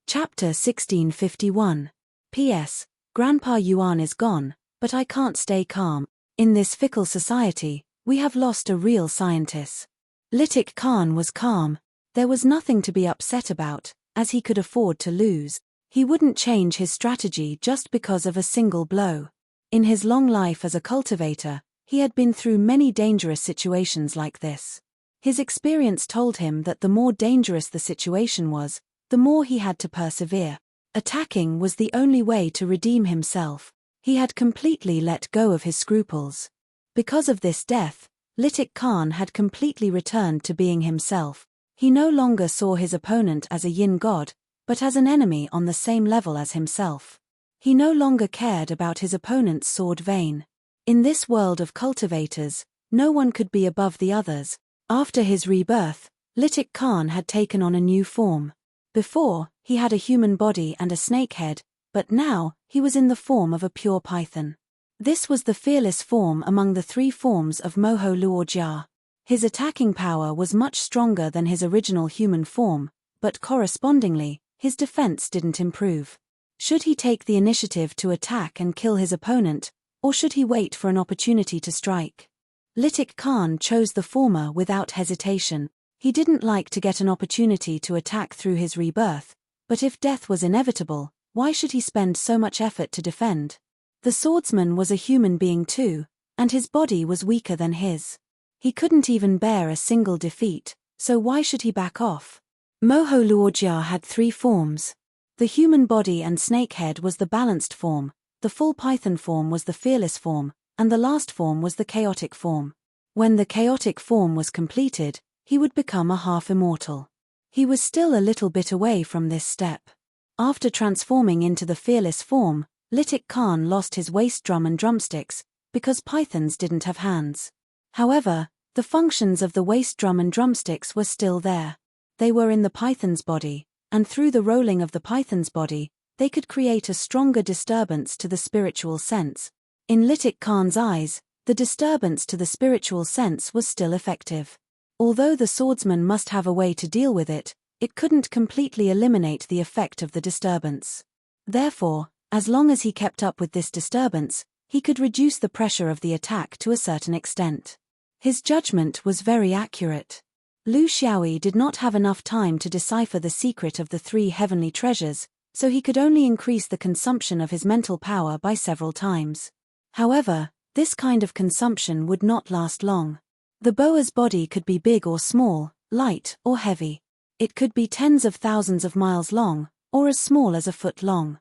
A: Chapter 1651. P.S. Grandpa Yuan is gone, but I can't stay calm. In this fickle society, we have lost a real scientist. Litik Khan was calm. There was nothing to be upset about, as he could afford to lose. He wouldn't change his strategy just because of a single blow. In his long life as a cultivator, he had been through many dangerous situations like this. His experience told him that the more dangerous the situation was, the more he had to persevere. Attacking was the only way to redeem himself. He had completely let go of his scruples. Because of this death, Litik Khan had completely returned to being himself. He no longer saw his opponent as a yin god, but as an enemy on the same level as himself. He no longer cared about his opponent's sword vein. In this world of cultivators, no one could be above the others. After his rebirth, Litik Khan had taken on a new form. Before, he had a human body and a snake head, but now, he was in the form of a pure python. This was the fearless form among the three forms of Moho Luojia. His attacking power was much stronger than his original human form, but correspondingly, his defense didn't improve. Should he take the initiative to attack and kill his opponent, or should he wait for an opportunity to strike? Litik Khan chose the former without hesitation. He didn't like to get an opportunity to attack through his rebirth, but if death was inevitable, why should he spend so much effort to defend? The swordsman was a human being too, and his body was weaker than his. He couldn't even bear a single defeat, so why should he back off? Moho Luojia had three forms. The human body and snake head was the balanced form, the full python form was the fearless form, and the last form was the chaotic form. When the chaotic form was completed, he would become a half-immortal. He was still a little bit away from this step. After transforming into the fearless form, Litik Khan lost his waist drum and drumsticks, because pythons didn't have hands. However, the functions of the waist drum and drumsticks were still there. They were in the python's body, and through the rolling of the python's body, they could create a stronger disturbance to the spiritual sense. In Litik Khan's eyes, the disturbance to the spiritual sense was still effective. Although the swordsman must have a way to deal with it, it couldn't completely eliminate the effect of the disturbance. Therefore, as long as he kept up with this disturbance, he could reduce the pressure of the attack to a certain extent. His judgment was very accurate. Lu Xiaoyi did not have enough time to decipher the secret of the three heavenly treasures, so he could only increase the consumption of his mental power by several times. However, this kind of consumption would not last long. The boa's body could be big or small, light or heavy. It could be tens of thousands of miles long, or as small as a foot long.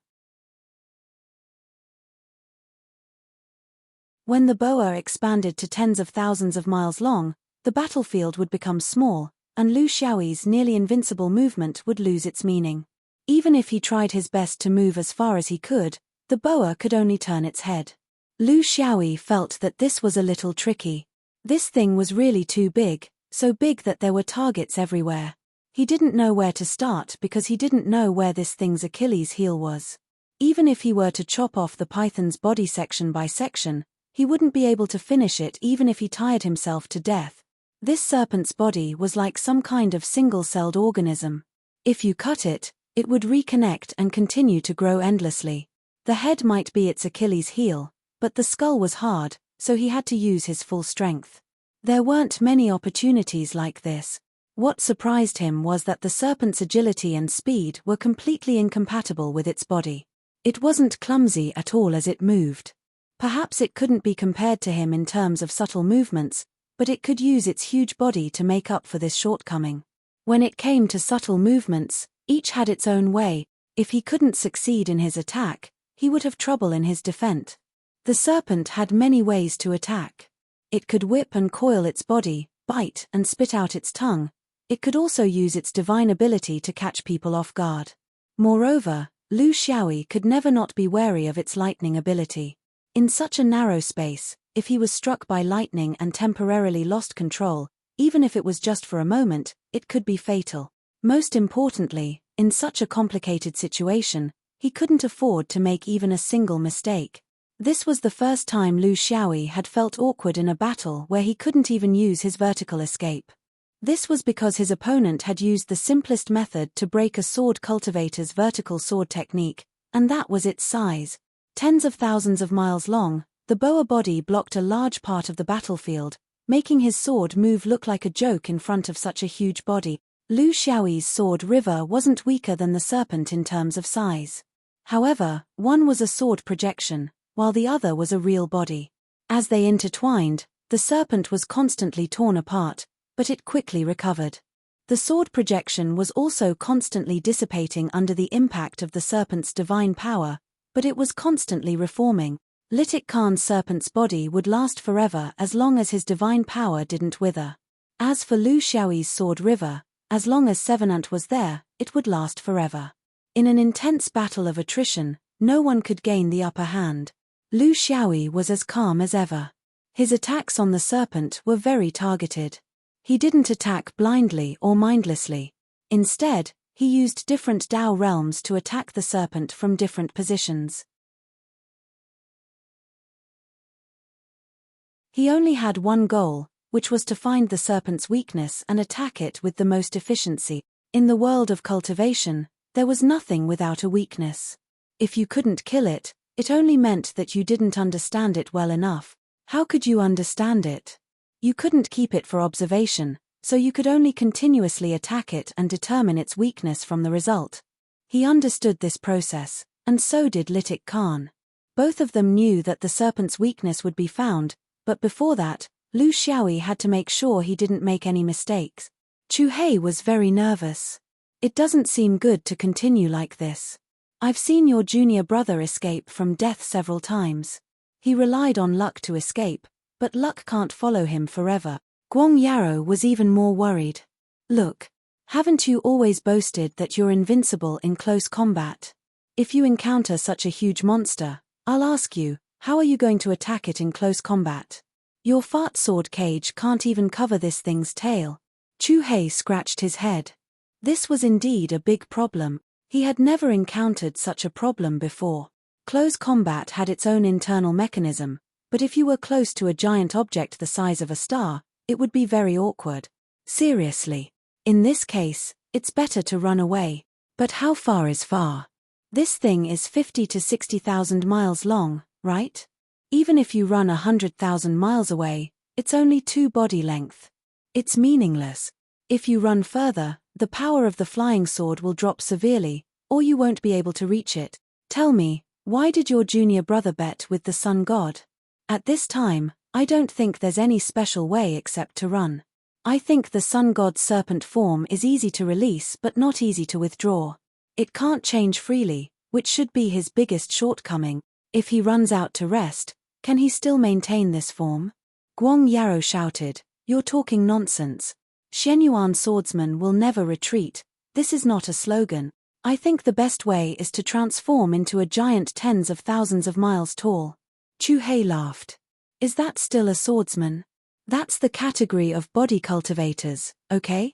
A: When the boa expanded to tens of thousands of miles long, the battlefield would become small, and Lu Xiaoyi's nearly invincible movement would lose its meaning. Even if he tried his best to move as far as he could, the boa could only turn its head. Lu Xiaoyi felt that this was a little tricky. This thing was really too big, so big that there were targets everywhere. He didn't know where to start because he didn't know where this thing's Achilles heel was. Even if he were to chop off the python's body section by section, he wouldn't be able to finish it even if he tired himself to death. This serpent's body was like some kind of single-celled organism. If you cut it, it would reconnect and continue to grow endlessly. The head might be its Achilles heel, but the skull was hard, so he had to use his full strength. There weren't many opportunities like this. What surprised him was that the serpent's agility and speed were completely incompatible with its body. It wasn't clumsy at all as it moved. Perhaps it couldn't be compared to him in terms of subtle movements, but it could use its huge body to make up for this shortcoming. When it came to subtle movements, each had its own way. If he couldn't succeed in his attack, he would have trouble in his defense. The serpent had many ways to attack. It could whip and coil its body, bite and spit out its tongue. It could also use its divine ability to catch people off guard. Moreover, Lu Xiaoyi could never not be wary of its lightning ability. In such a narrow space, if he was struck by lightning and temporarily lost control, even if it was just for a moment, it could be fatal. Most importantly, in such a complicated situation, he couldn't afford to make even a single mistake. This was the first time Lu Xiaoyi had felt awkward in a battle where he couldn't even use his vertical escape. This was because his opponent had used the simplest method to break a sword cultivator's vertical sword technique, and that was its size. Tens of thousands of miles long, the boa body blocked a large part of the battlefield, making his sword move look like a joke in front of such a huge body. Lu Xiaoyi's sword river wasn't weaker than the serpent in terms of size. However, one was a sword projection, while the other was a real body. As they intertwined, the serpent was constantly torn apart, but it quickly recovered. The sword projection was also constantly dissipating under the impact of the serpent's divine power, but it was constantly reforming. Litik Khan's serpent's body would last forever as long as his divine power didn't wither. As for Lu Xiaoyi's sword river, as long as Sevenant was there, it would last forever. In an intense battle of attrition, no one could gain the upper hand. Lu Xiaoyi was as calm as ever. His attacks on the serpent were very targeted. He didn't attack blindly or mindlessly. Instead, he used different Dao realms to attack the serpent from different positions. He only had one goal, which was to find the serpent's weakness and attack it with the most efficiency. In the world of cultivation, there was nothing without a weakness. If you couldn't kill it, it only meant that you didn't understand it well enough. How could you understand it? You couldn't keep it for observation, so you could only continuously attack it and determine its weakness from the result. He understood this process, and so did Litik Khan. Both of them knew that the serpent's weakness would be found, but before that, Lu Xiaoyi had to make sure he didn't make any mistakes. Chu Hei was very nervous. It doesn't seem good to continue like this. I've seen your junior brother escape from death several times. He relied on luck to escape, but luck can't follow him forever. Guang Yarrow was even more worried. Look, haven't you always boasted that you're invincible in close combat? If you encounter such a huge monster, I'll ask you, how are you going to attack it in close combat? Your fart sword cage can't even cover this thing's tail. Chu Hei scratched his head. This was indeed a big problem. He had never encountered such a problem before. Close combat had its own internal mechanism, but if you were close to a giant object the size of a star, it would be very awkward. Seriously. In this case, it's better to run away. But how far is far? This thing is 50 to 60,000 miles long, right? Even if you run 100,000 miles away, it's only 2 body length. It's meaningless. If you run further, the power of the flying sword will drop severely, or you won't be able to reach it. Tell me, why did your junior brother bet with the sun god? At this time, I don't think there's any special way except to run. I think the sun god's serpent form is easy to release but not easy to withdraw. It can't change freely, which should be his biggest shortcoming. If he runs out to rest, Can he still maintain this form? Guang Yaro shouted, "You're talking nonsense. Shenyuan swordsman will never retreat. This is not a slogan. I think the best way is to transform into a giant tens of thousands of miles tall." Chu Hei laughed. "Is that still a swordsman? That's the category of body cultivators, okay?"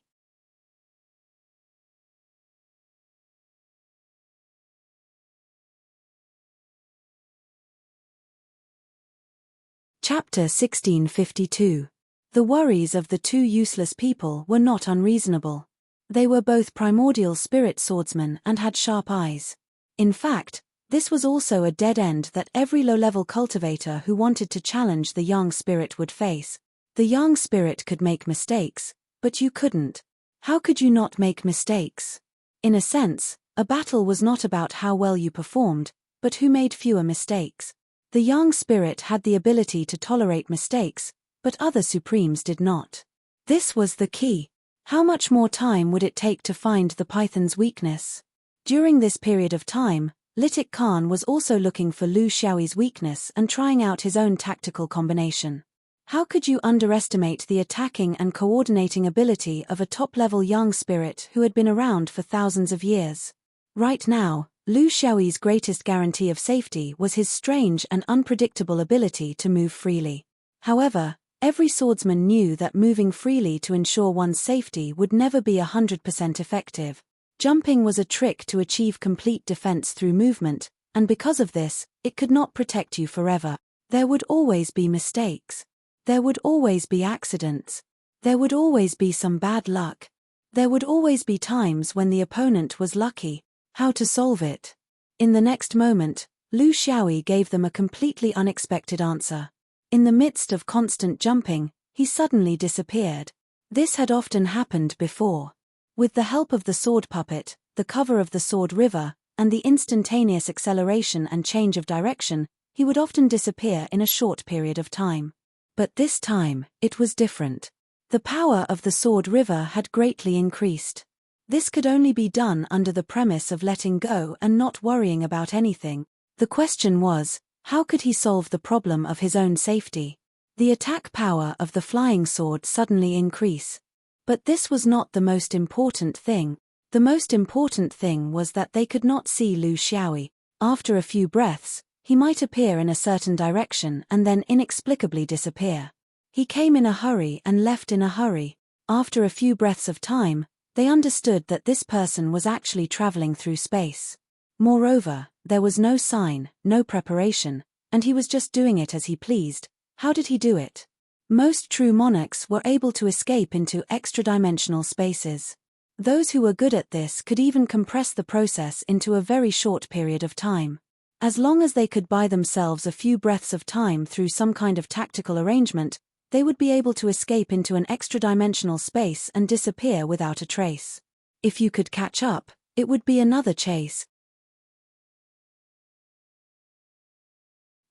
A: Chapter 1652. The worries of the two useless people were not unreasonable. They were both primordial spirit swordsmen and had sharp eyes. In fact, this was also a dead end that every low-level cultivator who wanted to challenge the young spirit would face. The young spirit could make mistakes, but you couldn't. How could you not make mistakes? In a sense, a battle was not about how well you performed, but who made fewer mistakes. The young spirit had the ability to tolerate mistakes, but other supremes did not. This was the key. How much more time would it take to find the python's weakness? During this period of time, Litik Khan was also looking for Lu Xiaoyi's weakness and trying out his own tactical combination. How could you underestimate the attacking and coordinating ability of a top-level young spirit who had been around for thousands of years? Right now, Lu Xiaoyi's greatest guarantee of safety was his strange and unpredictable ability to move freely. However, every swordsman knew that moving freely to ensure one's safety would never be 100% effective. Jumping was a trick to achieve complete defense through movement, and because of this, it could not protect you forever. There would always be mistakes. There would always be accidents. There would always be some bad luck. There would always be times when the opponent was lucky. How to solve it? In the next moment, Lu Xiaoyi gave them a completely unexpected answer. In the midst of constant jumping, he suddenly disappeared. This had often happened before. With the help of the sword puppet, the cover of the sword river, and the instantaneous acceleration and change of direction, he would often disappear in a short period of time. But this time, it was different. The power of the sword river had greatly increased. This could only be done under the premise of letting go and not worrying about anything. The question was, how could he solve the problem of his own safety? The attack power of the flying sword suddenly increase. But this was not the most important thing. The most important thing was that they could not see Lu Xiaoyi. After a few breaths, he might appear in a certain direction and then inexplicably disappear. He came in a hurry and left in a hurry. After a few breaths of time, they understood that this person was actually traveling through space. Moreover, there was no sign, no preparation, and he was just doing it as he pleased. How did he do it? Most true monarchs were able to escape into extra-dimensional spaces. Those who were good at this could even compress the process into a very short period of time. As long as they could buy themselves a few breaths of time through some kind of tactical arrangement, they would be able to escape into an extra-dimensional space and disappear without a trace. If you could catch up, it would be another chase.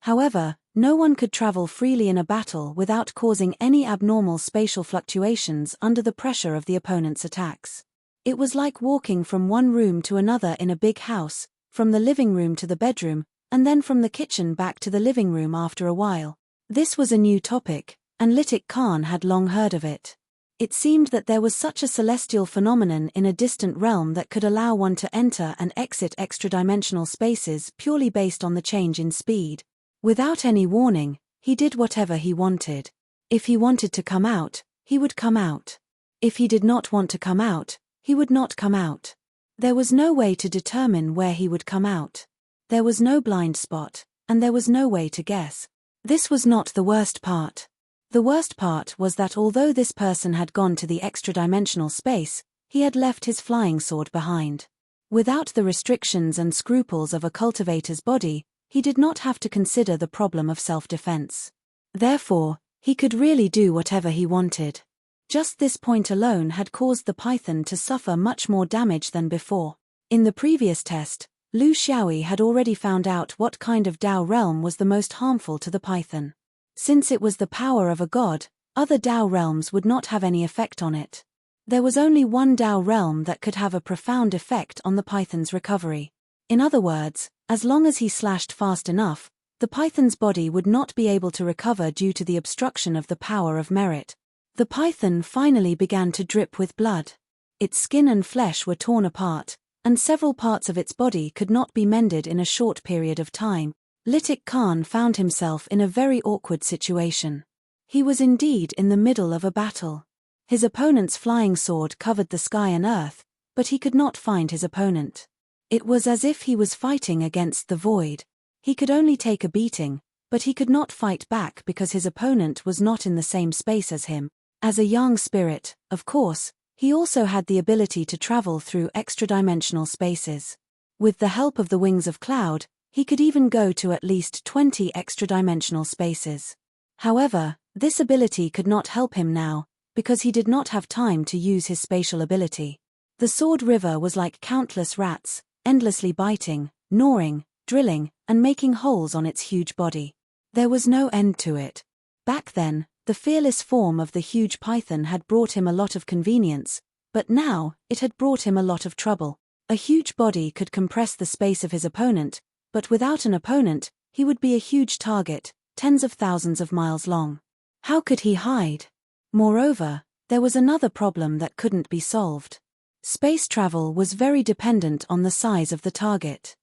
A: However, no one could travel freely in a battle without causing any abnormal spatial fluctuations under the pressure of the opponent's attacks. It was like walking from one room to another in a big house, from the living room to the bedroom, and then from the kitchen back to the living room after a while. This was a new topic, and Litik Khan had long heard of it. It seemed that there was such a celestial phenomenon in a distant realm that could allow one to enter and exit extra-dimensional spaces purely based on the change in speed. Without any warning, he did whatever he wanted. If he wanted to come out, he would come out. If he did not want to come out, he would not come out. There was no way to determine where he would come out. There was no blind spot, and there was no way to guess. This was not the worst part. The worst part was that although this person had gone to the extra-dimensional space, he had left his flying sword behind. Without the restrictions and scruples of a cultivator's body, he did not have to consider the problem of self-defense. Therefore, he could really do whatever he wanted. Just this point alone had caused the python to suffer much more damage than before. In the previous test, Lu Xiaoyi had already found out what kind of Dao realm was the most harmful to the python. Since it was the power of a god, other Dao realms would not have any effect on it. There was only one Dao realm that could have a profound effect on the python's recovery. In other words, as long as he slashed fast enough, The python's body would not be able to recover due to the obstruction of the power of merit. The python finally began to drip with blood. Its skin and flesh were torn apart, and several parts of its body could not be mended in a short period of time. Litik Khan found himself in a very awkward situation. He was indeed in the middle of a battle. His opponent's flying sword covered the sky and earth, but he could not find his opponent. It was as if he was fighting against the void. He could only take a beating, but he could not fight back because his opponent was not in the same space as him. As a yang spirit, of course, he also had the ability to travel through extra-dimensional spaces. With the help of the wings of cloud, he could even go to at least 20 extra-dimensional spaces. However, this ability could not help him now, because he did not have time to use his spatial ability. The Sword River was like countless rats, endlessly biting, gnawing, drilling, and making holes on its huge body. There was no end to it. Back then, the fearless form of the huge python had brought him a lot of convenience, but now, it had brought him a lot of trouble. A huge body could compress the space of his opponent, but without an opponent, he would be a huge target, tens of thousands of miles long. How could he hide? Moreover, there was another problem that couldn't be solved. Space travel was very dependent on the size of the target.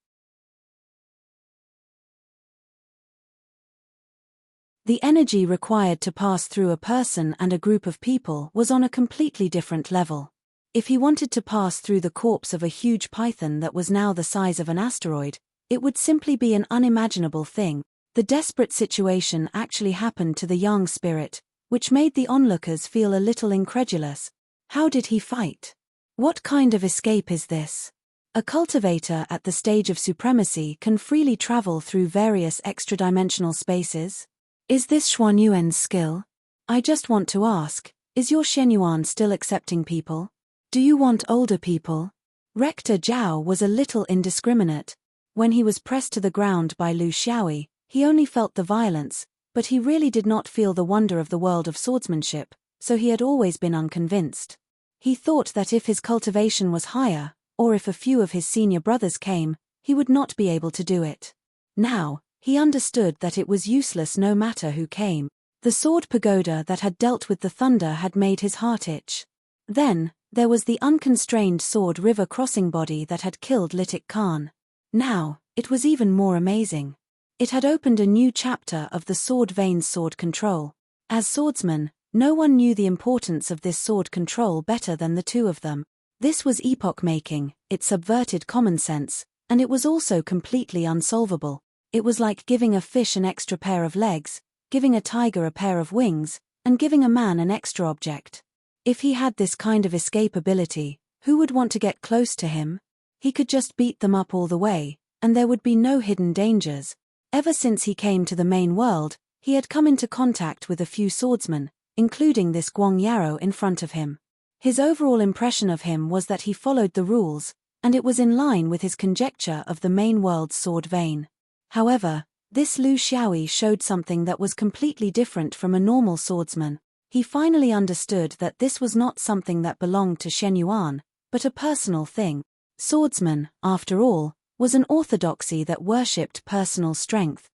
A: The energy required to pass through a person and a group of people was on a completely different level. If he wanted to pass through the corpse of a huge python that was now the size of an asteroid, it would simply be an unimaginable thing. The desperate situation actually happened to the yang spirit, which made the onlookers feel a little incredulous. How did he fight? What kind of escape is this? A cultivator at the stage of supremacy can freely travel through various extra-dimensional spaces? Is this Xuanyuan's skill? I just want to ask, is your Shenyuan still accepting people? Do you want older people? Rector Zhao was a little indiscriminate. When he was pressed to the ground by Lu Xiaoyi, he only felt the violence, but he really did not feel the wonder of the world of swordsmanship, so he had always been unconvinced. He thought that if his cultivation was higher, or if a few of his senior brothers came, he would not be able to do it. Now, he understood that it was useless no matter who came. The sword pagoda that had dealt with the thunder had made his heart itch. Then, there was the unconstrained sword river crossing body that had killed Litik Khan. Now, it was even more amazing. It had opened a new chapter of the sword vein's sword control. As swordsmen, no one knew the importance of this sword control better than the two of them. This was epoch-making, it subverted common sense, and it was also completely unsolvable. It was like giving a fish an extra pair of legs, giving a tiger a pair of wings, and giving a man an extra object. If he had this kind of escape ability, who would want to get close to him? He could just beat them up all the way, and there would be no hidden dangers. Ever since he came to the main world, he had come into contact with a few swordsmen, including this Guang Yarrow in front of him. His overall impression of him was that he followed the rules, and it was in line with his conjecture of the main world's sword vein. However, this Lu Xiaoyi showed something that was completely different from a normal swordsman. He finally understood that this was not something that belonged to Shenyuan, but a personal thing. Swordsman, after all, was an orthodoxy that worshipped personal strength.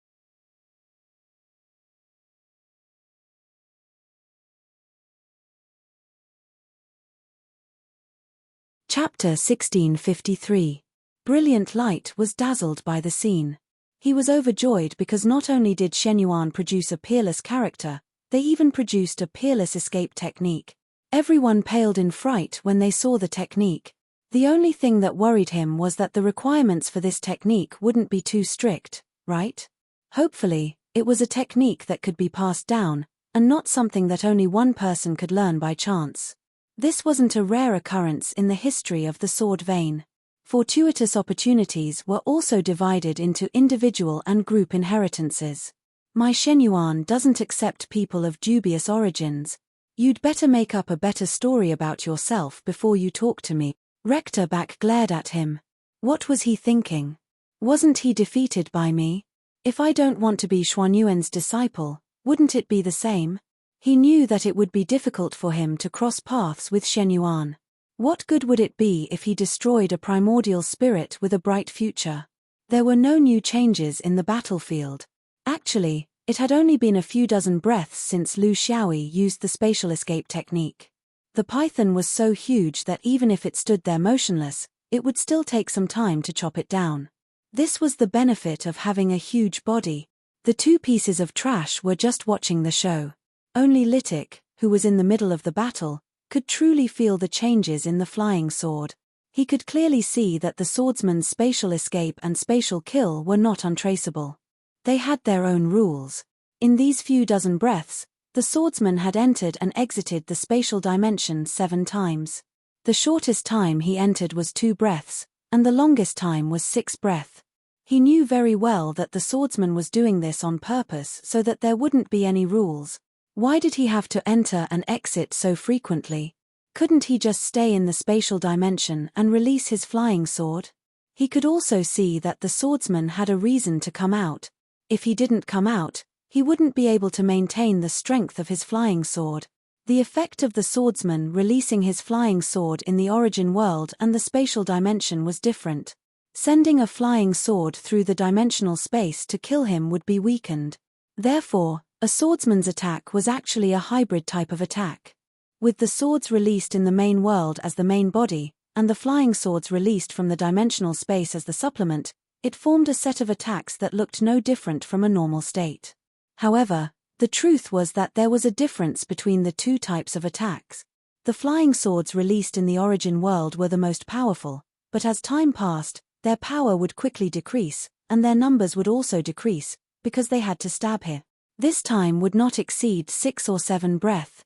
A: Chapter 1653. Brilliant Light was dazzled by the scene. He was overjoyed because not only did Shenyuan produce a peerless character, they even produced a peerless escape technique. Everyone paled in fright when they saw the technique. The only thing that worried him was that the requirements for this technique wouldn't be too strict, right? Hopefully, it was a technique that could be passed down, and not something that only one person could learn by chance. This wasn't a rare occurrence in the history of the sword vein. Fortuitous opportunities were also divided into individual and group inheritances. My Shenyuan doesn't accept people of dubious origins. You'd better make up a better story about yourself before you talk to me. Rector Back glared at him. What was he thinking? Wasn't he defeated by me? If I don't want to be Xuanyuan's disciple, wouldn't it be the same? He knew that it would be difficult for him to cross paths with Shenyuan. What good would it be if he destroyed a primordial spirit with a bright future? There were no new changes in the battlefield. Actually, it had only been a few dozen breaths since Lu Xiaoyi used the spatial escape technique. The python was so huge that even if it stood there motionless, it would still take some time to chop it down. This was the benefit of having a huge body. The two pieces of trash were just watching the show. Only Litik, who was in the middle of the battle, could truly feel the changes in the flying sword. He could clearly see that the swordsman's spatial escape and spatial kill were not untraceable. They had their own rules. In these few dozen breaths, the swordsman had entered and exited the spatial dimension 7 times. The shortest time he entered was 2 breaths, and the longest time was 6 breaths. He knew very well that the swordsman was doing this on purpose so that there wouldn't be any rules. Why did he have to enter and exit so frequently? Couldn't he just stay in the spatial dimension and release his flying sword? He could also see that the swordsman had a reason to come out. If he didn't come out, he wouldn't be able to maintain the strength of his flying sword. The effect of the swordsman releasing his flying sword in the origin world and the spatial dimension was different. Sending a flying sword through the dimensional space to kill him would be weakened. Therefore, a swordsman's attack was actually a hybrid type of attack. With the swords released in the main world as the main body, and the flying swords released from the dimensional space as the supplement, it formed a set of attacks that looked no different from a normal state. However, the truth was that there was a difference between the two types of attacks. The flying swords released in the origin world were the most powerful, but as time passed, their power would quickly decrease, and their numbers would also decrease, because they had to stab here. This time would not exceed 6 or 7 breaths.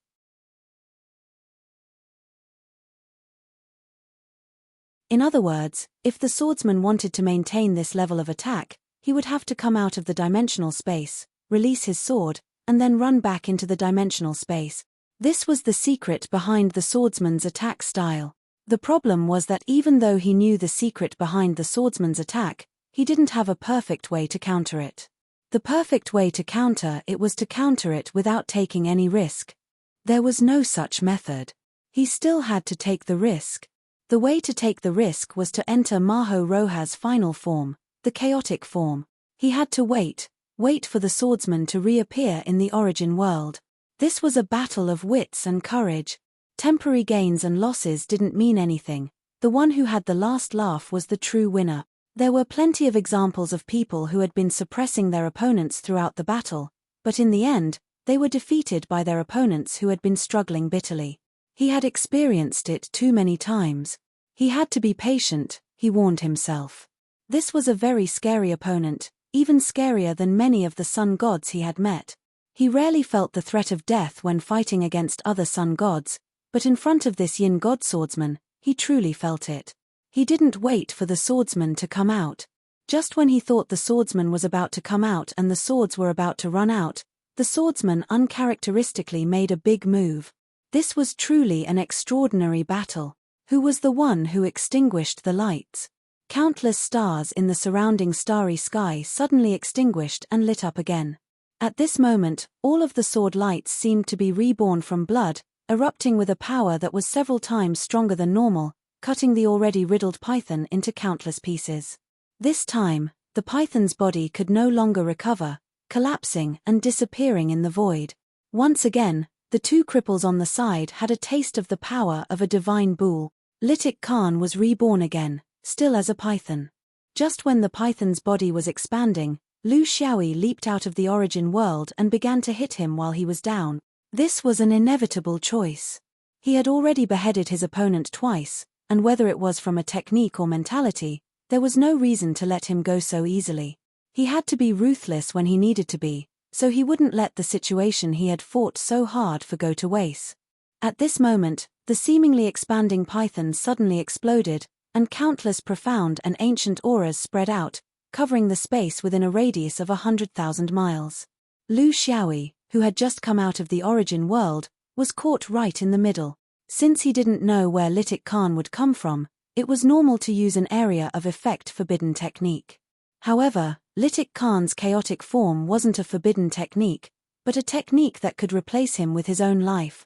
A: In other words, if the swordsman wanted to maintain this level of attack, he would have to come out of the dimensional space, release his sword, and then run back into the dimensional space. This was the secret behind the swordsman's attack style. The problem was that even though he knew the secret behind the swordsman's attack, he didn't have a perfect way to counter it. The perfect way to counter it was to counter it without taking any risk. There was no such method. He still had to take the risk. The way to take the risk was to enter Maho Roha's final form, the chaotic form. He had to wait for the swordsman to reappear in the origin world. This was a battle of wits and courage. Temporary gains and losses didn't mean anything. The one who had the last laugh was the true winner. There were plenty of examples of people who had been suppressing their opponents throughout the battle, but in the end, they were defeated by their opponents who had been struggling bitterly. He had experienced it too many times. He had to be patient, he warned himself. This was a very scary opponent, even scarier than many of the sun gods he had met. He rarely felt the threat of death when fighting against other sun gods, but in front of this yin god swordsman, he truly felt it. He didn't wait for the swordsman to come out. Just when he thought the swordsman was about to come out and the swords were about to run out, the swordsman uncharacteristically made a big move. This was truly an extraordinary battle. Who was the one who extinguished the lights? Countless stars in the surrounding starry sky suddenly extinguished and lit up again. At this moment, all of the sword lights seemed to be reborn from blood, erupting with a power that was several times stronger than normal, cutting the already riddled python into countless pieces. This time, the python's body could no longer recover, collapsing and disappearing in the void. Once again, the two cripples on the side had a taste of the power of a divine bull. Litik Khan was reborn again, still as a python. Just when the python's body was expanding, Lu Xiaoyi leaped out of the origin world and began to hit him while he was down. This was an inevitable choice. He had already beheaded his opponent twice, and whether it was from a technique or mentality, there was no reason to let him go so easily. He had to be ruthless when he needed to be, so he wouldn't let the situation he had fought so hard for go to waste. At this moment, the seemingly expanding python suddenly exploded, and countless profound and ancient auras spread out, covering the space within a radius of 100,000 miles. Lu Xiaoyi, who had just come out of the origin world, was caught right in the middle. Since he didn't know where Litik Khan would come from, it was normal to use an area of effect forbidden technique. However, Litik Khan's chaotic form wasn't a forbidden technique, but a technique that could replace him with his own life.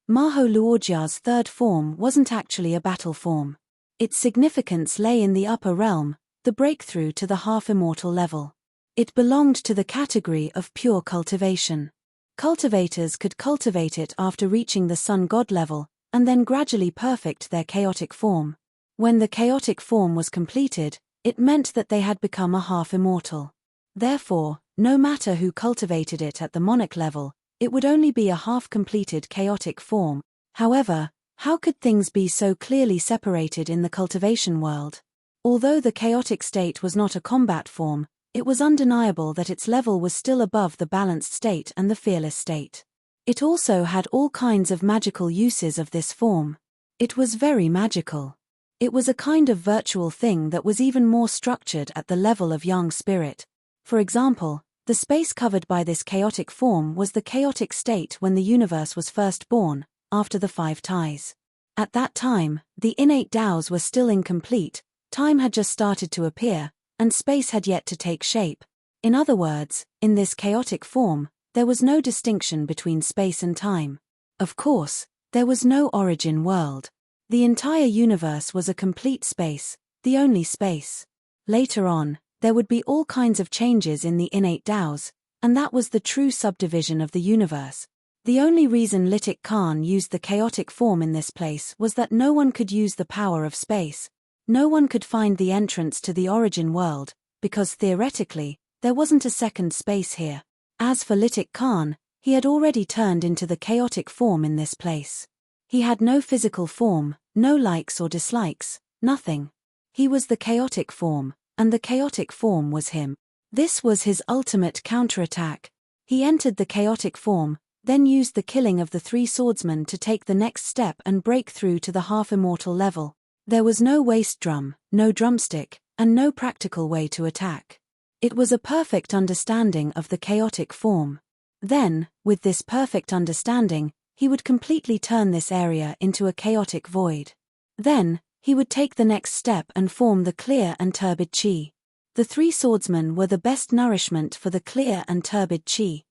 A: Maho Luojia's third form wasn't actually a battle form. Its significance lay in the upper realm, the breakthrough to the half-immortal level. It belonged to the category of pure cultivation. Cultivators could cultivate it after reaching the sun-god level, and then gradually perfect their chaotic form. When the chaotic form was completed, it meant that they had become a half-immortal. Therefore, no matter who cultivated it at the monarch level, it would only be a half-completed chaotic form. However, how could things be so clearly separated in the cultivation world? Although the chaotic state was not a combat form, it was undeniable that its level was still above the balanced state and the fearless state. It also had all kinds of magical uses of this form. It was very magical. It was a kind of virtual thing that was even more structured at the level of yang spirit. For example, the space covered by this chaotic form was the chaotic state when the universe was first born, after the 5 ties. At that time, the innate Taos were still incomplete, time had just started to appear, and space had yet to take shape. In other words, in this chaotic form, there was no distinction between space and time. Of course, there was no origin world. The entire universe was a complete space, the only space. Later on, there would be all kinds of changes in the innate Taos, and that was the true subdivision of the universe. The only reason Litik Khan used the chaotic form in this place was that no one could use the power of space. No one could find the entrance to the origin world, because theoretically, there wasn't a second space here. As for Litik Khan, he had already turned into the chaotic form in this place. He had no physical form, no likes or dislikes, nothing. He was the chaotic form, and the chaotic form was him. This was his ultimate counterattack. He entered the chaotic form, then used the killing of the 3 swordsmen to take the next step and break through to the half-immortal level. There was no waist drum, no drumstick, and no practical way to attack. It was a perfect understanding of the chaotic form. Then, with this perfect understanding, he would completely turn this area into a chaotic void. Then, he would take the next step and form the clear and turbid chi. The 3 swordsmen were the best nourishment for the clear and turbid chi.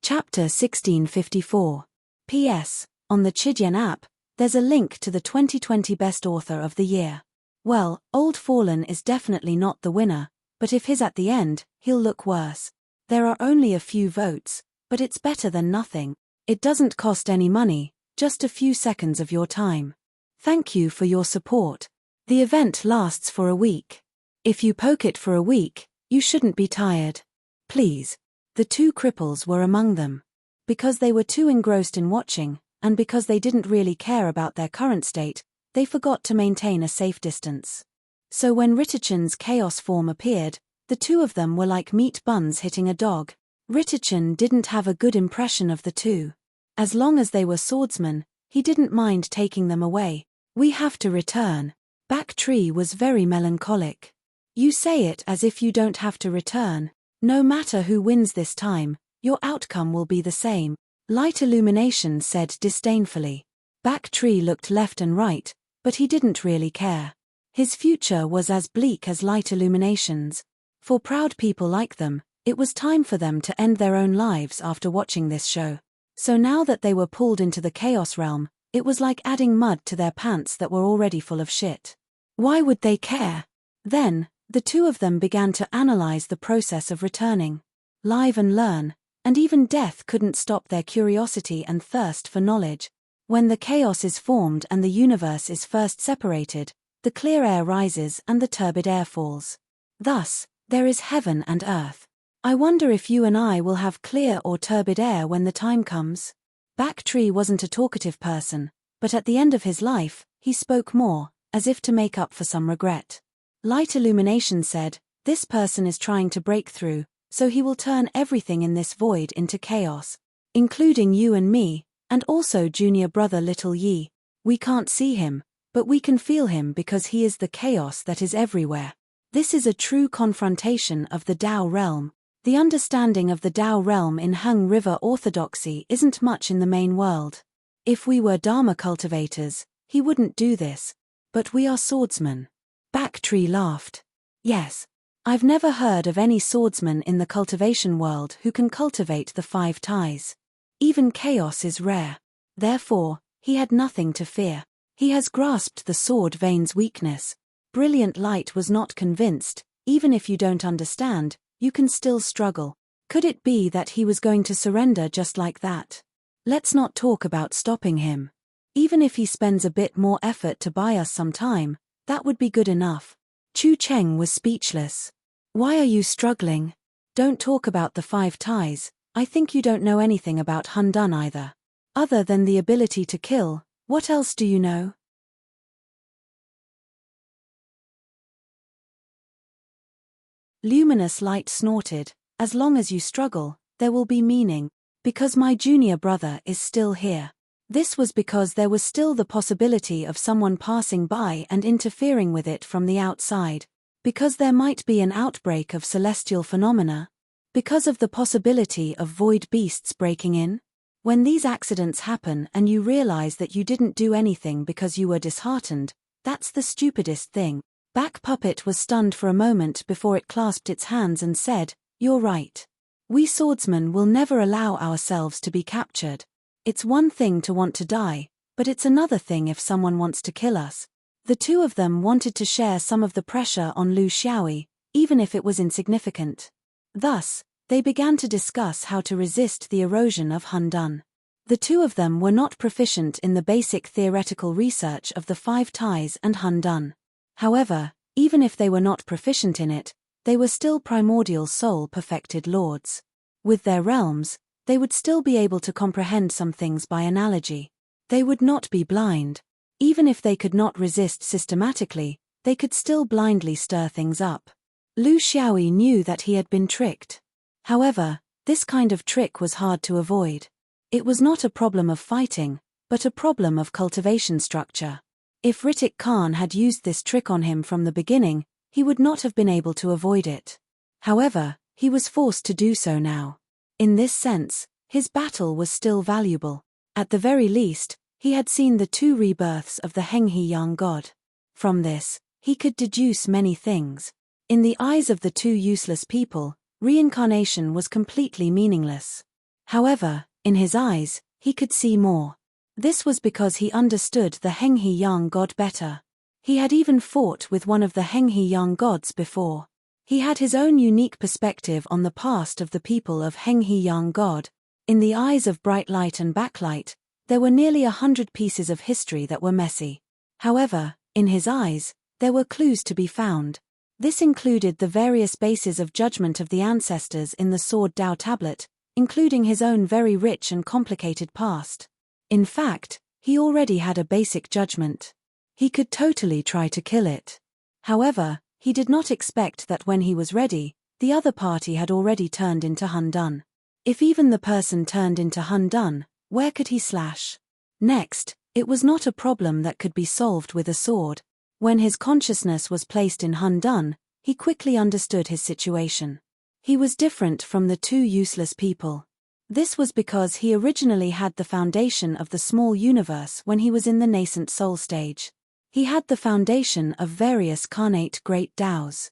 A: Chapter 1654. P.S. On the Chidian app, there's a link to the 2020 Best Author of the Year. Well, Old Fallen is definitely not the winner, but if he's at the end, he'll look worse. There are only a few votes, but it's better than nothing. It doesn't cost any money, just a few seconds of your time. Thank you for your support. The event lasts for a week. If you poke it for a week, you shouldn't be tired. Please. The 2 cripples were among them. Because they were too engrossed in watching, and because they didn't really care about their current state, they forgot to maintain a safe distance. So when Ritachen's chaos form appeared, the 2 of them were like meat buns hitting a dog. Ritachen didn't have a good impression of the 2. As long as they were swordsmen, he didn't mind taking them away. We have to return. Backtree was very melancholic. You say it as if you don't have to return. No matter who wins this time, your outcome will be the same. Light Illumination said disdainfully. Backtree looked left and right, but he didn't really care. His future was as bleak as Light Illumination's. For proud people like them, it was time for them to end their own lives after watching this show. So now that they were pulled into the Chaos Realm, it was like adding mud to their pants that were already full of shit. Why would they care? Then, the 2 of them began to analyze the process of returning. Live and learn, and even death couldn't stop their curiosity and thirst for knowledge. When the chaos is formed and the universe is first separated, the clear air rises and the turbid air falls. Thus, there is heaven and earth. I wonder if you and I will have clear or turbid air when the time comes. Backtree wasn't a talkative person, but at the end of his life, he spoke more, as if to make up for some regret. Light Illumination said, this person is trying to break through, so he will turn everything in this void into chaos. Including you and me, and also junior brother Little Yi. We can't see him, but we can feel him because he is the chaos that is everywhere. This is a true confrontation of the Tao realm. The understanding of the Tao realm in Hung River orthodoxy isn't much in the main world. If we were Dharma cultivators, he wouldn't do this. But we are swordsmen. Backtree laughed. Yes. I've never heard of any swordsman in the cultivation world who can cultivate the 5 ties. Even chaos is rare. Therefore, he had nothing to fear. He has grasped the sword vein's weakness. Brilliant Light was not convinced. Even if you don't understand, you can still struggle. Could it be that he was going to surrender just like that? Let's not talk about stopping him. Even if he spends a bit more effort to buy us some time, that would be good enough. Chu Cheng was speechless. Why are you struggling? Don't talk about the 5 ties. I think you don't know anything about Han Dun either. Other than the ability to kill, what else do you know? Luminous Light snorted. As long as you struggle, there will be meaning. Because my junior brother is still here. This was because there was still the possibility of someone passing by and interfering with it from the outside. Because there might be an outbreak of celestial phenomena. Because of the possibility of void beasts breaking in. When these accidents happen and you realize that you didn't do anything because you were disheartened, that's the stupidest thing. Back Puppet was stunned for a moment before it clasped its hands and said, "You're right. We swordsmen will never allow ourselves to be captured. It's one thing to want to die, but it's another thing if someone wants to kill us." The two of them wanted to share some of the pressure on Lu Xiaoyi, even if it was insignificant. Thus, they began to discuss how to resist the erosion of Han Dun. The two of them were not proficient in the basic theoretical research of the 5 ties and Han Dun. However, even if they were not proficient in it, they were still primordial soul-perfected lords. With their realms, they would still be able to comprehend some things by analogy. They would not be blind. Even if they could not resist systematically, they could still blindly stir things up. Lu Xiaoyi knew that he had been tricked. However, this kind of trick was hard to avoid. It was not a problem of fighting, but a problem of cultivation structure. If Ritik Khan had used this trick on him from the beginning, he would not have been able to avoid it. However, he was forced to do so now. In this sense, his battle was still valuable. At the very least, he had seen the 2 rebirths of the Henghe Yang god. From this, he could deduce many things. In the eyes of the 2 useless people, reincarnation was completely meaningless. However, in his eyes, he could see more. This was because he understood the Henghe Yang god better. He had even fought with one of the Henghe Yang gods before. He had his own unique perspective on the past of the people of Henghe Yang god. In the eyes of Bright Light and Backlight, there were nearly 100 pieces of history that were messy. However, in his eyes, there were clues to be found. This included the various bases of judgment of the ancestors in the Sword Dao tablet, including his own very rich and complicated past. In fact, he already had a basic judgment. He could totally try to kill it. However, he did not expect that when he was ready, the other party had already turned into Han Dun. If even the person turned into Han Dun, where could he slash? Next, it was not a problem that could be solved with a sword. When his consciousness was placed in Han Dun, he quickly understood his situation. He was different from the 2 useless people. This was because he originally had the foundation of the small universe when he was in the nascent soul stage. He had the foundation of various carnate great Daos.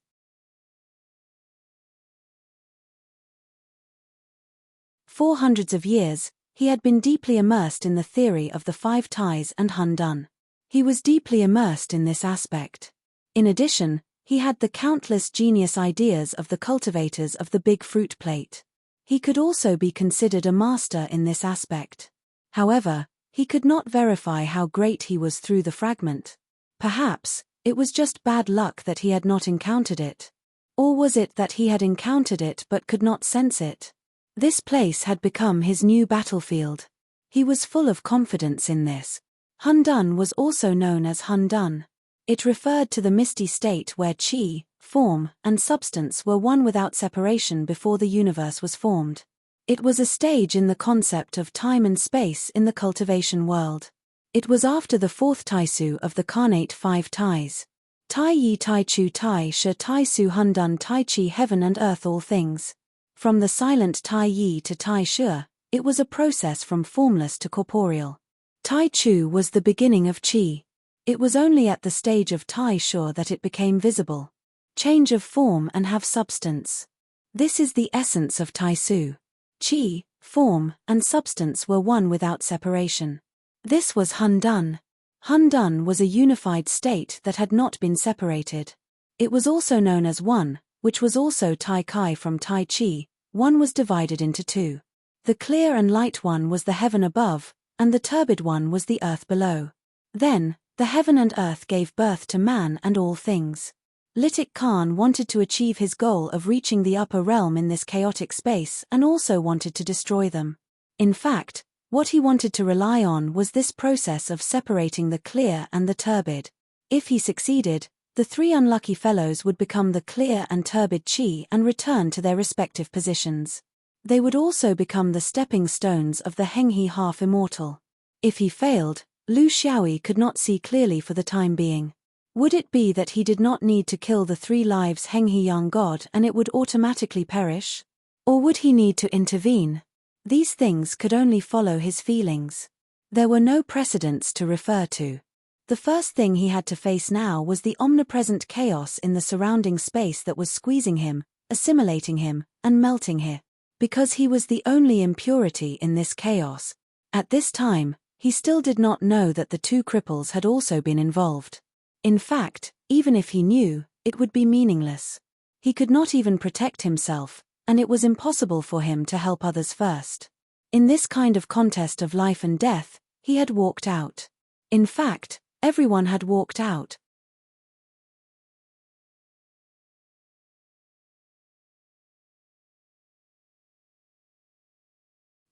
A: For hundreds of years, he had been deeply immersed in the theory of the 5 ties and Han Dun. He was deeply immersed in this aspect. In addition, he had the countless genius ideas of the cultivators of the big fruit plate. He could also be considered a master in this aspect. However, he could not verify how great he was through the fragment. Perhaps, it was just bad luck that he had not encountered it. Or was it that he had encountered it but could not sense it? This place had become his new battlefield. He was full of confidence in this. Han Dun was also known as Han Dun. It referred to the misty state where qi, form, and substance were one without separation before the universe was formed. It was a stage in the concept of time and space in the cultivation world. It was after the 4th Taisu of the carnate 5 ties. Tai Yi Tai Chu Tai Shi Tai Su Han Dun Tai Chi Heaven and Earth All Things. From the silent Tai Yi to Tai Shi, it was a process from formless to corporeal. Tai Chu was the beginning of qi. It was only at the stage of Tai Shi that it became visible. Change of form and have substance. This is the essence of Taisu. Qi, form, and substance were one without separation. This was Hundun. Hundun was a unified state that had not been separated. It was also known as One, which was also Tai Chi from Tai Chi. One was divided into two. The clear and light one was the heaven above, and the turbid one was the earth below. Then, the heaven and earth gave birth to man and all things. Litik Khan wanted to achieve his goal of reaching the upper realm in this chaotic space and also wanted to destroy them. In fact, what he wanted to rely on was this process of separating the clear and the turbid. If he succeeded, the three unlucky fellows would become the clear and turbid Qi and return to their respective positions. They would also become the stepping stones of the Henghe half-immortal. If he failed, Lu Xiaoyi could not see clearly for the time being. Would it be that he did not need to kill the 3 lives Henghe young god and it would automatically perish? Or would he need to intervene? These things could only follow his feelings. There were no precedents to refer to. The first thing he had to face now was the omnipresent chaos in the surrounding space that was squeezing him, assimilating him, and melting him. Because he was the only impurity in this chaos. At this time, he still did not know that the 2 cripples had also been involved. In fact, even if he knew, it would be meaningless. He could not even protect himself, and it was impossible for him to help others first. In this kind of contest of life and death, he had walked out. In fact, everyone had walked out.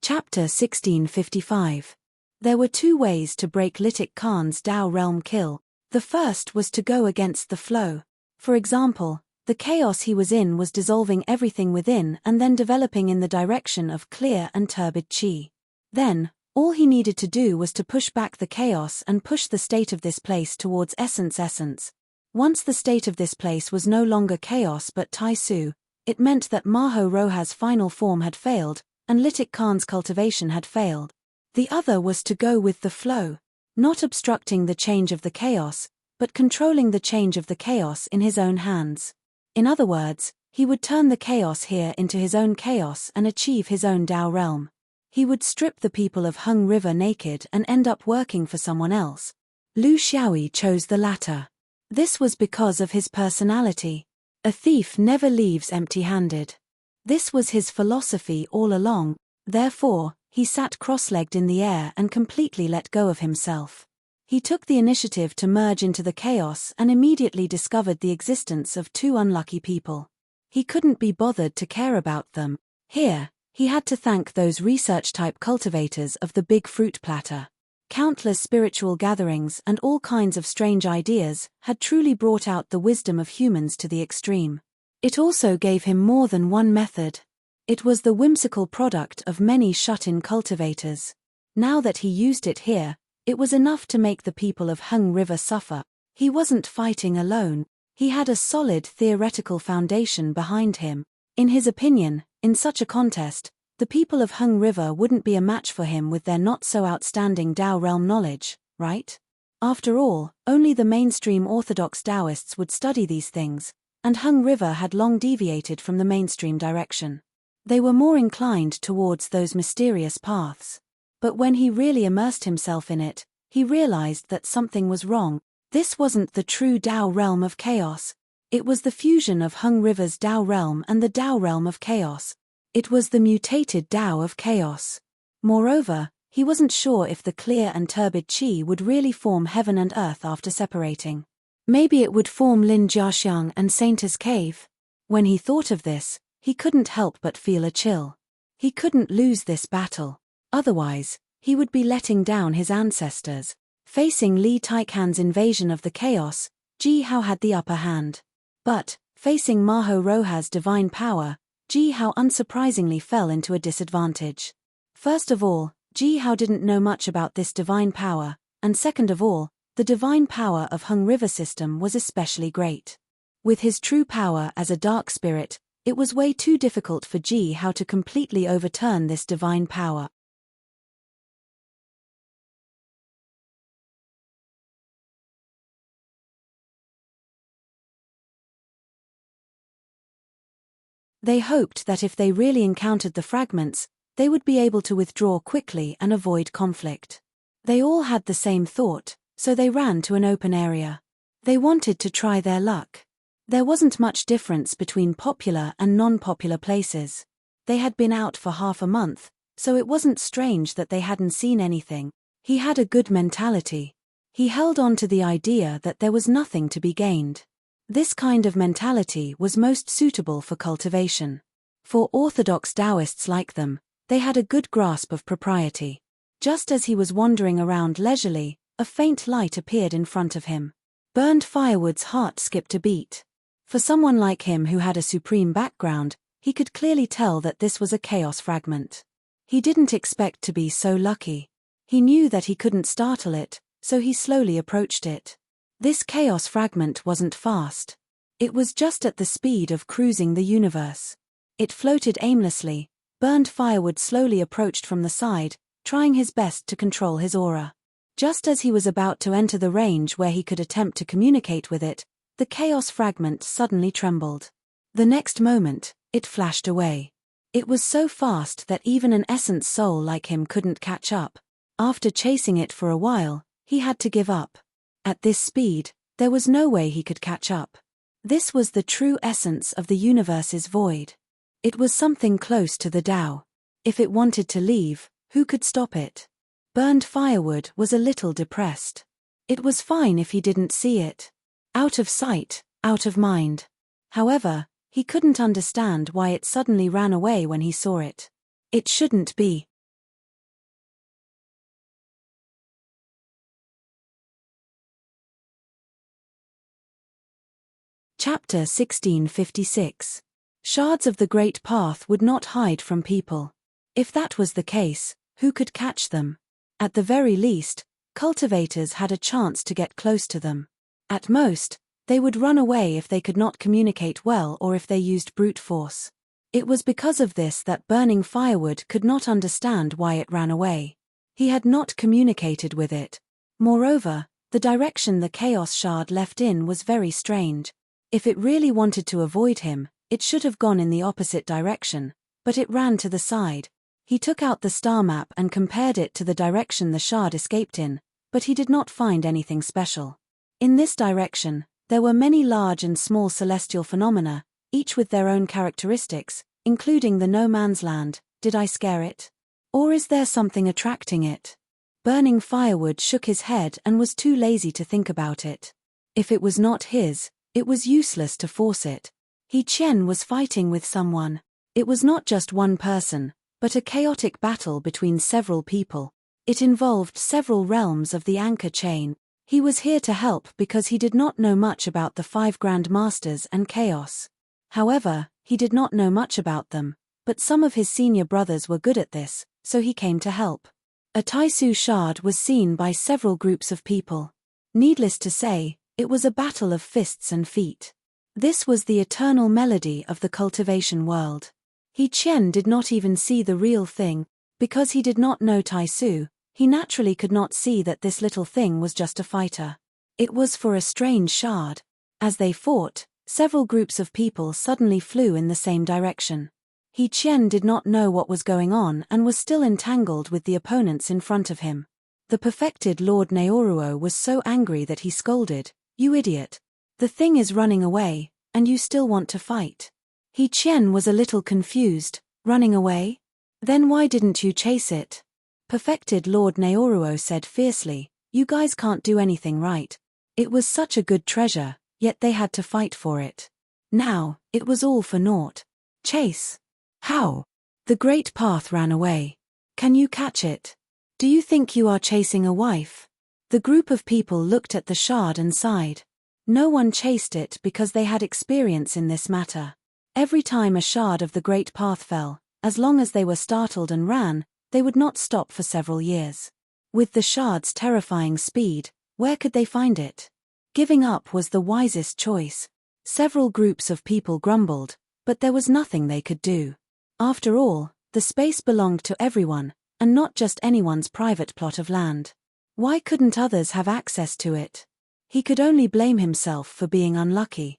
A: Chapter 1655. There were 2 ways to break Litik Khan's Tao realm kill. The first was to go against the flow. For example, the chaos he was in was dissolving everything within and then developing in the direction of clear and turbid Qi. Then, all he needed to do was to push back the chaos and push the state of this place towards essence. Once the state of this place was no longer chaos but Tai Su, it meant that Maho Roha's final form had failed, and Litik Khan's cultivation had failed. The other was to go with the flow, not obstructing the change of the chaos, but controlling the change of the chaos in his own hands. In other words, he would turn the chaos here into his own chaos and achieve his own Tao realm. He would strip the people of Hung River naked and end up working for someone else. Lu Xiaoyi chose the latter. This was because of his personality. A thief never leaves empty-handed. This was his philosophy all along, therefore, he sat cross-legged in the air and completely let go of himself. He took the initiative to merge into the chaos and immediately discovered the existence of 2 unlucky people. He couldn't be bothered to care about them. Here, he had to thank those research-type cultivators of the big fruit platter. Countless spiritual gatherings and all kinds of strange ideas had truly brought out the wisdom of humans to the extreme. It also gave him more than one method. It was the whimsical product of many shut-in cultivators. Now that he used it here, it was enough to make the people of Hung River suffer. He wasn't fighting alone. He had a solid theoretical foundation behind him. In his opinion, in such a contest, the people of Hung River wouldn't be a match for him with their not-so-outstanding Tao realm knowledge, right? After all, only the mainstream orthodox Taoists would study these things, and Hung River had long deviated from the mainstream direction. They were more inclined towards those mysterious paths. But when he really immersed himself in it, he realized that something was wrong. This wasn't the true Tao realm of chaos. It was the fusion of Hung River's Tao realm and the Tao realm of chaos. It was the mutated Tao of chaos. Moreover, he wasn't sure if the clear and turbid Qi would really form heaven and earth after separating. Maybe it would form Lin Jiaxiang and Saint's Cave. When he thought of this, he couldn't help but feel a chill. He couldn't lose this battle. Otherwise, he would be letting down his ancestors. Facing Li Taikhan's invasion of the chaos, Ji Hao had the upper hand. But, facing Maho Roha's divine power, Ji Hao unsurprisingly fell into a disadvantage. First of all, Ji Hao didn't know much about this divine power, and second of all, the divine power of Hung River system was especially great. With his true power as a dark spirit, it was way too difficult for Ji Hao to completely overturn this divine power. They hoped that if they really encountered the fragments, they would be able to withdraw quickly and avoid conflict. They all had the same thought, so they ran to an open area. They wanted to try their luck. There wasn't much difference between popular and non-popular places. They had been out for half a month, so it wasn't strange that they hadn't seen anything. He had a good mentality. He held on to the idea that there was nothing to be gained. This kind of mentality was most suitable for cultivation. For orthodox Taoists like them, they had a good grasp of propriety. Just as he was wandering around leisurely, a faint light appeared in front of him. Burned Firewood's heart skipped a beat. For someone like him who had a supreme background, he could clearly tell that this was a chaos fragment. He didn't expect to be so lucky. He knew that he couldn't startle it, so he slowly approached it. This chaos fragment wasn't fast. It was just at the speed of cruising the universe. It floated aimlessly. Burned Firewood slowly approached from the side, trying his best to control his aura. Just as he was about to enter the range where he could attempt to communicate with it, the chaos fragment suddenly trembled. The next moment, it flashed away. It was so fast that even an essence soul like him couldn't catch up. After chasing it for a while, he had to give up. At this speed, there was no way he could catch up. This was the true essence of the universe's void. It was something close to the Tao. If it wanted to leave, who could stop it? Burned Firewood was a little depressed. It was fine if he didn't see it. Out of sight, out of mind. However, he couldn't understand why it suddenly ran away when he saw it. It shouldn't be. Chapter 1656. Shards of the Great Path would not hide from people. If that was the case, who could catch them? At the very least, cultivators had a chance to get close to them. At most, they would run away if they could not communicate well or if they used brute force. It was because of this that Burning Firewood could not understand why it ran away. He had not communicated with it. Moreover, the direction the Chaos Shard left in was very strange. If it really wanted to avoid him, it should have gone in the opposite direction, but it ran to the side. He took out the star map and compared it to the direction the shard escaped in, but he did not find anything special. In this direction, there were many large and small celestial phenomena, each with their own characteristics, including the no man's land. Did I scare it? Or is there something attracting it? Burning Firewood shook his head and was too lazy to think about it. If it was not his, it was useless to force it. He Chen was fighting with someone. It was not just one person, but a chaotic battle between several people. It involved several realms of the anchor chain. He was here to help because he did not know much about the 5 Grand Masters and Chaos. However, he did not know much about them, but some of his senior brothers were good at this, so he came to help. A Taisu shard was seen by several groups of people. Needless to say, it was a battle of fists and feet. This was the eternal melody of the cultivation world. He Chen did not even see the real thing. Because he did not know Taisu, he naturally could not see that this little thing was just a fighter. It was for a strange shard. As they fought, several groups of people suddenly flew in the same direction. He Chen did not know what was going on and was still entangled with the opponents in front of him. The perfected Lord Naoruo was so angry that he scolded, "You idiot! The thing is running away, and you still want to fight." He Chen was a little confused. Running away? Then why didn't you chase it? Perfected Lord Naoruo said fiercely, "You guys can't do anything right. It was such a good treasure, yet they had to fight for it. Now, it was all for naught. Chase? How? The Great Path ran away. Can you catch it? Do you think you are chasing a wife?" The group of people looked at the shard and sighed. No one chased it because they had experience in this matter. Every time a shard of the Great Path fell, as long as they were startled and ran, they would not stop for several years. With the shard's terrifying speed, where could they find it? Giving up was the wisest choice. Several groups of people grumbled, but there was nothing they could do. After all, the space belonged to everyone, and not just anyone's private plot of land. Why couldn't others have access to it? He could only blame himself for being unlucky.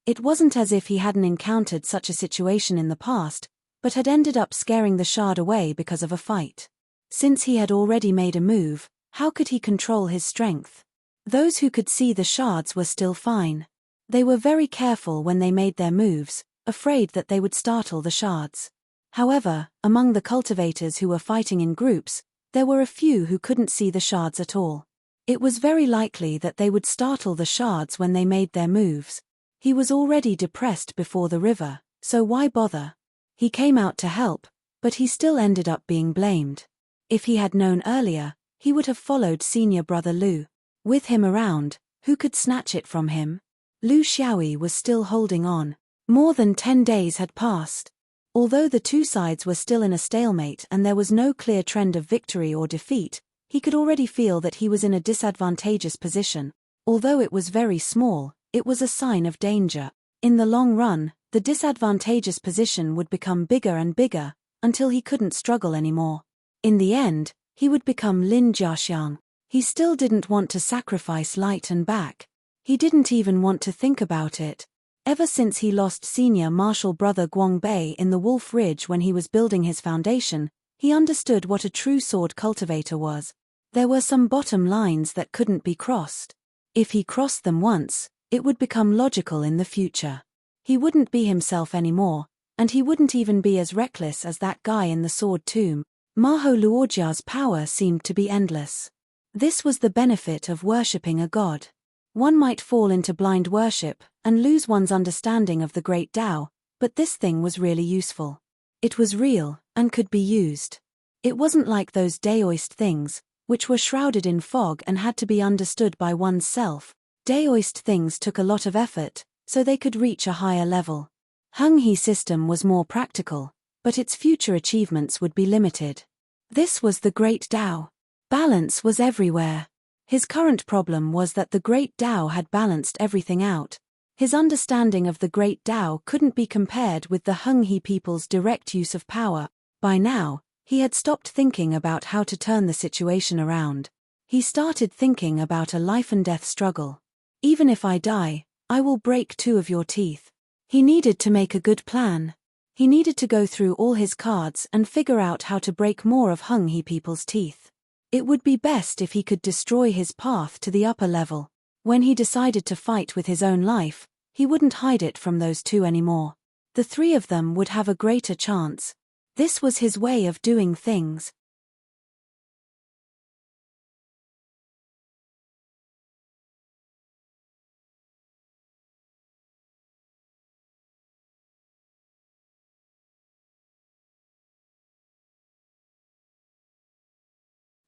A: It wasn't as if he hadn't encountered such a situation in the past, but had ended up scaring the shard away because of a fight. Since he had already made a move, how could he control his strength? Those who could see the shards were still fine. They were very careful when they made their moves, afraid that they would startle the shards. However, among the cultivators who were fighting in groups, there were a few who couldn't see the shards at all. It was very likely that they would startle the shards when they made their moves. He was already depressed before the river, so why bother? He came out to help, but he still ended up being blamed. If he had known earlier, he would have followed senior brother Lu. With him around, who could snatch it from him? Lu Xiaoyi was still holding on. More than 10 days had passed. Although the two sides were still in a stalemate and there was no clear trend of victory or defeat, he could already feel that he was in a disadvantageous position. Although it was very small, it was a sign of danger. In the long run, the disadvantageous position would become bigger and bigger, until he couldn't struggle anymore. In the end, he would become Lin Jiaxiang. He still didn't want to sacrifice light and back. He didn't even want to think about it. Ever since he lost senior martial brother Guangbei in the Wolf Ridge when he was building his foundation, he understood what a true sword cultivator was. There were some bottom lines that couldn't be crossed. If he crossed them once, it would become logical in the future. He wouldn't be himself anymore, and he wouldn't even be as reckless as that guy in the sword tomb. Maho Luojia's power seemed to be endless. This was the benefit of worshipping a god. One might fall into blind worship and lose one's understanding of the great Tao, but this thing was really useful. It was real and could be used. It wasn't like those Daoist things, which were shrouded in fog and had to be understood by one's self. Daoist things took a lot of effort, so they could reach a higher level. Henghe system was more practical, but its future achievements would be limited. This was the great Tao. Balance was everywhere. His current problem was that the great Tao had balanced everything out. His understanding of the great Tao couldn't be compared with the Henghe people's direct use of power. By now, he had stopped thinking about how to turn the situation around. He started thinking about a life-and-death struggle. Even if I die, I will break 2 of your teeth. He needed to make a good plan. He needed to go through all his cards and figure out how to break more of Henghe people's teeth. It would be best if he could destroy his path to the upper level. When he decided to fight with his own life, he wouldn't hide it from those 2 anymore. The 3 of them would have a greater chance. This was his way of doing things.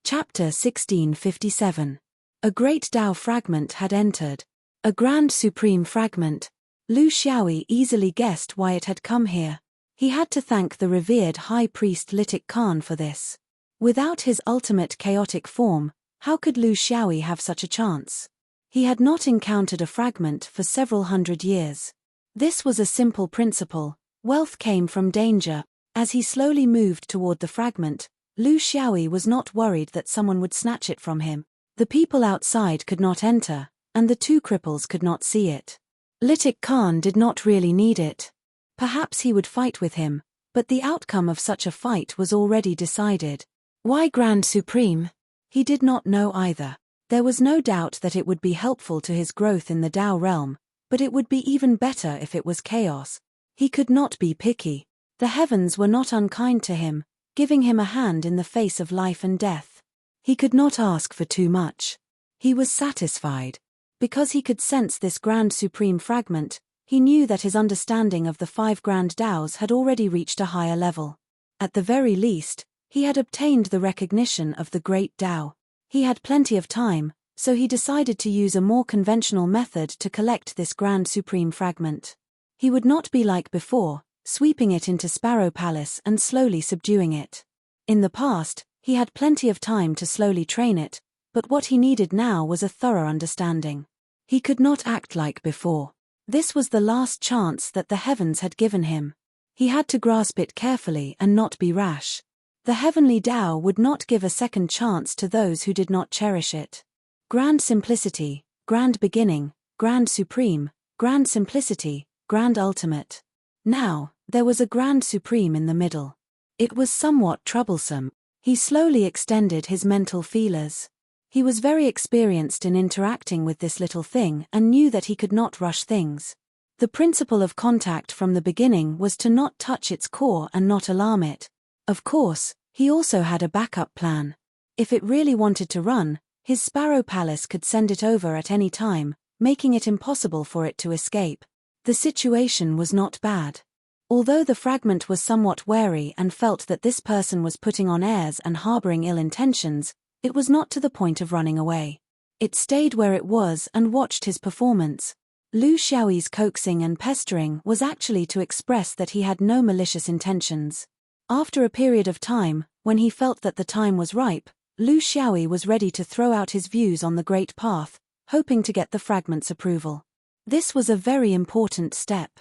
A: Chapter 1657. A great Tao fragment had entered. A grand supreme fragment. Lu Xiaoyi easily guessed why it had come here. He had to thank the revered high priest Litik Khan for this. Without his ultimate chaotic form, how could Lu Xiaoyi have such a chance? He had not encountered a fragment for several hundred years. This was a simple principle: wealth came from danger. As he slowly moved toward the fragment, Lu Xiaoyi was not worried that someone would snatch it from him. The people outside could not enter, and the 2 cripples could not see it. Litik Khan did not really need it. Perhaps he would fight with him, but the outcome of such a fight was already decided. Why Grand Supreme? He did not know either. There was no doubt that it would be helpful to his growth in the Tao realm, but it would be even better if it was chaos. He could not be picky. The heavens were not unkind to him, giving him a hand in the face of life and death. He could not ask for too much. He was satisfied. Because he could sense this grand supreme fragment, he knew that his understanding of the 5 grand Taos had already reached a higher level. At the very least, he had obtained the recognition of the great Tao. He had plenty of time, so he decided to use a more conventional method to collect this grand supreme fragment. He would not be like before, sweeping it into Sparrow Palace and slowly subduing it. In the past, he had plenty of time to slowly train it, but what he needed now was a thorough understanding. He could not act like before. This was the last chance that the heavens had given him. He had to grasp it carefully and not be rash. The heavenly Tao would not give a second chance to those who did not cherish it. Grand simplicity, grand beginning, grand supreme, grand simplicity, grand ultimate. Now, there was a grand supreme in the middle. It was somewhat troublesome. He slowly extended his mental feelers. He was very experienced in interacting with this little thing and knew that he could not rush things. The principle of contact from the beginning was to not touch its core and not alarm it. Of course, he also had a backup plan. If it really wanted to run, his Sparrow Palace could send it over at any time, making it impossible for it to escape. The situation was not bad. Although the fragment was somewhat wary and felt that this person was putting on airs and harboring ill intentions, it was not to the point of running away. It stayed where it was and watched his performance. Lu Xiaoyi's coaxing and pestering was actually to express that he had no malicious intentions. After a period of time, when he felt that the time was ripe, Lu Xiaoyi was ready to throw out his views on the Great Path, hoping to get the fragment's approval. This was a very important step.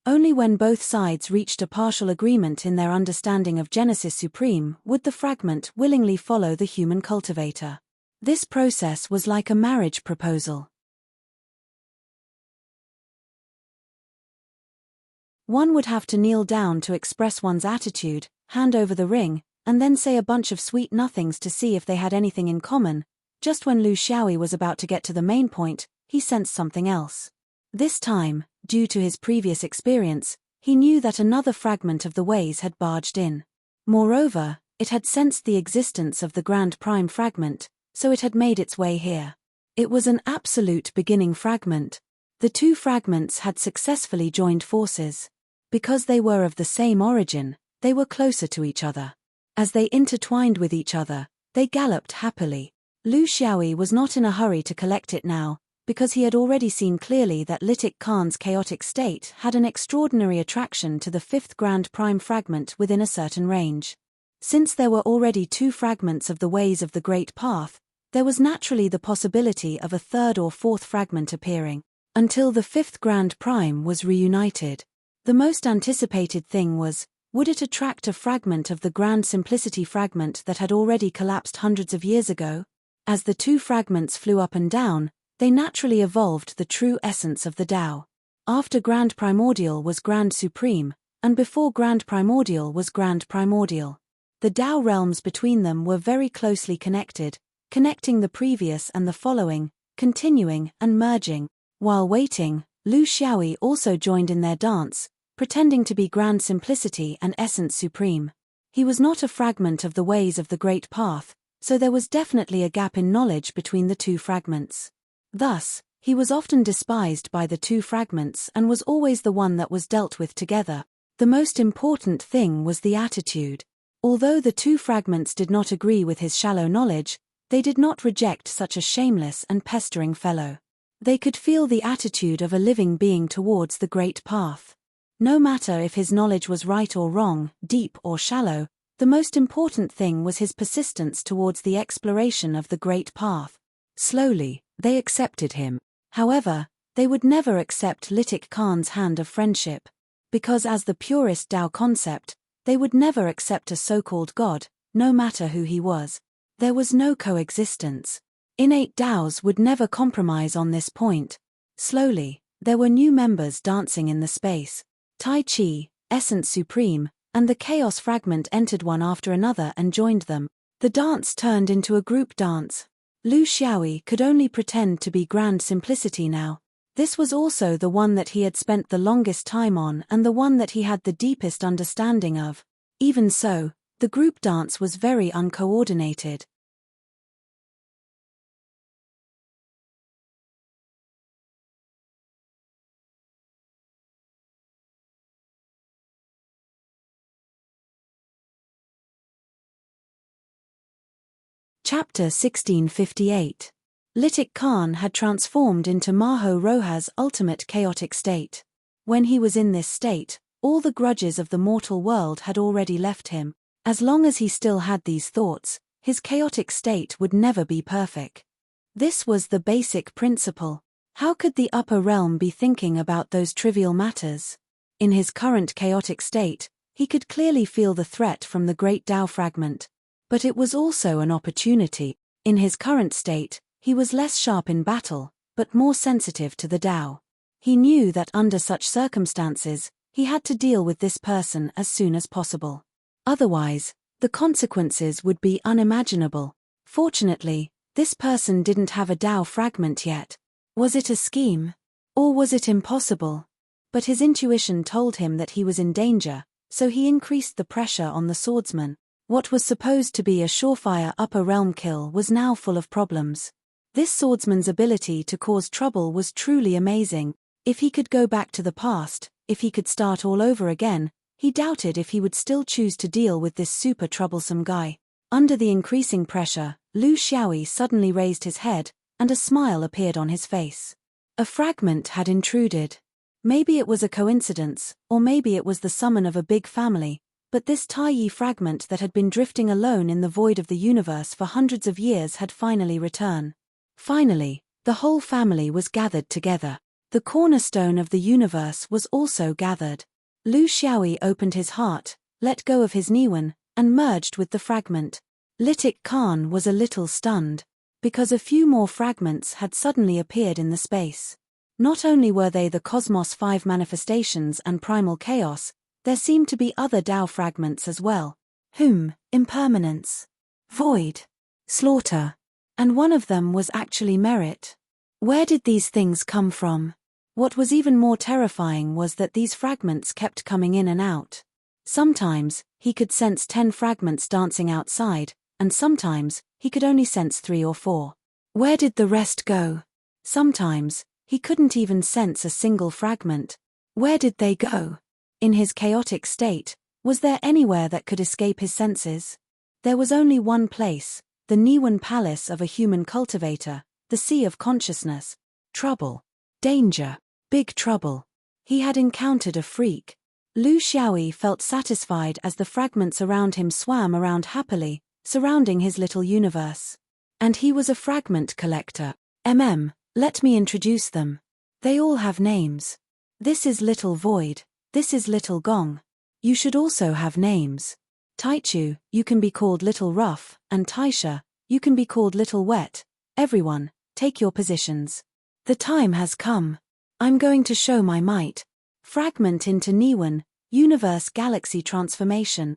A: Only when both sides reached a partial agreement in their understanding of Genesis Supreme would the fragment willingly follow the human cultivator. This process was like a marriage proposal. One would have to kneel down to express one's attitude, hand over the ring, and then say a bunch of sweet nothings to see if they had anything in common. Just when Lu Xiaoyi was about to get to the main point, he sensed something else. This time, due to his previous experience, he knew that another fragment of the ways had barged in. Moreover, it had sensed the existence of the Grand Prime fragment, so it had made its way here. It was an absolute beginning fragment. The two fragments had successfully joined forces. Because they were of the same origin, they were closer to each other. As they intertwined with each other, they galloped happily. Lu Xiaoyi was not in a hurry to collect it now, because he had already seen clearly that Litik Khan's chaotic state had an extraordinary attraction to the fifth Grand Prime fragment within a certain range. Since there were already two fragments of the ways of the Great Path, there was naturally the possibility of a third or fourth fragment appearing, until the fifth Grand Prime was reunited. The most anticipated thing was, would it attract a fragment of the Grand Simplicity fragment that had already collapsed hundreds of years ago? As the two fragments flew up and down, they naturally evolved the true essence of the Tao. After Grand Primordial was Grand Supreme, and before Grand Primordial was Grand Primordial. The Tao realms between them were very closely connected, connecting the previous and the following, continuing and merging. While waiting, Lu Xiaoyi also joined in their dance, pretending to be Grand Simplicity and Essence Supreme. He was not a fragment of the ways of the Great Path, so there was definitely a gap in knowledge between the two fragments. Thus, he was often despised by the two fragments and was always the one that was dealt with together. The most important thing was the attitude. Although the two fragments did not agree with his shallow knowledge, they did not reject such a shameless and pestering fellow. They could feel the attitude of a living being towards the Great Path. No matter if his knowledge was right or wrong, deep or shallow, the most important thing was his persistence towards the exploration of the Great Path. Slowly, they accepted him. However, they would never accept Litik Khan's hand of friendship. Because as the purest Tao concept, they would never accept a so-called god, no matter who he was. There was no coexistence. Innate Taos would never compromise on this point. Slowly, there were new members dancing in the space. Tai Chi, Essence Supreme, and the Chaos Fragment entered one after another and joined them. The dance turned into a group dance. Lu Xiaoyi could only pretend to be Grand Simplicity now. This was also the one that he had spent the longest time on and the one that he had the deepest understanding of. Even so, the group dance was very uncoordinated. Chapter 1658. Litik Khan had transformed into Maho Roha's ultimate chaotic state. When he was in this state, all the grudges of the mortal world had already left him. As long as he still had these thoughts, his chaotic state would never be perfect. This was the basic principle. How could the upper realm be thinking about those trivial matters? In his current chaotic state, he could clearly feel the threat from the great Tao fragment. But it was also an opportunity. In his current state, he was less sharp in battle, but more sensitive to the Tao. He knew that under such circumstances, he had to deal with this person as soon as possible. Otherwise, the consequences would be unimaginable. Fortunately, this person didn't have a Tao fragment yet. Was it a scheme? Or was it impossible? But his intuition told him that he was in danger, so he increased the pressure on the swordsman. What was supposed to be a surefire upper realm kill was now full of problems. This swordsman's ability to cause trouble was truly amazing. If he could go back to the past, if he could start all over again, he doubted if he would still choose to deal with this super troublesome guy. Under the increasing pressure, Lu Xiaoyi suddenly raised his head, and a smile appeared on his face. A fragment had intruded. Maybe it was a coincidence, or maybe it was the summon of a big family, but this Taiyi fragment that had been drifting alone in the void of the universe for hundreds of years had finally returned. Finally, the whole family was gathered together. The cornerstone of the universe was also gathered. Lu Xiaoyi opened his heart, let go of his Niwen, and merged with the fragment. Litik Khan was a little stunned, because a few more fragments had suddenly appeared in the space. Not only were they the Cosmos 5 manifestations and primal chaos, there seemed to be other Tao fragments as well. Impermanence, void, slaughter. And one of them was actually merit. Where did these things come from? What was even more terrifying was that these fragments kept coming in and out. Sometimes, he could sense 10 fragments dancing outside, and sometimes, he could only sense 3 or 4. Where did the rest go? Sometimes, he couldn't even sense a single fragment. Where did they go? In his chaotic state, was there anywhere that could escape his senses? There was only one place, the Niwen Palace of a human cultivator, the Sea of Consciousness. Trouble. Danger. Big trouble. He had encountered a freak. Lu Xiaoyi felt satisfied as the fragments around him swam around happily, surrounding his little universe. And he was a fragment collector. Let me introduce them. They all have names. This is Little Void. This is Little Gong. You should also have names. Taichu, you can be called Little Rough, and Taisha, you can be called Little Wet. Everyone, take your positions. The time has come. I'm going to show my might. Fragment into Niwen, Universe Galaxy Transformation.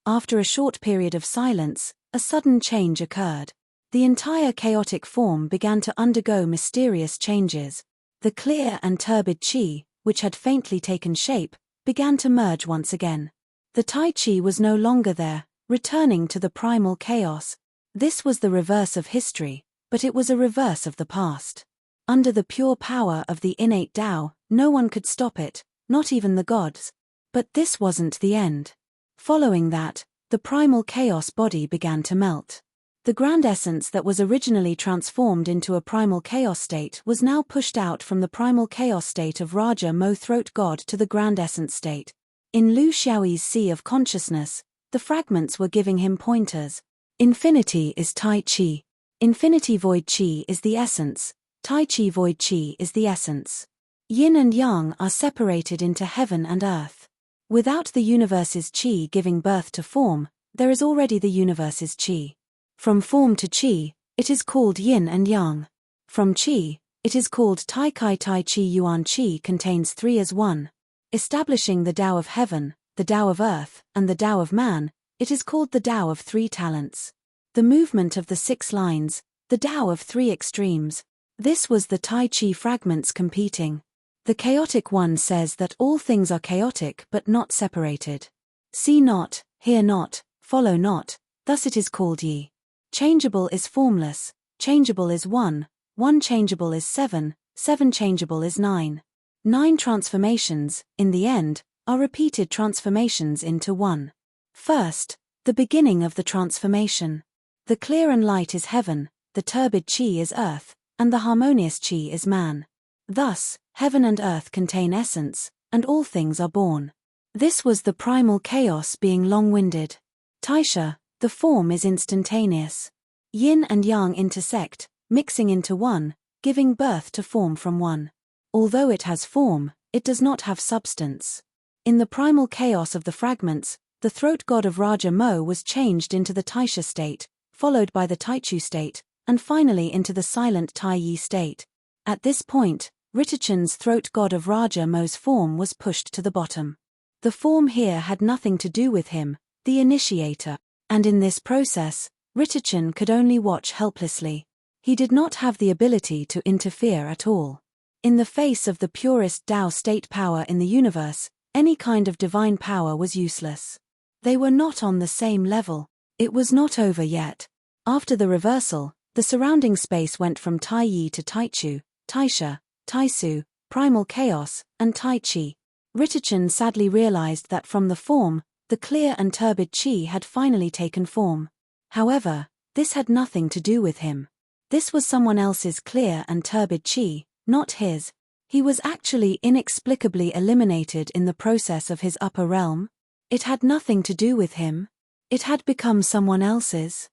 A: After a short period of silence, a sudden change occurred. The entire chaotic form began to undergo mysterious changes. The clear and turbid qi, which had faintly taken shape, began to merge once again. The Tai Chi was no longer there, returning to the primal chaos. This was the reverse of history, but it was a reverse of the past. Under the pure power of the innate Tao, no one could stop it, not even the gods. But this wasn't the end. Following that, the primal chaos body began to melt. The grand essence that was originally transformed into a primal chaos state was now pushed out from the primal chaos state of Raja Mo Throat God to the grand essence state. In Lu Xiaoyi's sea of consciousness, the fragments were giving him pointers. Infinity is Tai Chi. Infinity Void Chi is the essence. Tai Chi Void Chi is the essence. Yin and Yang are separated into heaven and earth. Without the universe's Chi giving birth to form, there is already the universe's Chi. From form to Qi, it is called Yin and Yang. From Qi, it is called Tai Kai Tai Chi Yuan. Qi contains 3 as 1. Establishing the Tao of heaven, the Tao of earth, and the Tao of man, it is called the Tao of 3 talents. The movement of the 6 lines, the Tao of 3 extremes. This was the Tai Chi fragments competing. The chaotic one says that all things are chaotic but not separated. See not, hear not, follow not, thus it is called Yi. Changeable is formless, changeable is 1, 1 changeable is 7, 7 changeable is 9. 9 transformations, in the end, are repeated transformations into 1. First, the beginning of the transformation. The clear and light is heaven, the turbid Qi is earth, and the harmonious Qi is man. Thus, heaven and earth contain essence, and all things are born. This was the primal chaos being long-winded. Taisha, the form is instantaneous. Yin and Yang intersect, mixing into 1, giving birth to form from 1. Although it has form, it does not have substance. In the primal chaos of the fragments, the throat god of Raja Mo was changed into the Taisha state, followed by the Taichu state, and finally into the silent Taiyi state. At this point, Ritachan's throat god of Raja Mo's form was pushed to the bottom. The form here had nothing to do with him, the initiator, and in this process, Ritachan could only watch helplessly. He did not have the ability to interfere at all. In the face of the purest Tao state power in the universe, any kind of divine power was useless. They were not on the same level. It was not over yet. After the reversal, the surrounding space went from Taiyi to Taichu, Taisha, Taisu, primal chaos, and Tai Chi. Ritachan sadly realized that from the form, the clear and turbid Chi had finally taken form. However, this had nothing to do with him. This was someone else's clear and turbid Chi, not his. He was actually inexplicably eliminated in the process of his upper realm. It had nothing to do with him. It had become someone else's.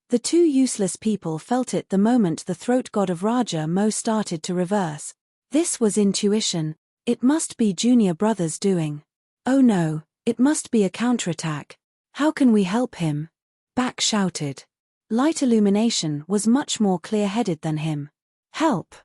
A: The two useless people felt it the moment the throat god of Raja Mo started to reverse. This was intuition. It must be Junior Brother's doing. Oh no, it must be a counterattack. How can we help him? Back shouted. Light illumination was much more clear-headed than him. Help!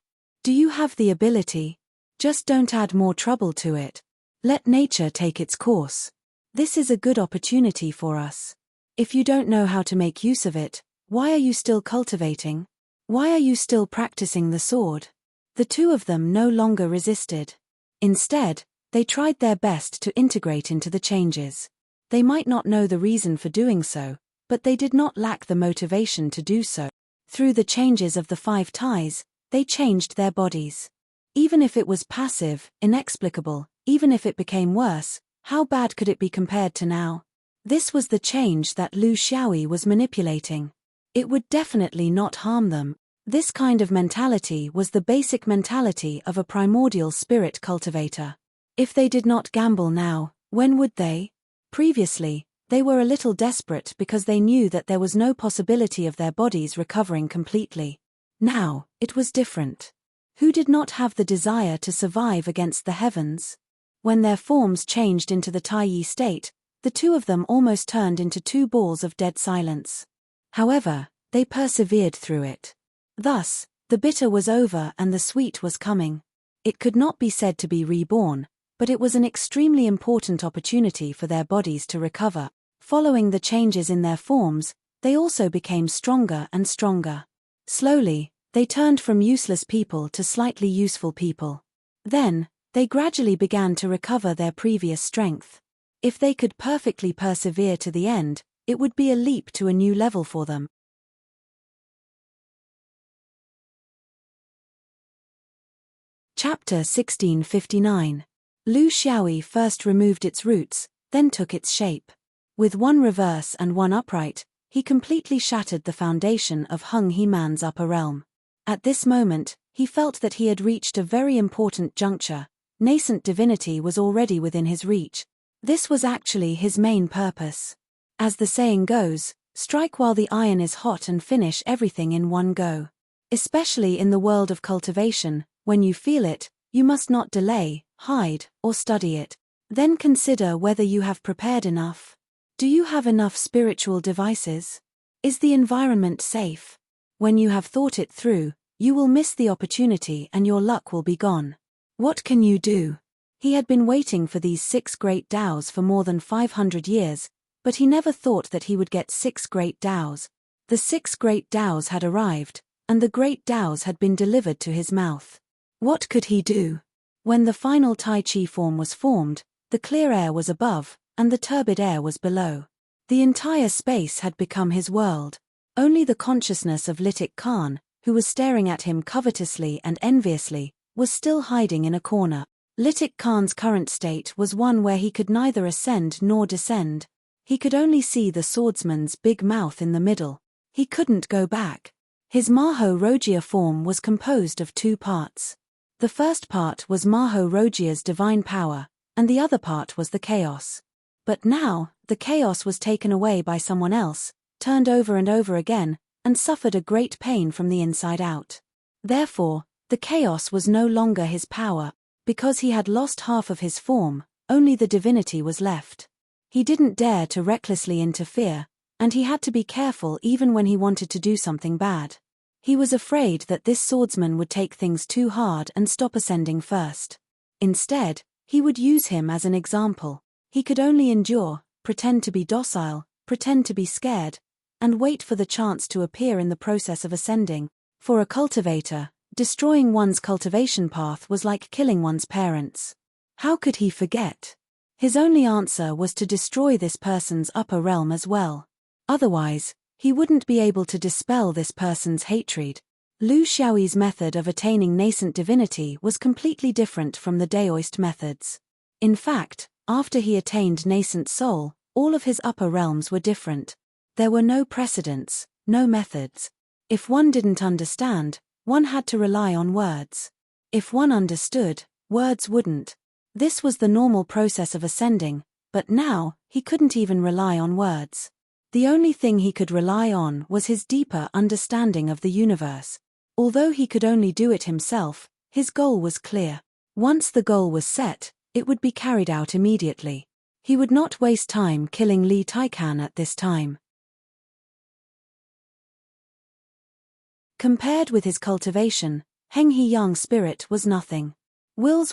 A: Do you have the ability? Just don't add more trouble to it. Let nature take its course. This is a good opportunity for us. If you don't know how to make use of it, why are you still cultivating? Why are you still practicing the sword? The two of them no longer resisted. Instead, they tried their best to integrate into the changes. They might not know the reason for doing so, but they did not lack the motivation to do so. Through the changes of the 5 ties, they changed their bodies. Even if it was passive, inexplicable, even if it became worse, how bad could it be compared to now? This was the change that Lu Xiaoyi was manipulating. It would definitely not harm them. This kind of mentality was the basic mentality of a primordial spirit cultivator. If they did not gamble now, when would they? Previously, they were a little desperate because they knew that there was no possibility of their bodies recovering completely. Now, it was different. Who did not have the desire to survive against the heavens? When their forms changed into the Taiyi state, the two of them almost turned into 2 balls of dead silence. However, they persevered through it. Thus, the bitter was over and the sweet was coming. It could not be said to be reborn, but it was an extremely important opportunity for their bodies to recover. Following the changes in their forms, they also became stronger and stronger. Slowly, they turned from useless people to slightly useful people. Then, they gradually began to recover their previous strength. If they could perfectly persevere to the end, it would be a leap to a new level for them. Chapter 1659. Lu Xiaoyi first removed its roots, then took its shape. With one reverse and one upright, he completely shattered the foundation of Hung He Man's upper realm. At this moment, he felt that he had reached a very important juncture. Nascent divinity was already within his reach. This was actually his main purpose. As the saying goes, strike while the iron is hot and finish everything in one go. Especially in the world of cultivation, when you feel it, you must not delay, hide, or study it. Then consider whether you have prepared enough. Do you have enough spiritual devices? Is the environment safe? When you have thought it through, you will miss the opportunity and your luck will be gone. What can you do? He had been waiting for these 6 great Taos for more than 500 years, but he never thought that he would get 6 great Taos. The 6 great Taos had arrived, and the great Taos had been delivered to his mouth. What could he do? When the final Tai Chi form was formed, the clear air was above, and the turbid air was below. The entire space had become his world. Only the consciousness of Litik Khan, who was staring at him covetously and enviously, was still hiding in a corner. Litik Khan's current state was one where he could neither ascend nor descend. He could only see the swordsman's big mouth in the middle. He couldn't go back. His Maho Rogia form was composed of 2 parts. The first part was Maho Rogia's divine power, and the other part was the chaos. But now, the chaos was taken away by someone else, turned over and over again, and suffered a great pain from the inside out. Therefore, the chaos was no longer his power. Because he had lost half of his form, only the divinity was left. He didn't dare to recklessly interfere, and he had to be careful even when he wanted to do something bad. He was afraid that this swordsman would take things too hard and stop ascending first. Instead, he would use him as an example. He could only endure, pretend to be docile, pretend to be scared, and wait for the chance to appear in the process of ascending. For a cultivator, destroying one's cultivation path was like killing one's parents. How could he forget? His only answer was to destroy this person's upper realm as well. Otherwise, he wouldn't be able to dispel this person's hatred. Lu Xiaoyi's method of attaining nascent divinity was completely different from the Daoist methods. In fact, after he attained nascent soul, all of his upper realms were different. There were no precedents, no methods. If one didn't understand, one had to rely on words. If one understood, words wouldn't. This was the normal process of ascending, but now, he couldn't even rely on words. The only thing he could rely on was his deeper understanding of the universe. Although he could only do it himself, his goal was clear. Once the goal was set, it would be carried out immediately. He would not waste time killing Li Taikan at this time. Compared with his cultivation, Heng He Yang spirit was nothing. Will's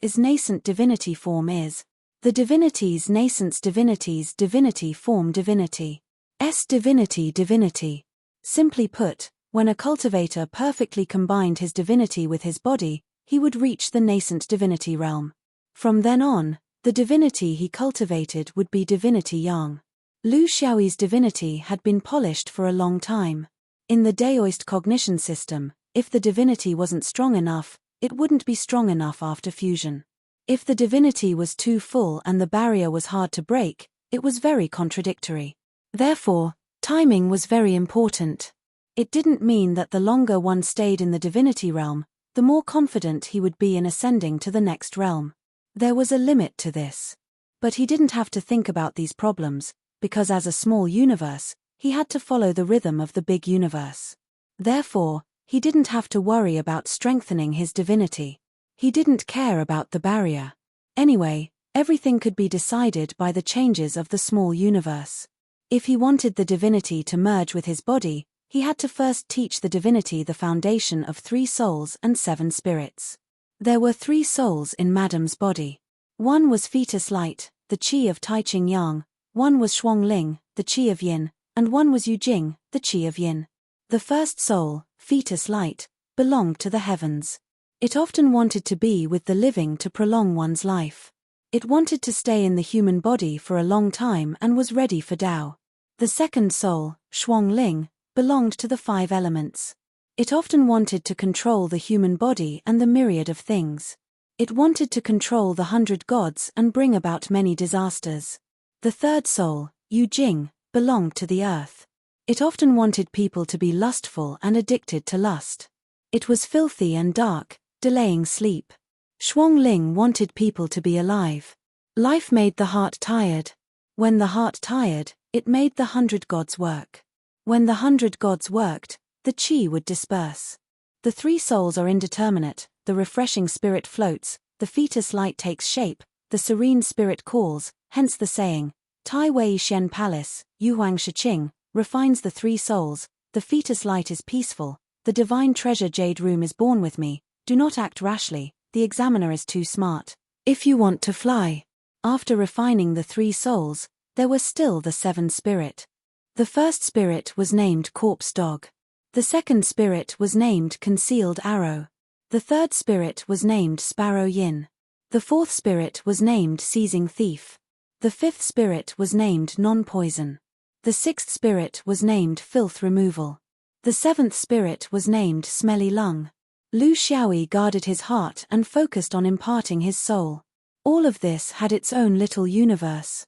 A: is nascent divinity form is. The divinity's nascence divinity's divinity form divinity. Divinity. Simply put, when a cultivator perfectly combined his divinity with his body, he would reach the nascent divinity realm. From then on, the divinity he cultivated would be divinity yang. Lu Xiaoyi's divinity had been polished for a long time. In the Daoist cognition system, if the divinity wasn't strong enough, it wouldn't be strong enough after fusion. If the divinity was too full and the barrier was hard to break, it was very contradictory. Therefore, timing was very important. It didn't mean that the longer one stayed in the divinity realm, the more confident he would be in ascending to the next realm. There was a limit to this. But he didn't have to think about these problems, because as a small universe, he had to follow the rhythm of the big universe. Therefore, he didn't have to worry about strengthening his divinity. He didn't care about the barrier. Anyway, everything could be decided by the changes of the small universe. If he wanted the divinity to merge with his body, he had to first teach the divinity the foundation of 3 souls and 7 spirits. There were 3 souls in Madame's body. One was fetus light, the qi of Taiqing yang, one was Shuangling, the qi of yin, and one was Yujing, the qi of yin. The first soul, fetus light, belonged to the heavens. It often wanted to be with the living to prolong one's life. It wanted to stay in the human body for a long time and was ready for Tao. The second soul, Shuangling, belonged to the 5 elements. It often wanted to control the human body and the myriad of things. It wanted to control the 100 gods and bring about many disasters. The third soul, Yujing, belonged to the earth. It often wanted people to be lustful and addicted to lust. It was filthy and dark, delaying sleep. Shuangling wanted people to be alive. Life made the heart tired. When the heart tired, it made the 100 gods work. When the 100 gods worked, the qi would disperse. The 3 souls are indeterminate, the refreshing spirit floats, the fetus light takes shape, the serene spirit calls, hence the saying, Tai Wei Shen Palace, Yuhuang Shiqing, refines the 3 souls, the fetus light is peaceful, the divine treasure jade room is born with me, do not act rashly, the examiner is too smart. If you want to fly. After refining the 3 souls, there was still the 7 spirit. The first spirit was named corpse dog. The second spirit was named concealed arrow. The third spirit was named sparrow yin. The fourth spirit was named seizing thief. The fifth spirit was named non-poison. The sixth spirit was named filth removal. The seventh spirit was named smelly lung. Lu Xiaoyi guarded his heart and focused on imparting his soul. All of this had its own little universe.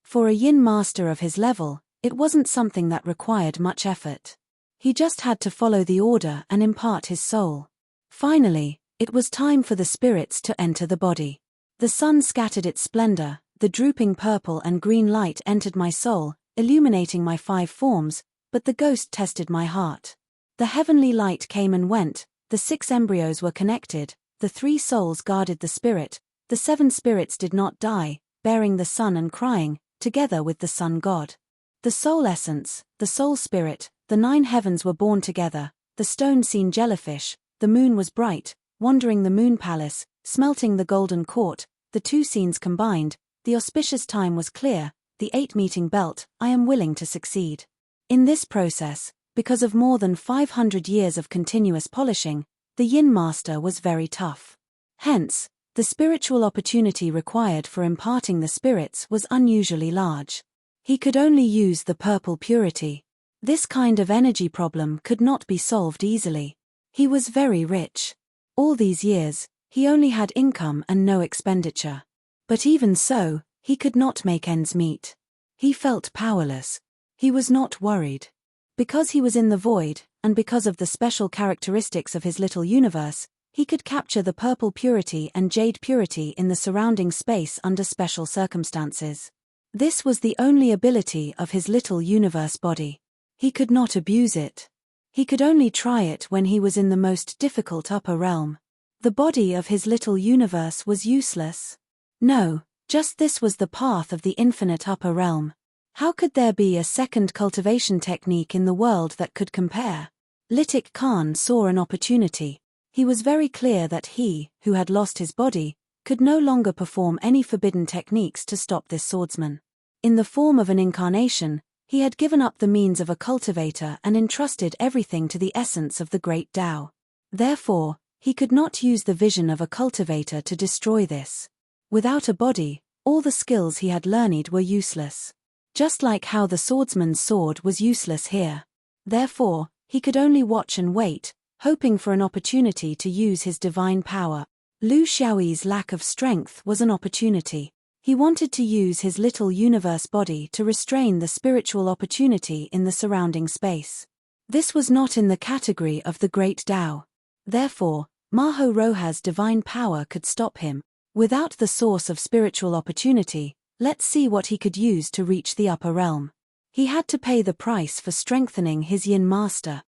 A: For a yin master of his level, it wasn't something that required much effort. He just had to follow the order and impart his soul. Finally, it was time for the spirits to enter the body. The sun scattered its splendor, the drooping purple and green light entered my soul, illuminating my 5 forms, but the ghost tested my heart. The heavenly light came and went, the 6 embryos were connected, the 3 souls guarded the spirit, the 7 spirits did not die, bearing the sun and crying, together with the sun god. The soul essence, the soul spirit, the 9 heavens were born together, the stone-seen jellyfish, the moon was bright, wandering the moon palace, smelting the golden court, the 2 scenes combined, the auspicious time was clear, the 8-meeting belt, I am willing to succeed. In this process, because of more than 500 years of continuous polishing, the yin master was very tough. Hence, the spiritual opportunity required for imparting the spirits was unusually large. He could only use the purple purity. This kind of energy problem could not be solved easily. He was very rich. All these years, he only had income and no expenditure. But even so, he could not make ends meet. He felt powerless. He was not worried. Because he was in the void, and because of the special characteristics of his little universe, he could capture the purple purity and jade purity in the surrounding space under special circumstances. This was the only ability of his little universe body. He could not abuse it. He could only try it when he was in the most difficult upper realm. The body of his little universe was useless. No, just this was the path of the infinite upper realm. How could there be a second cultivation technique in the world that could compare? Litik Khan saw an opportunity. He was very clear that he, who had lost his body, could no longer perform any forbidden techniques to stop this swordsman. In the form of an incarnation, he had given up the means of a cultivator and entrusted everything to the essence of the great Tao. Therefore, he could not use the vision of a cultivator to destroy this. Without a body, all the skills he had learned were useless. Just like how the swordsman's sword was useless here. Therefore, he could only watch and wait, hoping for an opportunity to use his divine power. Lu Xiaoyi's lack of strength was an opportunity. He wanted to use his little universe body to restrain the spiritual opportunity in the surrounding space. This was not in the category of the great Tao. Therefore, Maho Roha's divine power could stop him. Without the source of spiritual opportunity, let's see what he could use to reach the upper realm. He had to pay the price for strengthening his yin master.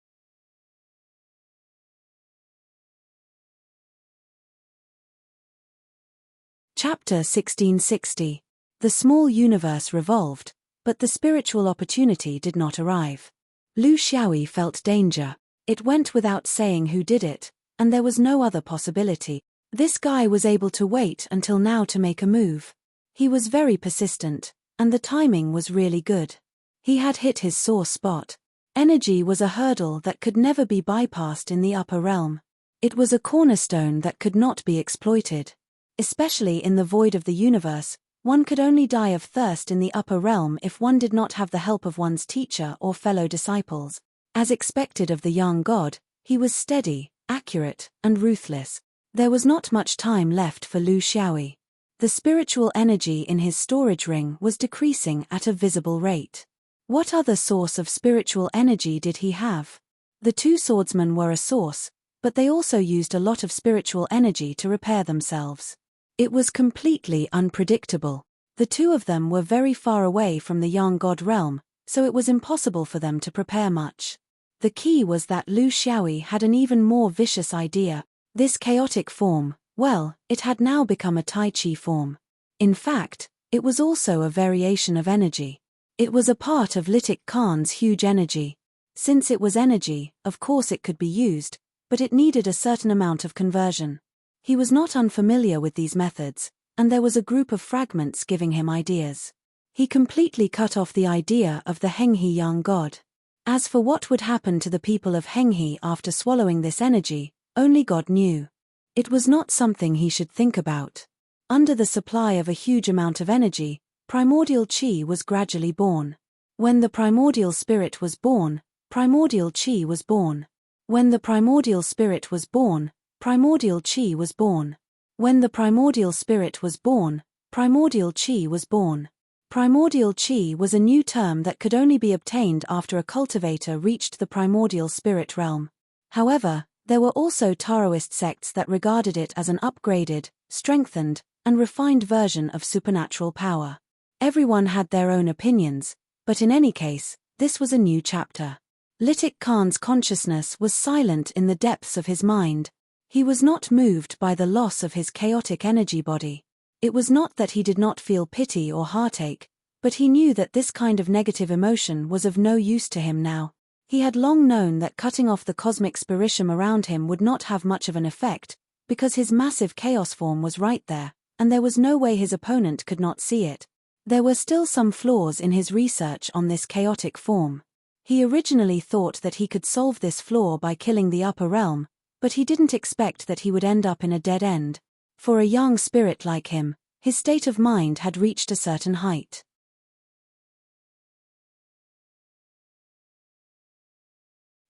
A: Chapter 1660. The small universe revolved, but the spiritual opportunity did not arrive. Lu Xiaoyi felt danger. It went without saying who did it, and there was no other possibility. This guy was able to wait until now to make a move. He was very persistent, and the timing was really good. He had hit his sore spot. Energy was a hurdle that could never be bypassed in the upper realm. It was a cornerstone that could not be exploited. Especially in the void of the universe, one could only die of thirst in the upper realm if one did not have the help of one's teacher or fellow disciples. As expected of the young god, he was steady, accurate, and ruthless. There was not much time left for Lu Xiaoyi. The spiritual energy in his storage ring was decreasing at a visible rate. What other source of spiritual energy did he have? The 2 swordsmen were a source, but they also used a lot of spiritual energy to repair themselves. It was completely unpredictable. The 2 of them were very far away from the young god realm, so it was impossible for them to prepare much. The key was that Lu Xiaoyi had an even more vicious idea. This chaotic form, well, it had now become a Tai Chi form. In fact, it was also a variation of energy. It was a part of Litik Khan's huge energy. Since it was energy, of course it could be used, but it needed a certain amount of conversion. He was not unfamiliar with these methods, and there was a group of fragments giving him ideas. He completely cut off the idea of the Henghe young god. As for what would happen to the people of Henghe after swallowing this energy, only God knew. It was not something he should think about. Under the supply of a huge amount of energy, primordial chi was gradually born. When the primordial spirit was born, primordial chi was born. When the primordial spirit was born, primordial chi was born. When the primordial spirit was born, primordial chi was born. Primordial chi was a new term that could only be obtained after a cultivator reached the primordial spirit realm. However, there were also Taoist sects that regarded it as an upgraded, strengthened, and refined version of supernatural power. Everyone had their own opinions, but in any case, this was a new chapter. Litik Khan's consciousness was silent in the depths of his mind. He was not moved by the loss of his chaotic energy body. It was not that he did not feel pity or heartache, but he knew that this kind of negative emotion was of no use to him now. He had long known that cutting off the cosmic spiritium around him would not have much of an effect, because his massive chaos form was right there, and there was no way his opponent could not see it. There were still some flaws in his research on this chaotic form. He originally thought that he could solve this flaw by killing the upper realm, but he didn't expect that he would end up in a dead end. For a young spirit like him, his state of mind had reached a certain height.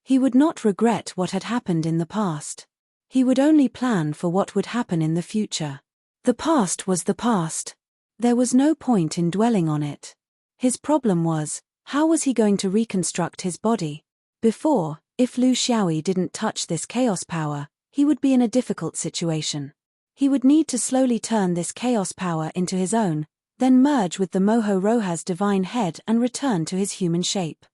A: He would not regret what had happened in the past. He would only plan for what would happen in the future. The past was the past. There was no point in dwelling on it. His problem was, how was he going to reconstruct his body? Before, if Lu Xiaoyi didn't touch this chaos power, he would be in a difficult situation. He would need to slowly turn this chaos power into his own, then merge with the Moho Roha's divine head and return to his human shape.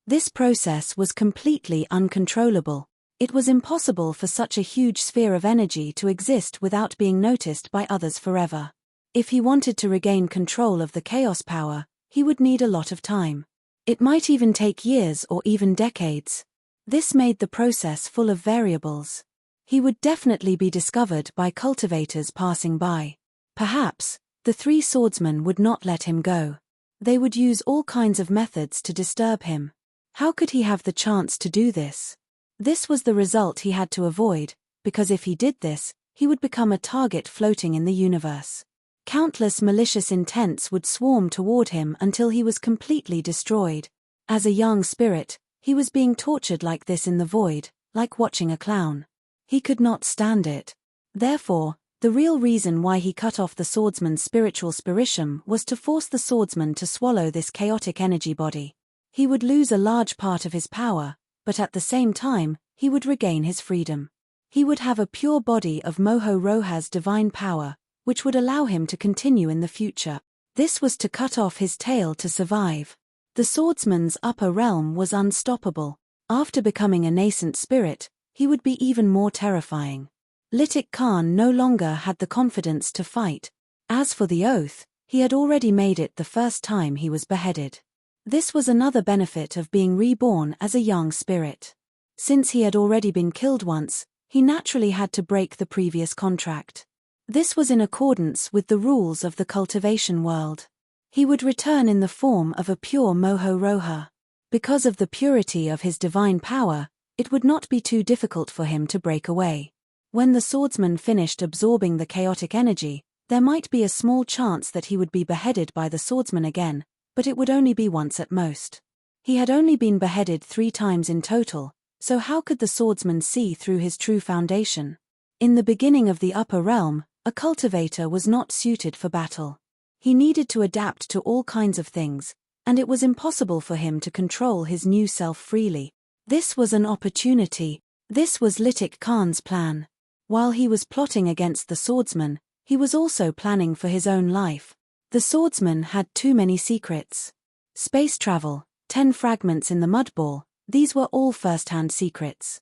A: This process was completely uncontrollable. It was impossible for such a huge sphere of energy to exist without being noticed by others forever. If he wanted to regain control of the chaos power, he would need a lot of time. It might even take years or even decades. This made the process full of variables. He would definitely be discovered by cultivators passing by. Perhaps, the three swordsmen would not let him go. They would use all kinds of methods to disturb him. How could he have the chance to do this? This was the result he had to avoid, because if he did this, he would become a target floating in the universe. Countless malicious intents would swarm toward him until he was completely destroyed. As a young spirit, he was being tortured like this in the void, like watching a clown. He could not stand it. Therefore, the real reason why he cut off the swordsman's spiritual spiritium was to force the swordsman to swallow this chaotic energy body. He would lose a large part of his power, but at the same time, he would regain his freedom. He would have a pure body of Moho Roha's divine power, which would allow him to continue in the future. This was to cut off his tail to survive. The swordsman's upper realm was unstoppable. After becoming a nascent spirit, he would be even more terrifying. Litik Khan no longer had the confidence to fight. As for the oath, he had already made it the first time he was beheaded. This was another benefit of being reborn as a young spirit. Since he had already been killed once, he naturally had to break the previous contract. This was in accordance with the rules of the cultivation world. He would return in the form of a pure Moho Roha. Because of the purity of his divine power, it would not be too difficult for him to break away. When the swordsman finished absorbing the chaotic energy, there might be a small chance that he would be beheaded by the swordsman again, but it would only be once at most. He had only been beheaded 3 times in total, so how could the swordsman see through his true foundation? In the beginning of the upper realm, a cultivator was not suited for battle. He needed to adapt to all kinds of things, and it was impossible for him to control his new self freely. This was an opportunity. This was Litik Khan's plan. While he was plotting against the swordsman, he was also planning for his own life. The swordsman had too many secrets. Space travel, 10 fragments in the mud ball, these were all first-hand secrets.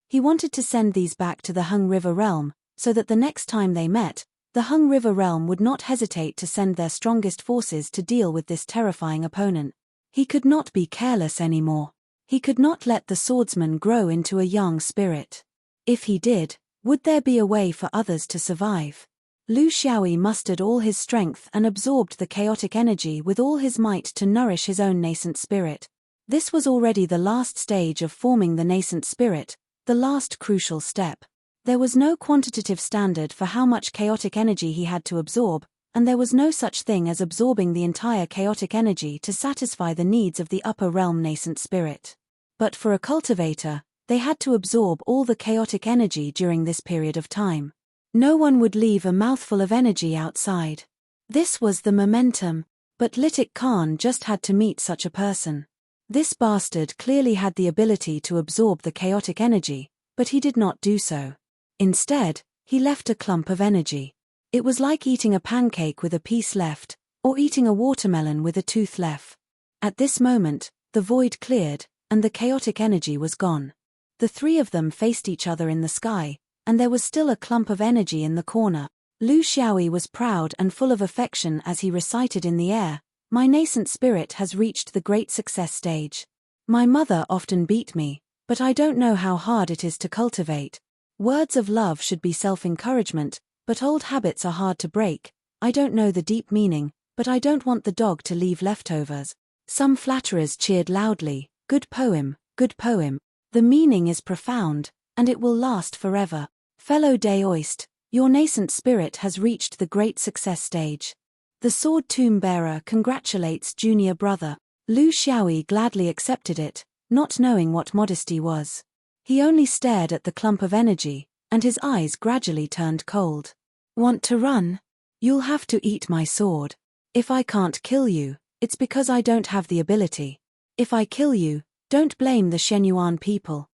A: He wanted to send these back to the Hung River realm, so that the next time they met, the Hung River realm would not hesitate to send their strongest forces to deal with this terrifying opponent. He could not be careless anymore. He could not let the swordsman grow into a young spirit. If he did, would there be a way for others to survive? Lu Xiaoyi mustered all his strength and absorbed the chaotic energy with all his might to nourish his own nascent spirit. This was already the last stage of forming the nascent spirit, the last crucial step. There was no quantitative standard for how much chaotic energy he had to absorb, and there was no such thing as absorbing the entire chaotic energy to satisfy the needs of the upper realm nascent spirit. But for a cultivator, they had to absorb all the chaotic energy during this period of time. No one would leave a mouthful of energy outside. This was the momentum, but Litik Khan just had to meet such a person. This bastard clearly had the ability to absorb the chaotic energy, but he did not do so. Instead, he left a clump of energy. It was like eating a pancake with a piece left, or eating a watermelon with a tooth left. At this moment, the void cleared, and the chaotic energy was gone. The 3 of them faced each other in the sky, and there was still a clump of energy in the corner. Lu Xiaoyi was proud and full of affection as he recited in the air, "My nascent spirit has reached the great success stage. My mother often beat me, but I don't know how hard it is to cultivate. Words of love should be self-encouragement, but old habits are hard to break. I don't know the deep meaning, but I don't want the dog to leave leftovers." Some flatterers cheered loudly, "Good poem, good poem. The meaning is profound, and it will last forever. Fellow Daoist, your nascent spirit has reached the great success stage." The sword tomb bearer congratulates junior brother. Lu Xiaoyi gladly accepted it, not knowing what modesty was. He only stared at the clump of energy, and his eyes gradually turned cold. "Want to run? You'll have to eat my sword. If I can't kill you, it's because I don't have the ability. If I kill you, don't blame the Shenyuan people."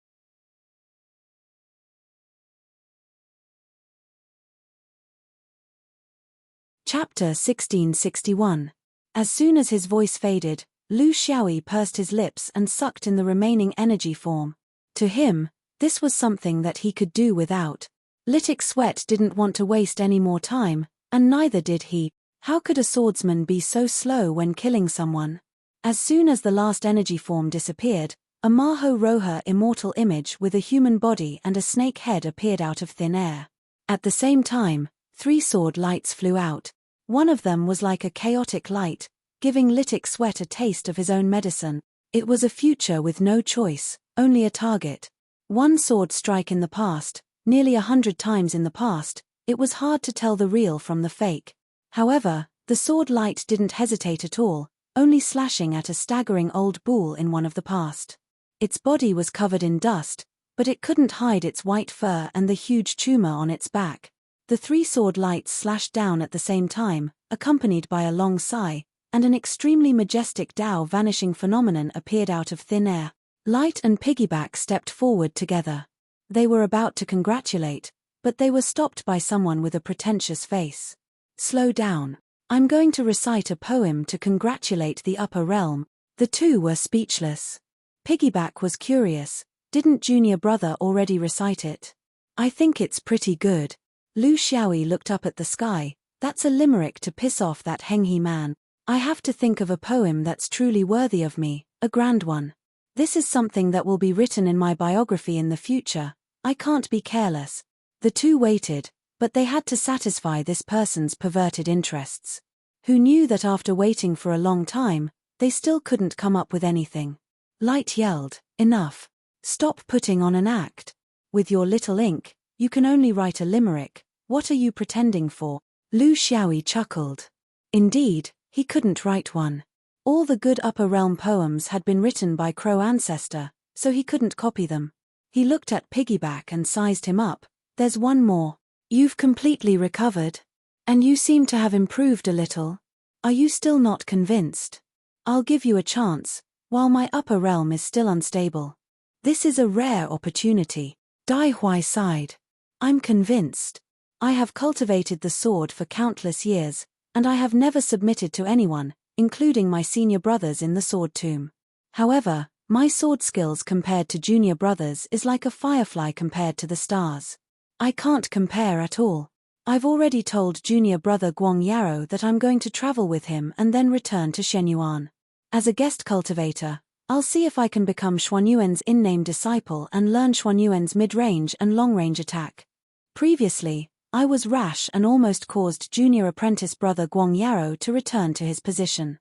A: Chapter 1661. As soon as his voice faded, Lu Xiaoyi pursed his lips and sucked in the remaining energy form. To him, this was something that he could do without. Litic Sweat didn't want to waste any more time, and neither did he. How could a swordsman be so slow when killing someone? As soon as the last energy form disappeared, a Maho Roha immortal image with a human body and a snake head appeared out of thin air. At the same time, 3 sword lights flew out. One of them was like a chaotic light, giving Litic Sweat a taste of his own medicine. It was a future with no choice, only a target. One sword strike in the past, nearly 100 times in the past, it was hard to tell the real from the fake. However, the sword light didn't hesitate at all, only slashing at a staggering old bull in one of the past. Its body was covered in dust, but it couldn't hide its white fur and the huge tumor on its back. The 3 sword lights slashed down at the same time, accompanied by a long sigh, and an extremely majestic Dao vanishing phenomenon appeared out of thin air. Light and Piggyback stepped forward together. They were about to congratulate, but they were stopped by someone with a pretentious face. "Slow down. I'm going to recite a poem to congratulate the upper realm." The two were speechless. Piggyback was curious. Didn't junior brother already recite it? "I think it's pretty good." Lu Xiaoyi looked up at the sky. "That's a limerick to piss off that Henghe man. I have to think of a poem that's truly worthy of me, a grand one. This is something that will be written in my biography in the future. I can't be careless." The two waited, but they had to satisfy this person's perverted interests. Who knew that after waiting for a long time, they still couldn't come up with anything. Light yelled, "Enough. Stop putting on an act. With your little ink, you can only write a limerick. What are you pretending for?" Lu Xiaoyi chuckled. Indeed, he couldn't write one. All the good upper realm poems had been written by Crow ancestor, so he couldn't copy them. He looked at Piggyback and sized him up. "There's one more. You've completely recovered. And you seem to have improved a little. Are you still not convinced? I'll give you a chance, while my upper realm is still unstable. This is a rare opportunity." Dai Hui sighed. "I'm convinced. I have cultivated the sword for countless years, and I have never submitted to anyone, including my senior brothers in the sword tomb. However, my sword skills compared to junior brothers is like a firefly compared to the stars. I can't compare at all. I've already told junior brother Guang Yarrow that I'm going to travel with him and then return to Shenyuan. As a guest cultivator, I'll see if I can become Xuanyuan's in-name disciple and learn Xuanyuan's mid-range and long-range attack. Previously, I was rash and almost caused junior apprentice brother Guang Yarrow to return to his position.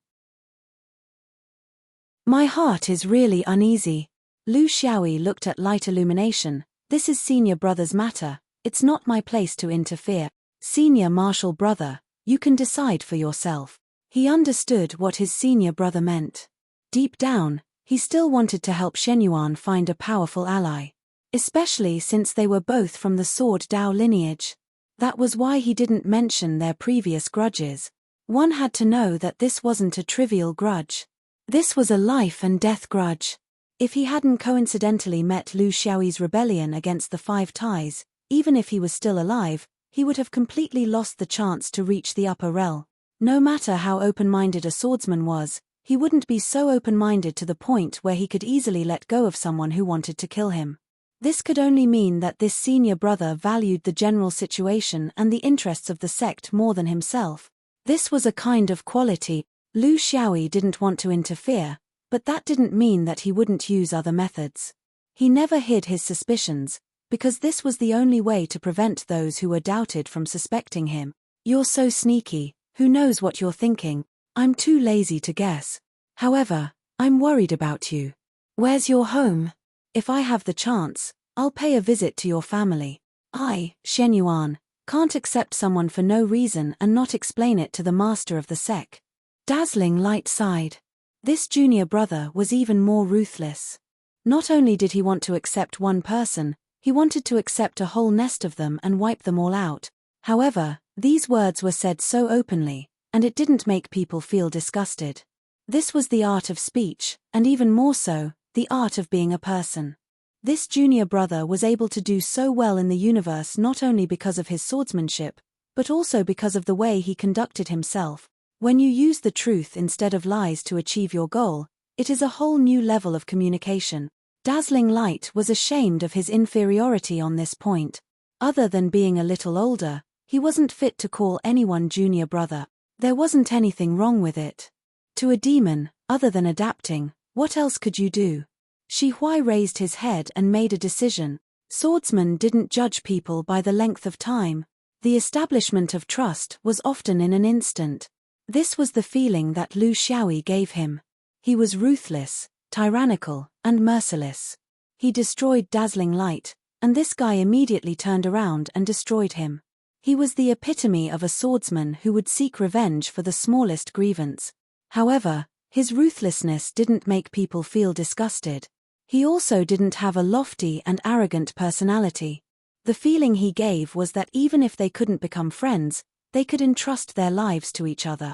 A: My heart is really uneasy." Lu Xiaoyi looked at light illumination. "This is senior brother's matter. It's not my place to interfere. Senior martial brother, you can decide for yourself." He understood what his senior brother meant. Deep down, he still wanted to help Shenyuan find a powerful ally. Especially since they were both from the Sword Dao lineage. That was why he didn't mention their previous grudges. One had to know that this wasn't a trivial grudge. This was a life and death grudge. If he hadn't coincidentally met Lu Xiaoyi's rebellion against the 5 ties, even if he was still alive, he would have completely lost the chance to reach the upper realm. No matter how open-minded a swordsman was, he wouldn't be so open-minded to the point where he could easily let go of someone who wanted to kill him. This could only mean that this senior brother valued the general situation and the interests of the sect more than himself. This was a kind of quality. Lu Xiaoyi didn't want to interfere, but that didn't mean that he wouldn't use other methods. He never hid his suspicions, because this was the only way to prevent those who were doubted from suspecting him. You're so sneaky, who knows what you're thinking? I'm too lazy to guess. However, I'm worried about you. Where's your home? If I have the chance, I'll pay a visit to your family. I, Shen Yuan, can't accept someone for no reason and not explain it to the master of the sect. Dazzling Light sighed. This junior brother was even more ruthless. Not only did he want to accept one person, he wanted to accept a whole nest of them and wipe them all out. However, these words were said so openly, and it didn't make people feel disgusted. This was the art of speech, and even more so, the art of being a person. This junior brother was able to do so well in the universe not only because of his swordsmanship, but also because of the way he conducted himself. When you use the truth instead of lies to achieve your goal, it is a whole new level of communication. Dazzling Light was ashamed of his inferiority on this point. Other than being a little older, he wasn't fit to call anyone junior brother. There wasn't anything wrong with it. To a demon, other than adapting, what else could you do? Shi Huai raised his head and made a decision. Swordsmen didn't judge people by the length of time. The establishment of trust was often in an instant. This was the feeling that Lu Xiaoyi gave him. He was ruthless, tyrannical, and merciless. He destroyed Dazzling Light, and this guy immediately turned around and destroyed him. He was the epitome of a swordsman who would seek revenge for the smallest grievance. However, his ruthlessness didn't make people feel disgusted. He also didn't have a lofty and arrogant personality. The feeling he gave was that even if they couldn't become friends, they could entrust their lives to each other.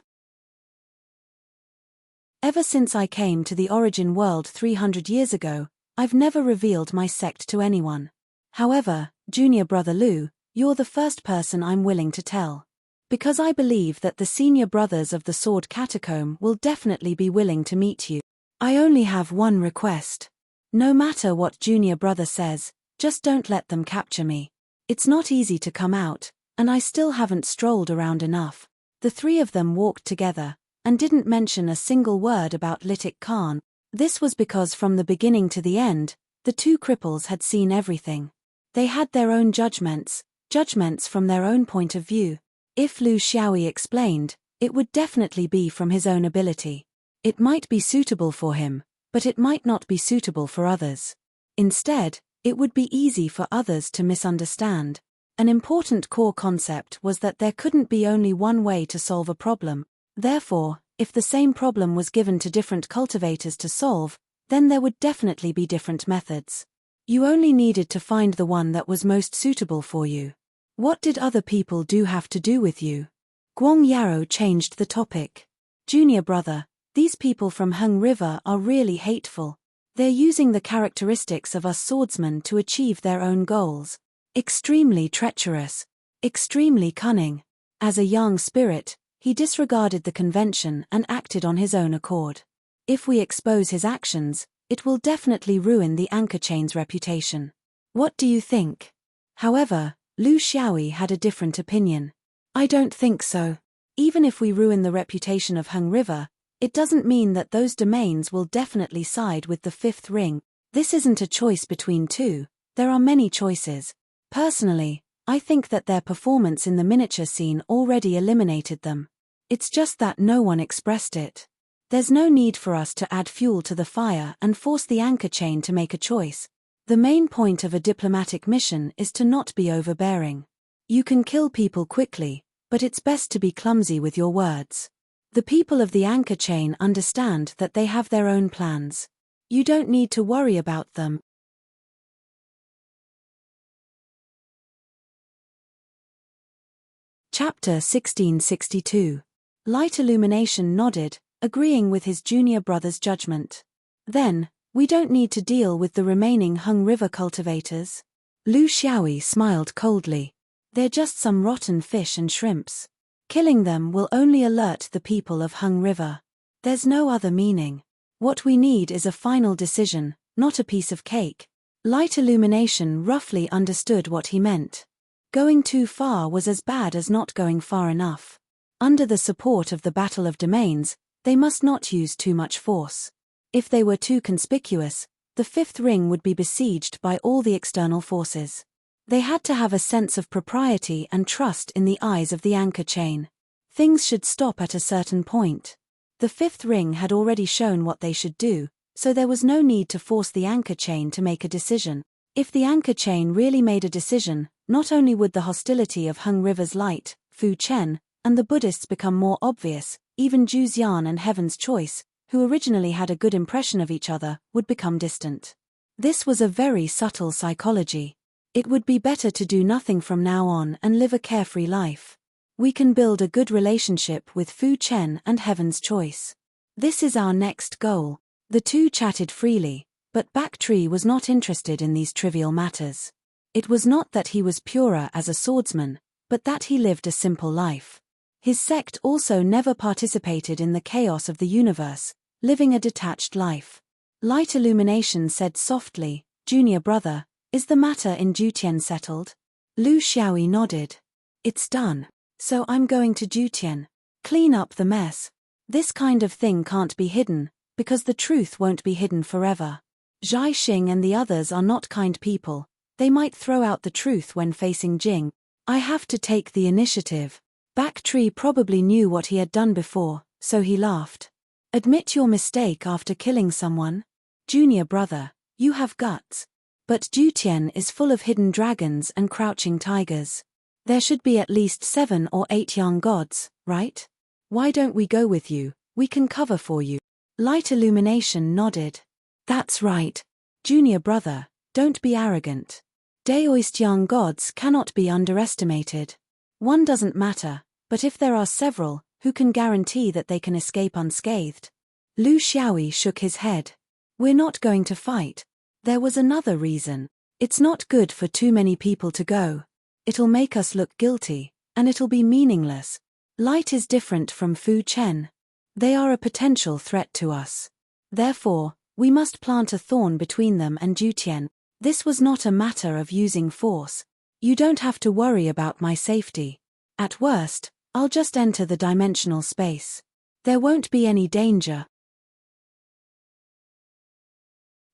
A: Ever since I came to the origin world 300 years ago, I've never revealed my sect to anyone. However, Junior Brother Lu, you're the first person I'm willing to tell. Because I believe that the senior brothers of the Sword Catacomb will definitely be willing to meet you. I only have one request. No matter what Junior Brother says, just don't let them capture me. It's not easy to come out, and I still haven't strolled around enough. The three of them walked together, and didn't mention a single word about Litik Khan. This was because from the beginning to the end, the two cripples had seen everything. They had their own judgments from their own point of view. If Lu Xiaoyi explained, it would definitely be from his own ability. It might be suitable for him, but it might not be suitable for others. Instead, it would be easy for others to misunderstand. An important core concept was that there couldn't be only one way to solve a problem. Therefore, if the same problem was given to different cultivators to solve, then there would definitely be different methods. You only needed to find the one that was most suitable for you. What did other people have to do with you? Guang Yarrow changed the topic. Junior Brother, these people from Heng River are really hateful. They're using the characteristics of us swordsmen to achieve their own goals. Extremely treacherous. Extremely cunning. As a young spirit, he disregarded the convention and acted on his own accord. If we expose his actions, it will definitely ruin the anchor chain's reputation. What do you think? However, Lu Xiaoyi had a different opinion. I don't think so. Even if we ruin the reputation of Heng River, it doesn't mean that those domains will definitely side with the fifth ring. This isn't a choice between two, there are many choices. Personally, I think that their performance in the miniature scene already eliminated them. It's just that no one expressed it. There's no need for us to add fuel to the fire and force the anchor chain to make a choice. The main point of a diplomatic mission is to not be overbearing. You can kill people quickly, but it's best to be clumsy with your words. The people of the anchor chain understand that they have their own plans. You don't need to worry about them. Chapter 1662. Light Illumination nodded, agreeing with his junior brother's judgment. Then, we don't need to deal with the remaining Heng River cultivators. Lu Xiaoyi smiled coldly. They're just some rotten fish and shrimps. Killing them will only alert the people of Heng River. There's no other meaning. What we need is a final decision, not a piece of cake. Light illumination roughly understood what he meant. Going too far was as bad as not going far enough. Under the support of the Battle of Domains, they must not use too much force. If they were too conspicuous, the fifth ring would be besieged by all the external forces. They had to have a sense of propriety and trust in the eyes of the anchor chain. Things should stop at a certain point. The fifth ring had already shown what they should do, so there was no need to force the anchor chain to make a decision. If the anchor chain really made a decision, not only would the hostility of Hung River's light, Fu Chen, and the Buddhists become more obvious, even Zhu Xian and Heaven's Choice, who originally had a good impression of each other, would become distant. This was a very subtle psychology. It would be better to do nothing from now on and live a carefree life. We can build a good relationship with Fu Chen and Heaven's Choice. This is our next goal. The two chatted freely, but Baktree was not interested in these trivial matters. It was not that he was purer as a swordsman, but that he lived a simple life. His sect also never participated in the chaos of the universe, living a detached life. Light illumination said softly, "Junior brother, is the matter in Jutian settled?" Lu Xiaoyi nodded. "It's done. So I'm going to Jutian. Clean up the mess. This kind of thing can't be hidden, because the truth won't be hidden forever. Zhai Xing and the others are not kind people. They might throw out the truth when facing Jing. I have to take the initiative." Baktree probably knew what he had done before, so he laughed. "Admit your mistake after killing someone? Junior brother, you have guts. But Jutian is full of hidden dragons and crouching tigers. There should be at least 7 or 8 young gods, right? Why don't we go with you? We can cover for you." Light illumination nodded. "That's right. Junior brother, don't be arrogant. Daoist young gods cannot be underestimated. One doesn't matter, but if there are several, who can guarantee that they can escape unscathed?" Lu Xiaoyi shook his head. "We're not going to fight. There was another reason. It's not good for too many people to go. It'll make us look guilty, and it'll be meaningless. Light is different from Fu Chen. They are a potential threat to us. Therefore, we must plant a thorn between them and Jutian. This was not a matter of using force. You don't have to worry about my safety. At worst, I'll just enter the dimensional space. There won't be any danger."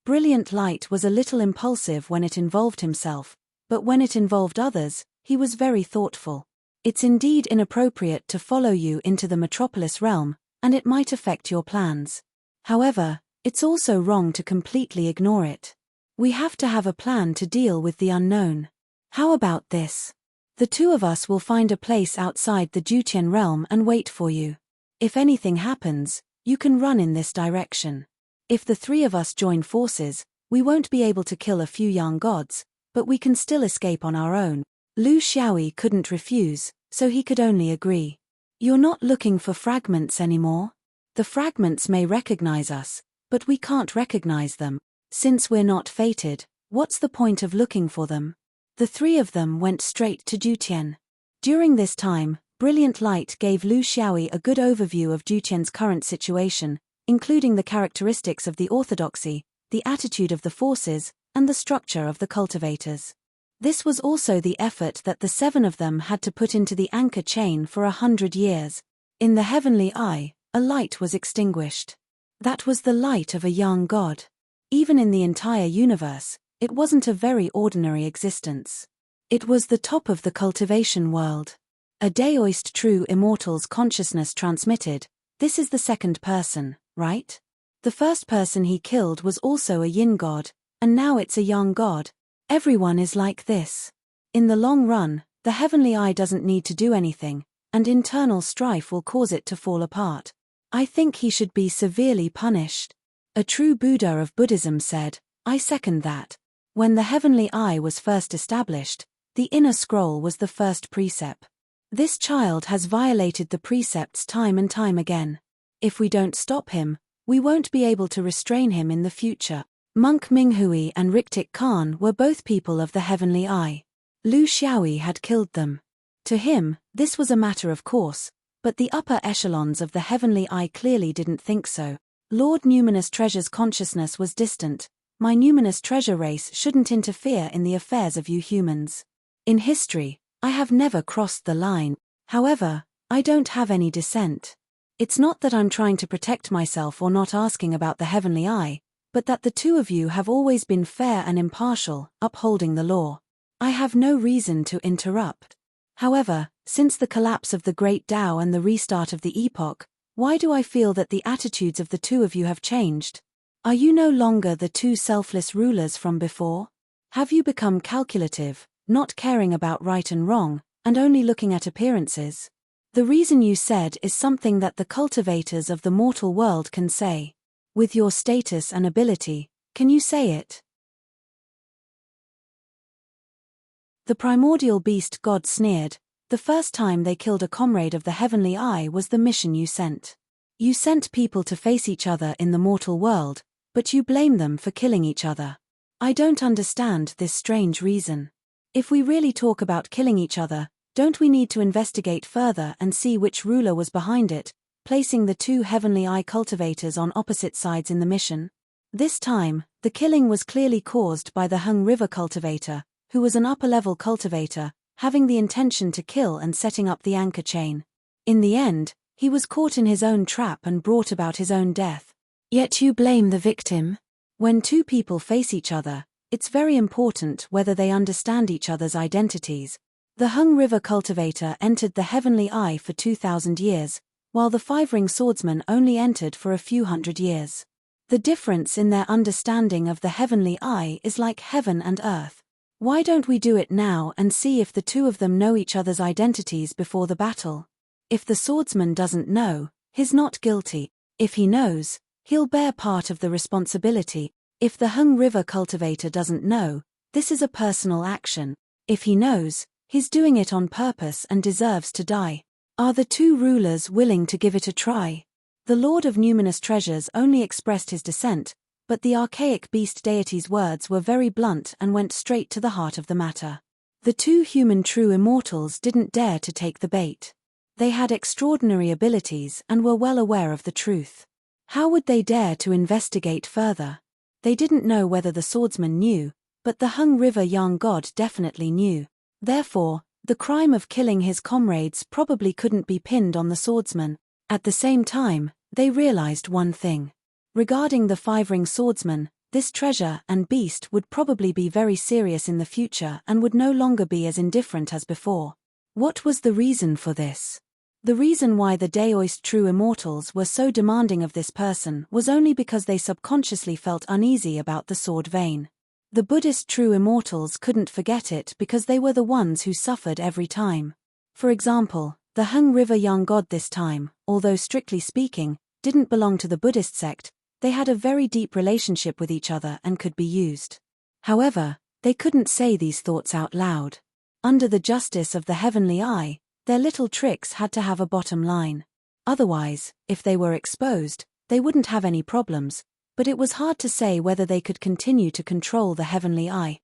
A: Brilliant Light was a little impulsive when it involved himself, but when it involved others, he was very thoughtful. It's indeed inappropriate to follow you into the metropolis realm, and it might affect your plans. However, it's also wrong to completely ignore it. We have to have a plan to deal with the unknown. How about this? The two of us will find a place outside the Jutian realm and wait for you. If anything happens, you can run in this direction. If the 3 of us join forces, we won't be able to kill a few young gods, but we can still escape on our own. Lu Xiaoyi couldn't refuse, so he could only agree. "You're not looking for fragments anymore? The fragments may recognize us, but we can't recognize them. Since we're not fated, what's the point of looking for them?" The 3 of them went straight to Jutian. During this time, Brilliant Light gave Lu Xiaoyi a good overview of Jutian's current situation, including the characteristics of the orthodoxy, the attitude of the forces, and the structure of the cultivators. This was also the effort that the 7 of them had to put into the anchor chain for 100 years. In the heavenly eye, a light was extinguished. That was the light of a young god. Even in the entire universe, it wasn't a very ordinary existence. It was the top of the cultivation world. A Daoist true immortal's consciousness transmitted. This is the second person, right? The first person he killed was also a yin god, and now it's a yang god. Everyone is like this. In the long run, the heavenly eye doesn't need to do anything, and internal strife will cause it to fall apart. I think he should be severely punished. A true Buddha of Buddhism said, "I second that." When the heavenly eye was first established, the inner scroll was the first precept. This child has violated the precepts time and time again. If we don't stop him, we won't be able to restrain him in the future. Monk Minghui and Riktik Khan were both people of the heavenly eye. Lu Xiaoyi had killed them. To him, this was a matter of course, but the upper echelons of the heavenly eye clearly didn't think so. Lord Numinous Treasure's consciousness was distant, My numinous treasure race shouldn't interfere in the affairs of you humans. In history, I have never crossed the line. However, I don't have any dissent. It's not that I'm trying to protect myself or not asking about the heavenly eye, but that the two of you have always been fair and impartial, upholding the law. I have no reason to interrupt. However, since the collapse of the Great Tao and the restart of the epoch, why do I feel that the attitudes of the two of you have changed? Are you no longer the two selfless rulers from before? Have you become calculative, not caring about right and wrong, and only looking at appearances? The reason you said is something that the cultivators of the mortal world can say. With your status and ability, can you say it? The primordial beast god sneered. The first time they killed a comrade of the heavenly eye was the mission you sent. You sent people to face each other in the mortal world, but you blame them for killing each other. I don't understand this strange reason. If we really talk about killing each other, don't we need to investigate further and see which ruler was behind it, placing the two heavenly eye cultivators on opposite sides in the mission? This time, the killing was clearly caused by the Hung River cultivator, who was an upper-level cultivator, having the intention to kill and setting up the anchor chain. In the end, he was caught in his own trap and brought about his own death. Yet you blame the victim? When two people face each other, it's very important whether they understand each other's identities. The Hung River cultivator entered the heavenly eye for 2,000 years, while the five-ring swordsman only entered for a few hundred years. The difference in their understanding of the heavenly eye is like heaven and earth. Why don't we do it now and see if the two of them know each other's identities before the battle? If the swordsman doesn't know, he's not guilty. If he knows, he'll bear part of the responsibility. If the Hung River cultivator doesn't know, this is a personal action. If he knows, he's doing it on purpose and deserves to die. Are the two rulers willing to give it a try? The Lord of Numinous Treasures only expressed his dissent, but the archaic beast deity's words were very blunt and went straight to the heart of the matter. The two human true immortals didn't dare to take the bait. They had extraordinary abilities and were well aware of the truth. How would they dare to investigate further? They didn't know whether the swordsman knew, but the Hung River young god definitely knew. Therefore, the crime of killing his comrades probably couldn't be pinned on the swordsman. At the same time, they realized one thing. Regarding the five-ring swordsman, this treasure and beast would probably be very serious in the future and would no longer be as indifferent as before. What was the reason for this? The reason why the Daoist true immortals were so demanding of this person was only because they subconsciously felt uneasy about the sword vein. The Buddhist true immortals couldn't forget it because they were the ones who suffered every time. For example, the Hung River young god this time, although strictly speaking, didn't belong to the Buddhist sect, they had a very deep relationship with each other and could be used. However, they couldn't say these thoughts out loud. Under the justice of the heavenly eye, their little tricks had to have a bottom line. Otherwise, if they were exposed, they wouldn't have any problems, but it was hard to say whether they could continue to control the heavenly eye.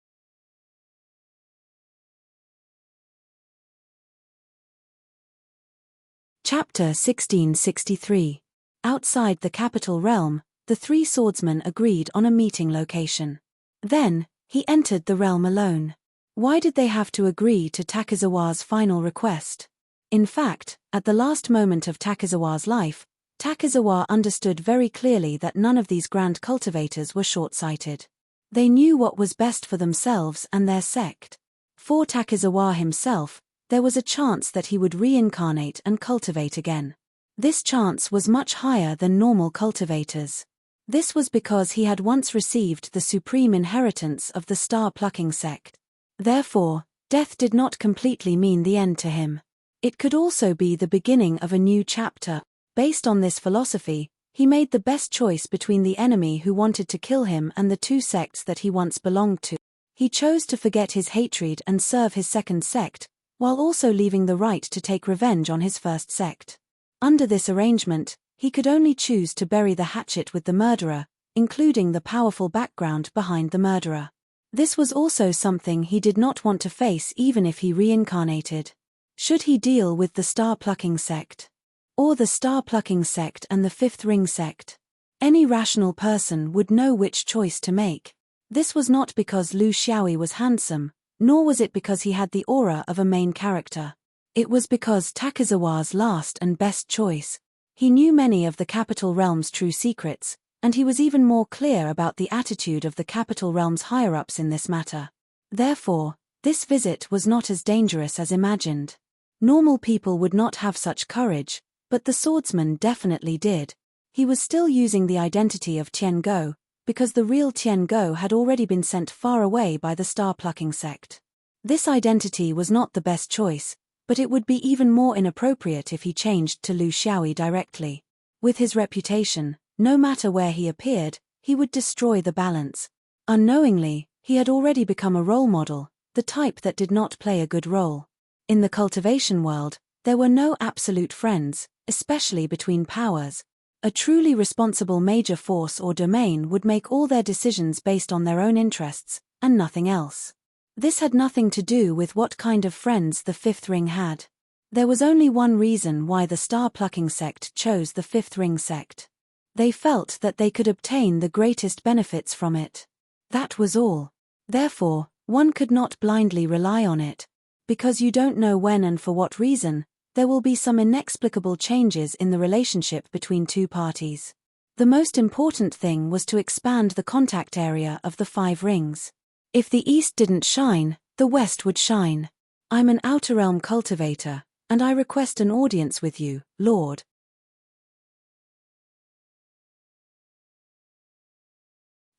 A: Chapter 1663. Outside the capital realm, the three swordsmen agreed on a meeting location. Then, he entered the realm alone. Why did they have to agree to Takizawa's final request? In fact, at the last moment of Takizawa's life, Takizawa understood very clearly that none of these grand cultivators were short-sighted. They knew what was best for themselves and their sect. For Takizawa himself, there was a chance that he would reincarnate and cultivate again. This chance was much higher than normal cultivators. This was because he had once received the supreme inheritance of the star-plucking sect. Therefore, death did not completely mean the end to him. It could also be the beginning of a new chapter. Based on this philosophy, he made the best choice between the enemy who wanted to kill him and the two sects that he once belonged to. He chose to forget his hatred and serve his second sect, while also leaving the right to take revenge on his first sect. Under this arrangement, he could only choose to bury the hatchet with the murderer, including the powerful background behind the murderer. This was also something he did not want to face even if he reincarnated. Should he deal with the star-plucking sect? Or the star-plucking sect and the fifth ring sect? Any rational person would know which choice to make. This was not because Lu Xiaoyi was handsome, nor was it because he had the aura of a main character. It was because Takizawa's last and best choice. He knew many of the Capital Realm's true secrets, and he was even more clear about the attitude of the Capital Realm's higher-ups in this matter. Therefore, this visit was not as dangerous as imagined. Normal people would not have such courage, but the swordsman definitely did. He was still using the identity of Tian Go, because the real Tian Go had already been sent far away by the star-plucking sect. This identity was not the best choice, but it would be even more inappropriate if he changed to Lu Xiaoyi directly. With his reputation, no matter where he appeared, he would destroy the balance. Unknowingly, he had already become a role model, the type that did not play a good role. In the cultivation world, there were no absolute friends, especially between powers. A truly responsible major force or domain would make all their decisions based on their own interests, and nothing else. This had nothing to do with what kind of friends the Fifth Ring had. There was only one reason why the star-plucking sect chose the Fifth Ring sect. They felt that they could obtain the greatest benefits from it. That was all. Therefore, one could not blindly rely on it. Because you don't know when and for what reason, there will be some inexplicable changes in the relationship between two parties. The most important thing was to expand the contact area of the 5 rings. If the East didn't shine, the West would shine. I'm an Outer Realm cultivator, and I request an audience with you, Lord.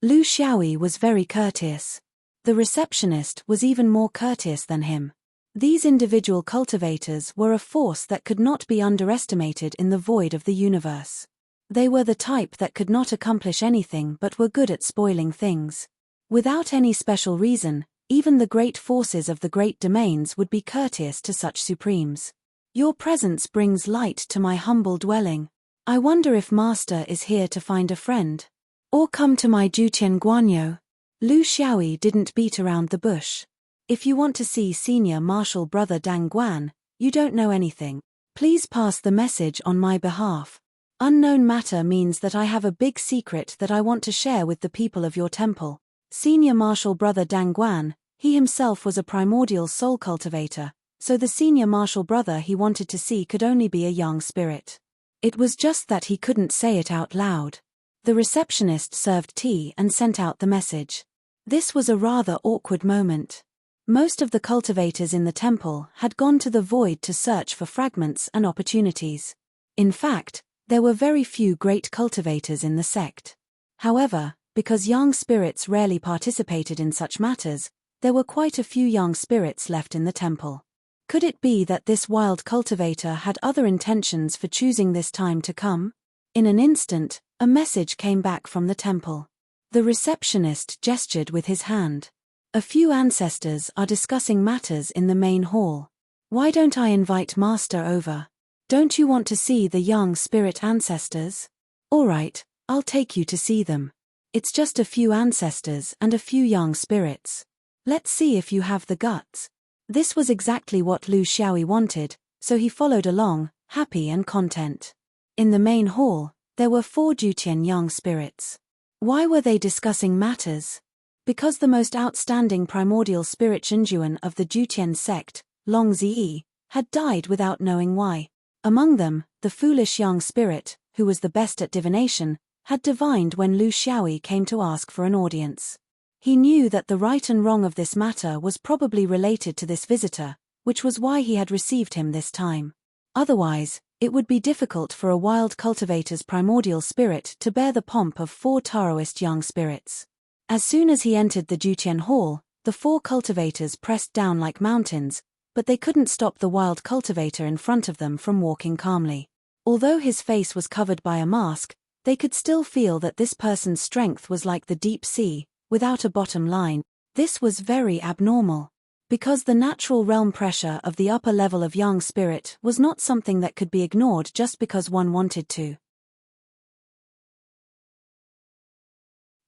A: Lu Xiaoyi was very courteous. The receptionist was even more courteous than him. These individual cultivators were a force that could not be underestimated in the void of the universe. They were the type that could not accomplish anything but were good at spoiling things. Without any special reason, even the great forces of the great domains would be courteous to such supremes. Your presence brings light to my humble dwelling. I wonder if Master is here to find a friend. Or come to my Jutian Guanyo. Lu Xiaoyi didn't beat around the bush. If you want to see Senior Marshal Brother Dang Guan, you don't know anything. Please pass the message on my behalf. Unknown matter means that I have a big secret that I want to share with the people of your temple. Senior Marshal Brother Dang Guan, he himself was a primordial soul cultivator, so the Senior Marshal Brother he wanted to see could only be a young spirit. It was just that he couldn't say it out loud. The receptionist served tea and sent out the message. This was a rather awkward moment. Most of the cultivators in the temple had gone to the void to search for fragments and opportunities. In fact, there were very few great cultivators in the sect. However, because young spirits rarely participated in such matters, there were quite a few young spirits left in the temple. Could it be that this wild cultivator had other intentions for choosing this time to come? In an instant, a message came back from the temple. The receptionist gestured with his hand. A few ancestors are discussing matters in the main hall. Why don't I invite Master over? Don't you want to see the young spirit ancestors? All right, I'll take you to see them. It's just a few ancestors and a few young spirits. Let's see if you have the guts. This was exactly what Lu Xiaoyi wanted, so he followed along, happy and content. In the main hall, there were 4 Jutian young spirits. Why were they discussing matters? Because the most outstanding primordial spirit Zhenjuan of the Jutian sect, Long Ziyi, had died without knowing why. Among them, the foolish young spirit, who was the best at divination, had divined when Lu Xiaoyi came to ask for an audience. He knew that the right and wrong of this matter was probably related to this visitor, which was why he had received him this time. Otherwise, it would be difficult for a wild cultivator's primordial spirit to bear the pomp of 4 Taoist young spirits. As soon as he entered the Jutian hall, the 4 cultivators pressed down like mountains, but they couldn't stop the wild cultivator in front of them from walking calmly. Although his face was covered by a mask, they could still feel that this person's strength was like the deep sea, without a bottom line. This was very abnormal. Because the natural realm pressure of the upper level of young spirit was not something that could be ignored just because one wanted to.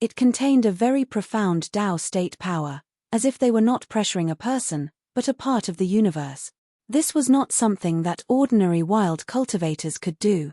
A: It contained a very profound Tao state power, as if they were not pressuring a person, but a part of the universe. This was not something that ordinary wild cultivators could do.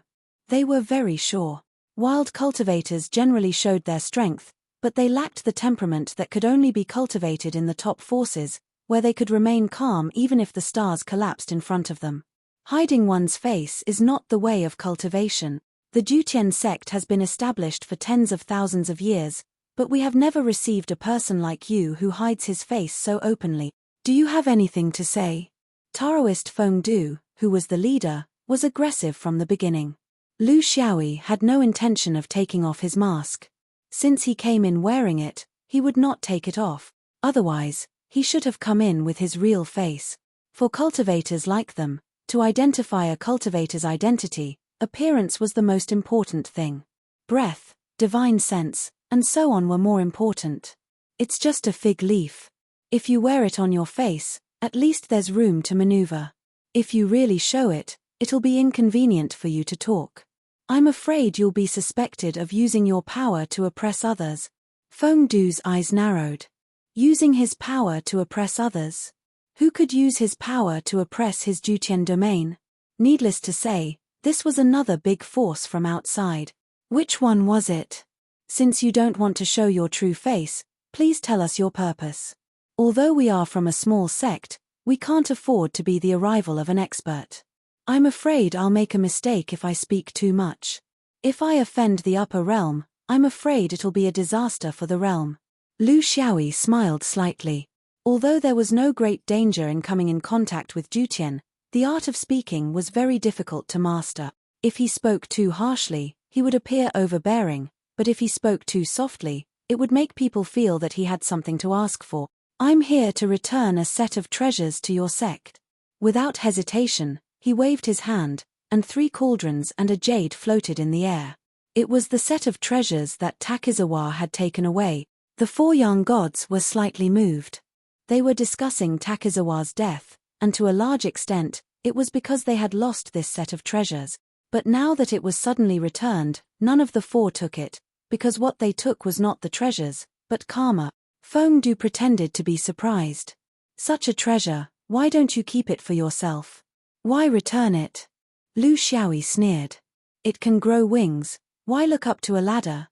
A: They were very sure. Wild cultivators generally showed their strength, but they lacked the temperament that could only be cultivated in the top forces, where they could remain calm even if the stars collapsed in front of them. Hiding one's face is not the way of cultivation. The Jutian sect has been established for tens of thousands of years, but we have never received a person like you who hides his face so openly. Do you have anything to say? Taoist Feng Du, who was the leader, was aggressive from the beginning. Lu Xiaoyi had no intention of taking off his mask. Since he came in wearing it, he would not take it off. Otherwise, he should have come in with his real face. For cultivators like them, to identify a cultivator's identity, appearance was the most important thing. Breath, divine sense, and so on were more important. It's just a fig leaf. If you wear it on your face, at least there's room to maneuver. If you really show it, it'll be inconvenient for you to talk. I'm afraid you'll be suspected of using your power to oppress others. Feng Du's eyes narrowed. Using his power to oppress others? Who could use his power to oppress his Jutian domain? Needless to say, this was another big force from outside. Which one was it? Since you don't want to show your true face, please tell us your purpose. Although we are from a small sect, we can't afford to be the arrival of an expert. I'm afraid I'll make a mistake if I speak too much. If I offend the upper realm, I'm afraid it'll be a disaster for the realm. Lu Xiaoyi smiled slightly. Although there was no great danger in coming in contact with Jutian, the art of speaking was very difficult to master. If he spoke too harshly, he would appear overbearing, but if he spoke too softly, it would make people feel that he had something to ask for. I'm here to return a set of treasures to your sect. Without hesitation, he waved his hand, and 3 cauldrons and a jade floated in the air. It was the set of treasures that Takizawa had taken away. The 4 young gods were slightly moved. They were discussing Takizawa's death, and to a large extent, it was because they had lost this set of treasures. But now that it was suddenly returned, none of the 4 took it, because what they took was not the treasures, but karma. Feng Du pretended to be surprised. Such a treasure, why don't you keep it for yourself? Why return it? Lu Xiaoyi sneered. It can grow wings, why look up to a ladder?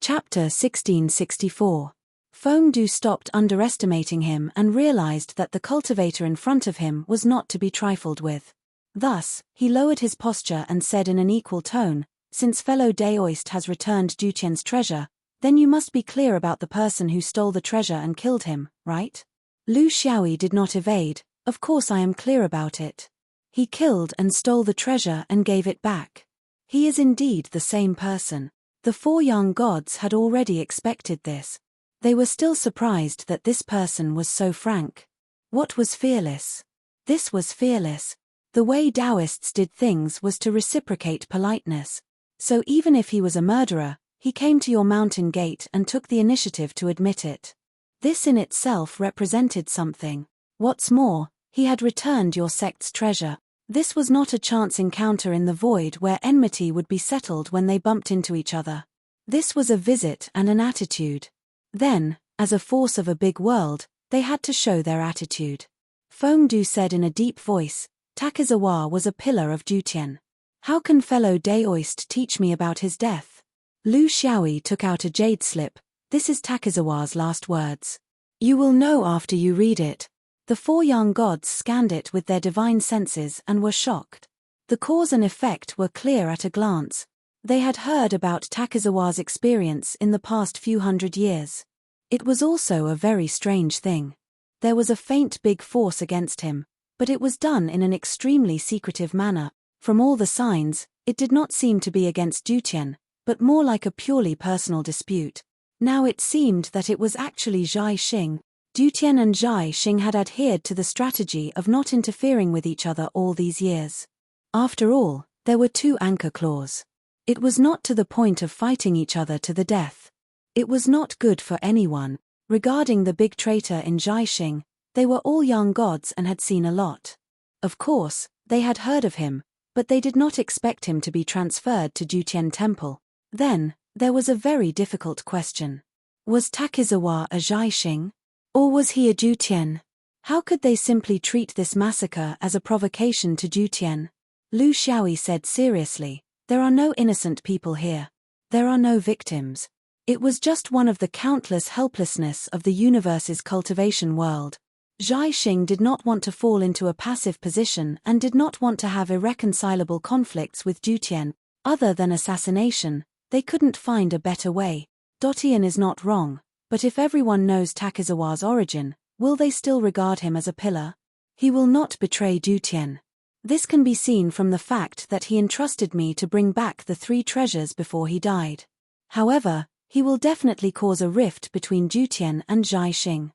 A: Chapter 1664. Feng Du stopped underestimating him and realized that the cultivator in front of him was not to be trifled with. Thus, he lowered his posture and said in an equal tone, "Since fellow Daoist has returned Jutian's treasure, then you must be clear about the person who stole the treasure and killed him, right?" Lu Xiaoyi did not evade. Of course I am clear about it. He killed and stole the treasure and gave it back. He is indeed the same person. The 4 young gods had already expected this. They were still surprised that this person was so frank. What was fearless? This was fearless. The way Taoists did things was to reciprocate politeness. So even if he was a murderer, he came to your mountain gate and took the initiative to admit it. This in itself represented something. What's more, he had returned your sect's treasure. This was not a chance encounter in the void where enmity would be settled when they bumped into each other. This was a visit and an attitude. Then, as a force of a big world, they had to show their attitude. Feng Du said in a deep voice, "Takizawa was a pillar of Jutian. How can fellow Daoist teach me about his death?" Lu Xiaoyi took out a jade slip. "This is Takizawa's last words. You will know after you read it." The 4 young gods scanned it with their divine senses and were shocked. The cause and effect were clear at a glance. They had heard about Takizawa's experience in the past few hundred years. It was also a very strange thing. There was a faint big force against him, but it was done in an extremely secretive manner. From all the signs, it did not seem to be against Jutian, but more like a purely personal dispute. Now it seemed that it was actually Zhai Xing. Jutian and Zhai Xing had adhered to the strategy of not interfering with each other all these years. After all, there were 2 anchor claws. It was not to the point of fighting each other to the death. It was not good for anyone. Regarding the big traitor in Zhai Xing, they were all young gods and had seen a lot. Of course, they had heard of him, but they did not expect him to be transferred to Jutian Temple. Then, there was a very difficult question. Was Takizawa a Zhai Xing? Or was he a Jutian? How could they simply treat this massacre as a provocation to Jutian? Lu Xiaoyi said seriously, There are no innocent people here. There are no victims. It was just one of the countless helplessness of the universe's cultivation world. Zhai Xing did not want to fall into a passive position and did not want to have irreconcilable conflicts with Jutian. Other than assassination, they couldn't find a better way. Ian is not wrong, but if everyone knows Takizawa's origin, will they still regard him as a pillar? He will not betray Jutian. This can be seen from the fact that he entrusted me to bring back the 3 treasures before he died. However, he will definitely cause a rift between Jutian and Zhai Xing.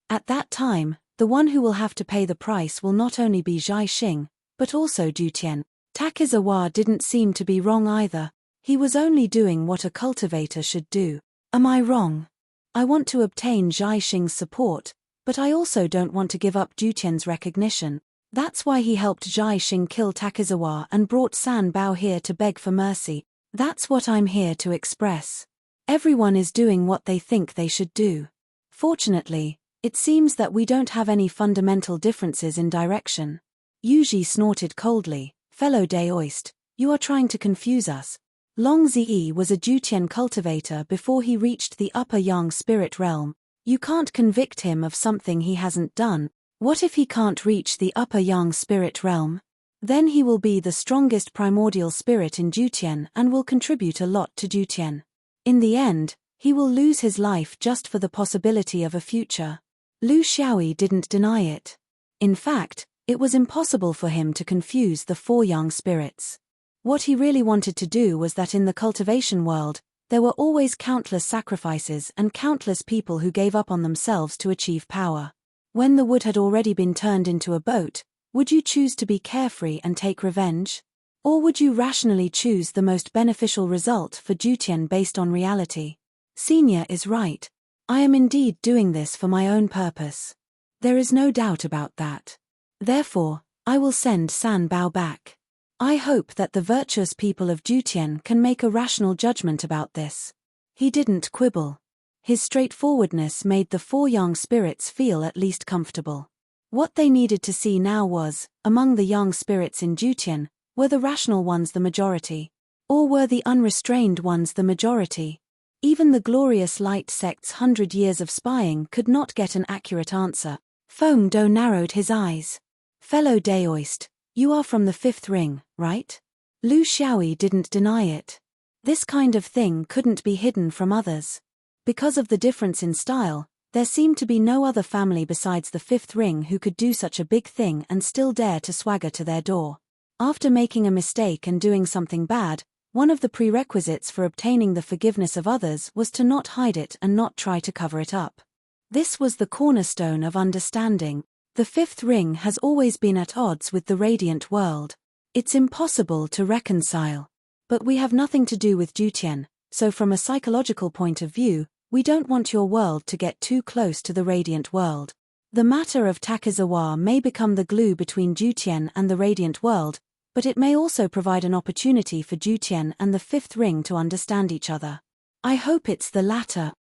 A: At that time, the one who will have to pay the price will not only be Zhai Xing, but also Jutian. Takizawa didn't seem to be wrong either. He was only doing what a cultivator should do. Am I wrong? I want to obtain Zhai Xing's support, but I also don't want to give up Jutian's recognition. That's why he helped Zhai Xing kill Takizawa and brought San Bao here to beg for mercy. That's what I'm here to express. Everyone is doing what they think they should do. Fortunately, it seems that we don't have any fundamental differences in direction. Yuji snorted coldly. Fellow Daoist, you are trying to confuse us. Long Zi was a Jutian cultivator before he reached the upper yang spirit realm. You can't convict him of something he hasn't done. What if he can't reach the upper yang spirit realm? Then he will be the strongest primordial spirit in Jutian and will contribute a lot to Jutian. In the end, he will lose his life just for the possibility of a future. Lu Xiaoyi didn't deny it. In fact, it was impossible for him to confuse the 4 yang spirits. What he really wanted to do was that in the cultivation world, there were always countless sacrifices and countless people who gave up on themselves to achieve power. When the wood had already been turned into a boat, would you choose to be carefree and take revenge? Or would you rationally choose the most beneficial result for Jutian based on reality? Senior is right. I am indeed doing this for my own purpose. There is no doubt about that. Therefore, I will send San Bao back. I hope that the virtuous people of Jutian can make a rational judgment about this. He didn't quibble. His straightforwardness made the 4 yang spirits feel at least comfortable. What they needed to see now was, among the yang spirits in Jutian, were the rational ones the majority? Or were the unrestrained ones the majority? Even the glorious light sect's 100 years of spying could not get an accurate answer. Feng Do narrowed his eyes. Fellow Daoist, you are from the 5th ring, right? Lu Xiaoyi didn't deny it. This kind of thing couldn't be hidden from others. Because of the difference in style, there seemed to be no other family besides the 5th ring who could do such a big thing and still dare to swagger to their door. After making a mistake and doing something bad, one of the prerequisites for obtaining the forgiveness of others was to not hide it and not try to cover it up. This was the cornerstone of understanding. The 5th ring has always been at odds with the radiant world. It's impossible to reconcile. But we have nothing to do with Jutian, so from a psychological point of view, we don't want your world to get too close to the radiant world. The matter of Takizawa may become the glue between Jutian and the radiant world, but it may also provide an opportunity for Jutian and the 5th ring to understand each other. I hope it's the latter.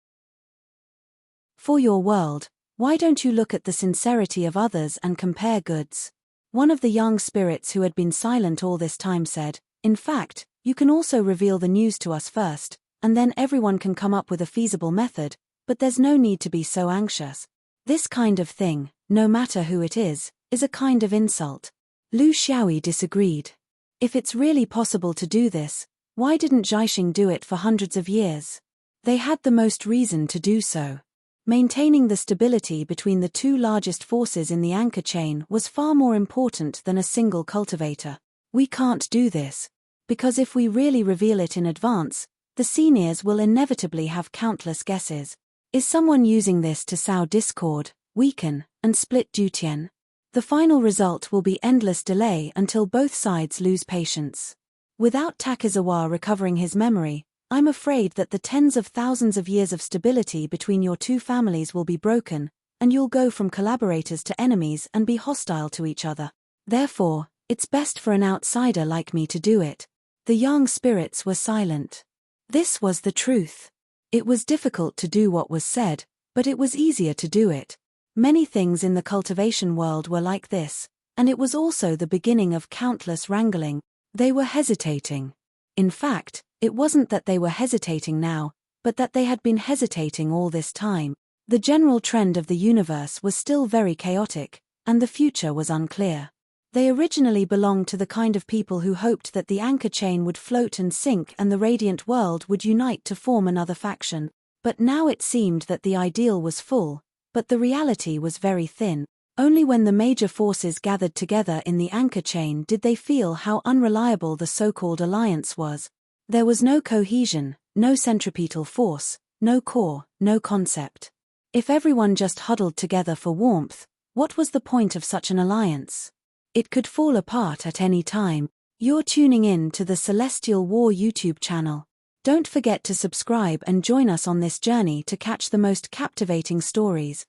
A: For your world, why don't you look at the sincerity of others and compare goods? One of the young spirits who had been silent all this time said, in fact, you can also reveal the news to us first, and then everyone can come up with a feasible method, but there's no need to be so anxious. This kind of thing, no matter who it is a kind of insult. Lu Xiaoyi disagreed. If it's really possible to do this, why didn't Zhaixing do it for hundreds of years? They had the most reason to do so. Maintaining the stability between the 2 largest forces in the anchor chain was far more important than a single cultivator. We can't do this. Because if we really reveal it in advance, the seniors will inevitably have countless guesses. Is someone using this to sow discord, weaken, and split Jutian? The final result will be endless delay until both sides lose patience. Without Takizawa recovering his memory, I'm afraid that the tens of thousands of years of stability between your 2 families will be broken, and you'll go from collaborators to enemies and be hostile to each other. Therefore, it's best for an outsider like me to do it. The young spirits were silent. This was the truth. It was difficult to do what was said, but it was easier to do it. Many things in the cultivation world were like this, And it was also the beginning of countless wrangling. They were hesitating. In fact, it wasn't that they were hesitating now, but that they had been hesitating all this time. The general trend of the universe was still very chaotic, and the future was unclear. They originally belonged to the kind of people who hoped that the anchor chain would float and sink and the radiant world would unite to form another faction. But now it seemed that the ideal was full, but the reality was very thin. Only when the major forces gathered together in the anchor chain did they feel how unreliable the so-called alliance was. There was no cohesion, no centripetal force, no core, no concept. If everyone just huddled together for warmth, what was the point of such an alliance? It could fall apart at any time. You're tuning in to the Celestial War YouTube channel. Don't forget to subscribe and join us on this journey to catch the most captivating stories.